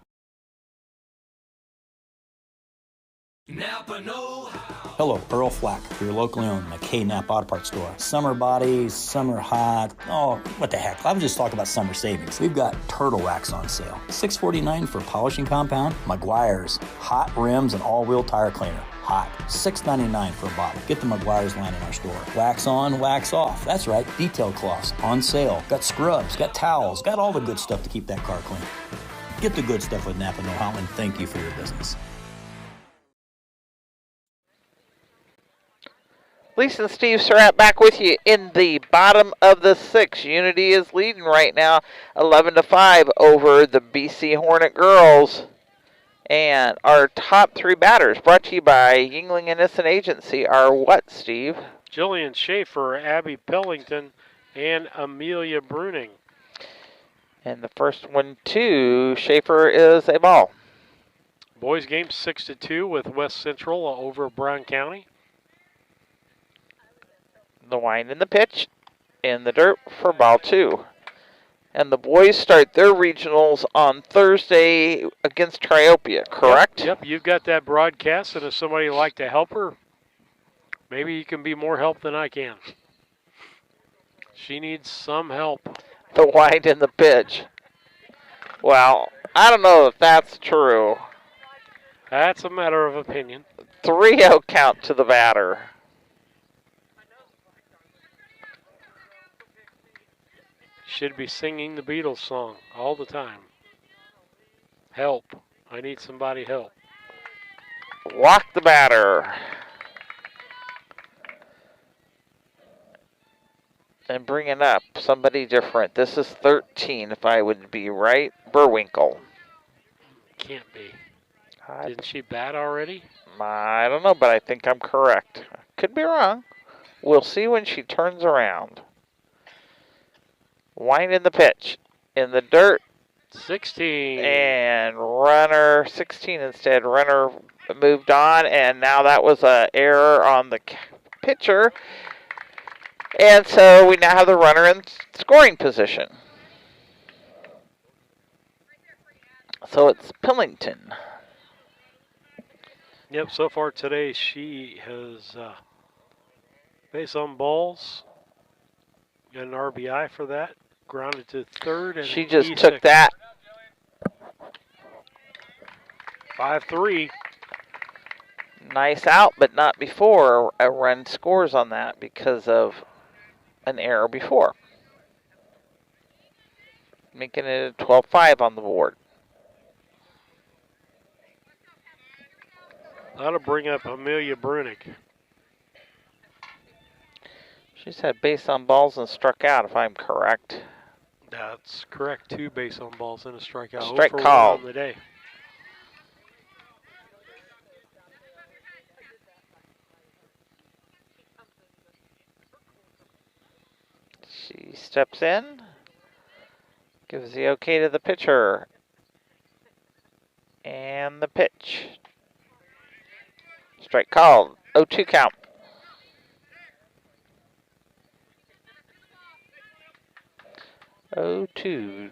Napa know-how. Hello, Earl Flack, your locally owned McKay Napa Auto Parts store. Summer bodies, summer hot. Oh, what the heck? I'm just talking about summer savings. We've got Turtle Wax on sale. $6.49 for polishing compound. Meguiar's hot rims and all-wheel tire cleaner. Hot. $6.99 for a bottle. Get the Meguiar's line in our store. Wax on, wax off. That's right. Detail cloths on sale. Got scrubs, got towels, got all the good stuff to keep that car clean. Get the good stuff with Napa know-how, and thank you for your business. Lisa and Steve Surratt back with you in the bottom of the 6th. Unity is leading right now 11-5 over the BC Hornet girls. And our top 3 batters brought to you by Yingling Innocent Agency are what, Steve? Jillian Schaefer, Abby Pellington, and Amelia Bruning. And the first one to Schaefer is a ball. Boys game 6-2 with West Central over Brown County. The wind and the pitch in the dirt for ball 2. And the boys start their regionals on Thursday against Triopia, correct? Yep, you've got that broadcast, and if somebody would like to help her, maybe you can be more help than I can. She needs some help. The wind and the pitch. Well, I don't know if that's true. That's a matter of opinion. 3-0 count to the batter. Should be singing the Beatles song all the time. Help. I need somebody help. Walk the batter. And bringing up somebody different. This is 13, if I would be right. Burwinkle. Can't be. Didn't she bat already? I don't know, but I think I'm correct. Could be wrong. We'll see when she turns around. Wind in the pitch. In the dirt. 16. And runner, 16 instead. Runner moved on, and now that was an error on the pitcher. And so we now have the runner in scoring position. So it's Pillington. Yep, so far today she has base on balls. Got an RBI for that. Grounded to third. And She just E6. took that. 5-3. Nice out, but not before a run scores on that because of an error before. Making it a 12-5 on the board. That'll bring up Amelia Brunick. She's had base on balls and struck out, if I'm correct. That's correct. 2 base on balls and a strikeout. Strike 0 for 1 called. on the day. She steps in, gives the okay to the pitcher. And the pitch. Strike called. 0-2 count. Oh, 2.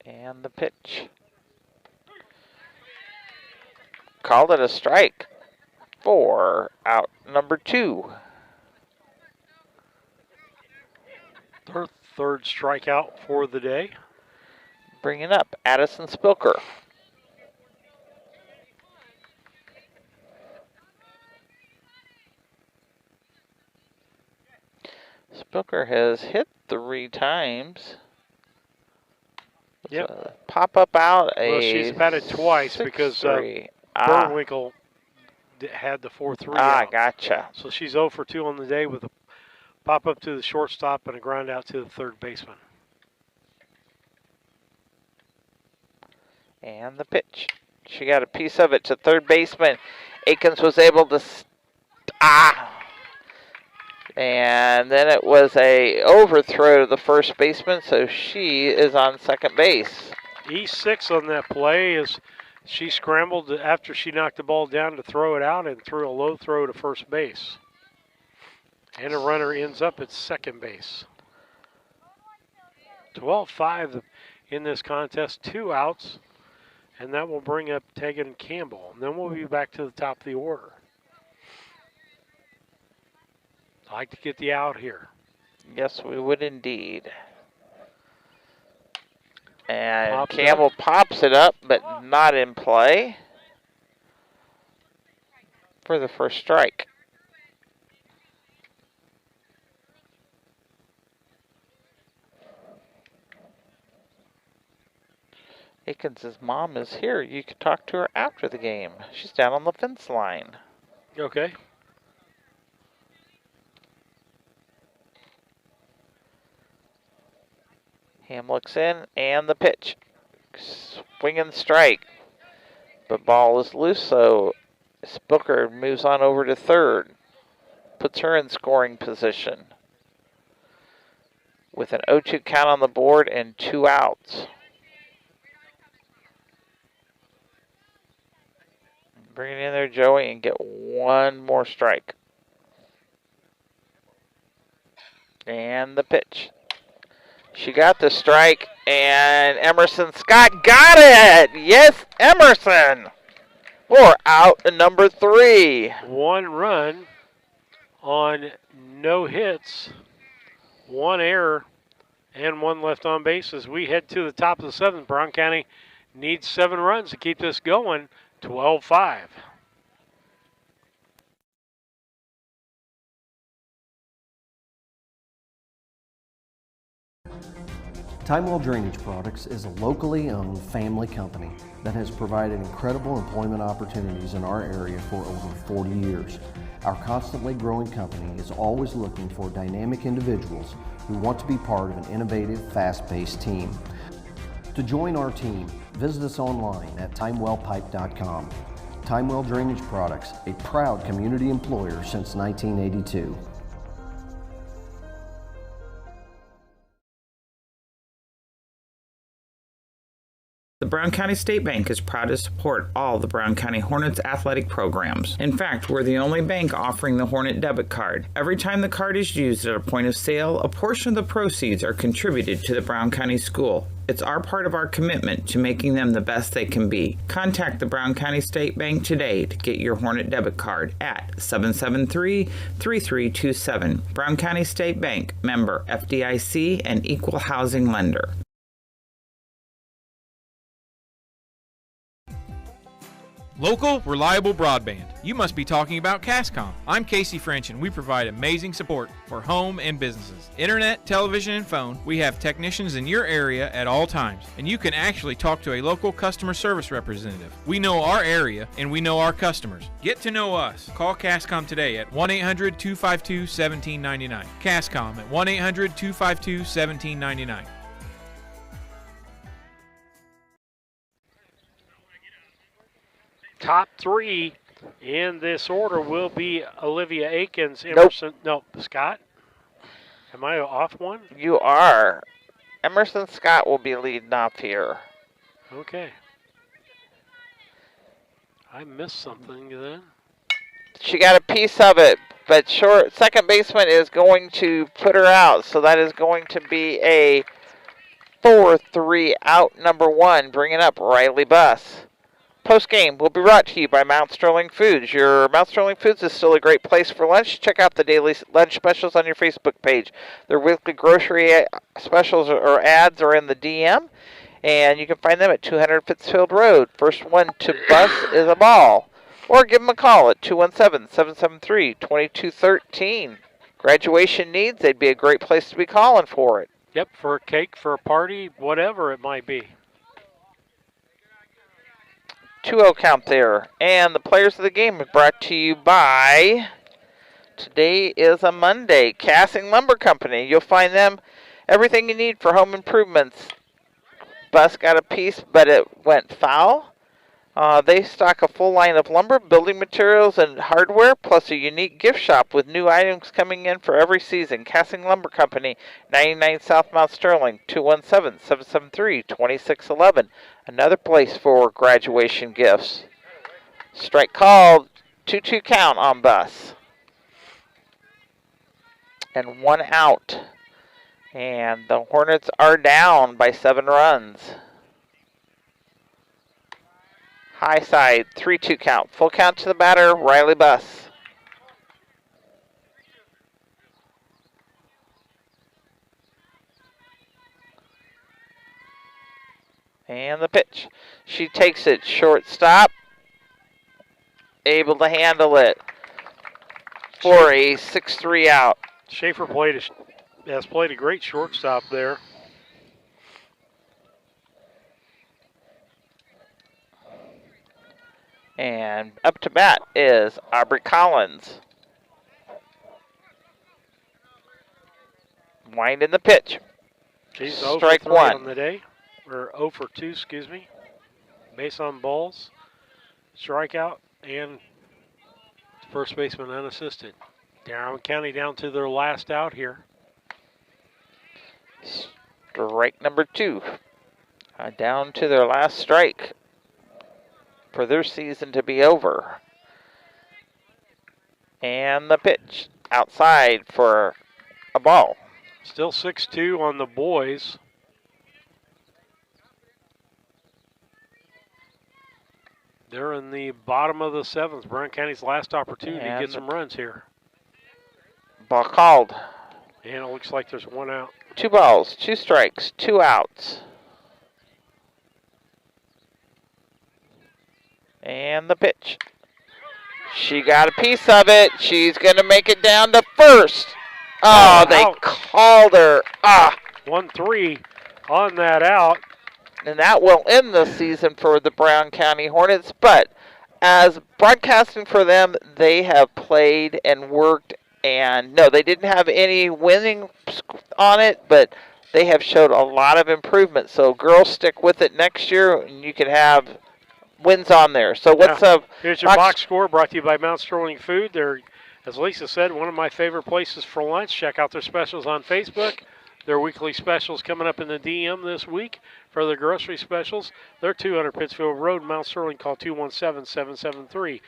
And the pitch. Called it a strike. 4 out, number 2. Her third strikeout for the day. Bringing up Addison Spilker. Spilker has hit 3 times. Yep. Pop up out a. Well, she's batted twice because Burnwinkle had the 4-3 out. Gotcha. So she's 0 for 2 on the day with a pop up to the shortstop and a ground out to the third baseman. And the pitch. She got a piece of it to third baseman. Akins was able to. And then it was a overthrow to the first baseman, so she is on second base. E6 on that play is she scrambled after she knocked the ball down to throw it out and threw a low throw to first base. And a runner ends up at second base. 12-5 in this contest, 2 outs, and that will bring up Tegan Campbell. And then we'll be back to the top of the order. I'd like to get the out here. Yes, we would indeed. And Pops Campbell pops it up, but not in play for the first strike. Akins' mom is here. You can talk to her after the game. She's down on the fence line. Okay. Ham looks in, and the pitch. Swing and strike. But ball is loose, so Spilker moves on over to third. Puts her in scoring position. With an 0-2 count on the board and 2 outs. Bring it in there, Joey, and get 1 more strike. And the pitch. She got the strike, and Emerson Scott got it! Yes, Emerson! 4 out and number 3. 1 run on no hits, 1 error, and 1 left on base as we head to the top of the 7th. Brown County needs 7 runs to keep this going, 12-5. Timewell Drainage Products is a locally owned family company that has provided incredible employment opportunities in our area for over 40 years. Our constantly growing company is always looking for dynamic individuals who want to be part of an innovative, fast-paced team. To join our team, visit us online at timewellpipe.com. Timewell Drainage Products, a proud community employer since 1982. The The Brown County State Bank is proud to support all the Brown County Hornets athletic programs. In fact, we're the only bank offering the Hornet debit card. Every time the card is used at a point of sale, a portion of the proceeds are contributed to the Brown County School. It's our part of our commitment to making them the best they can be. Contact the Brown County State Bank today to get your Hornet debit card at 773-3327. Brown County State Bank, member FDIC and equal housing lender. Local, reliable broadband. You must be talking about Cascom. I'm Casey French, and we provide amazing support for home and businesses. Internet, television, and phone. We have technicians in your area at all times, and you can actually talk to a local customer service representative. We know our area, and we know our customers. Get to know us. Call Cascom today at 1-800-252-1799. Cascom at 1-800-252-1799. Top three in this order will be Olivia Akins, Emerson. Nope. Scott? Am I off one? You are. Emerson Scott will be leading off here. Okay. I missed something then. She got a piece of it, but second baseman is going to put her out, so that is going to be a 4-3 out number one, bringing up Riley Buss. Post-game will be brought to you by Mount Sterling Foods. Your Mount Sterling Foods is still a great place for lunch. Check out the daily lunch specials on your Facebook page. Their weekly grocery specials or ads are in the DM, and you can find them at 200 Pittsfield Road. First one to bus is a ball. Or give them a call at 217-773-2213. Graduation needs, they'd be a great place to be calling for it. Yep, for a cake, for a party, whatever it might be. 2-0 count there. And the players of the game are brought to you by, today is a Monday, Cassing Lumber Company. You'll find them everything you need for home improvements. Bus got a piece, but it went foul. They stock a full line of lumber, building materials, and hardware, plus a unique gift shop with new items coming in for every season. Cassing Lumber Company, 99 South Mount Sterling, 217-773-2611. Another place for graduation gifts. Strike called, 2-2 count on Bus. And 1 out. And the Hornets are down by 7 runs. High side, 3-2 count. Full count to the batter, Riley Buss. And the pitch. She takes it shortstop. Able to handle it for a 6-3 out. Schaefer has played a great shortstop there. And up to bat is Aubrey Collins. Winding the pitch. She's 0 Strike for 3 one. on the day. Or 0 for 2, excuse me. Base on balls. Strikeout. And first baseman unassisted. Darien County down to their last out here. Strike number 2. Down to their last strike for their season to be over. And the pitch outside for a ball. Still 6-2 on the boys. They're in the bottom of the 7th. Brown County's last opportunity to get some runs here. Ball called. And it looks like there's 1 out. 2 balls, 2 strikes, 2 outs. And the pitch. She got a piece of it. She's going to make it down to first. Oh, they called her. 1-3 on that out. And that will end the season for the Brown County Hornets. But as broadcasting for them, they have played and worked. And no, they didn't have any winning on it, but they have showed a lot of improvement. So girls, stick with it next year, and you can have wins on there. So what's up? Here's your box score brought to you by Mount Sterling Food. They're, as Lisa said, one of my favorite places for lunch. Check out their specials on Facebook. Their weekly specials coming up in the DM this week. For the grocery specials, they're 200 Pittsfield Road, Mount Sterling. Call 217-773-2213.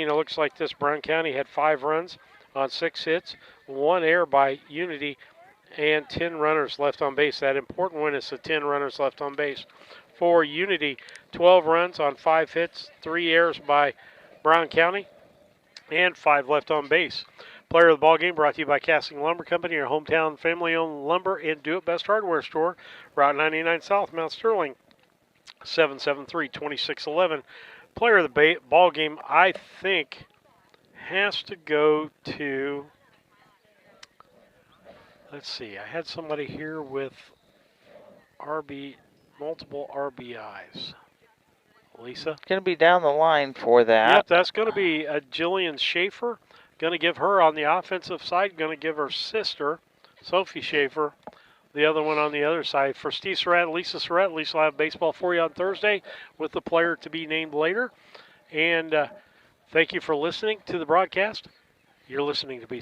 It looks like this Brown County had 5 runs on 6 hits, 1 error by Unity, and 10 runners left on base. That important win is the 10 runners left on base. For Unity, 12 runs on 5 hits, 3 errors by Brown County, and 5 left on base. Player of the ball game brought to you by Casting Lumber Company, your hometown family-owned lumber and do-it-best hardware store, Route 99 South, Mount Sterling, 773-2611. Player of the ball game, I think, has to go to, let's see, I had somebody here with multiple RBIs. Lisa? Going to be down the line for that. Yep, that's going to be Jillian Schaefer. Going to give her on the offensive side, going to give her sister, Sophie Schaefer, the other one on the other side. For Steve Surratt, Lisa will have baseball for you on Thursday with the player to be named later. And thank you for listening to the broadcast. You're listening to BC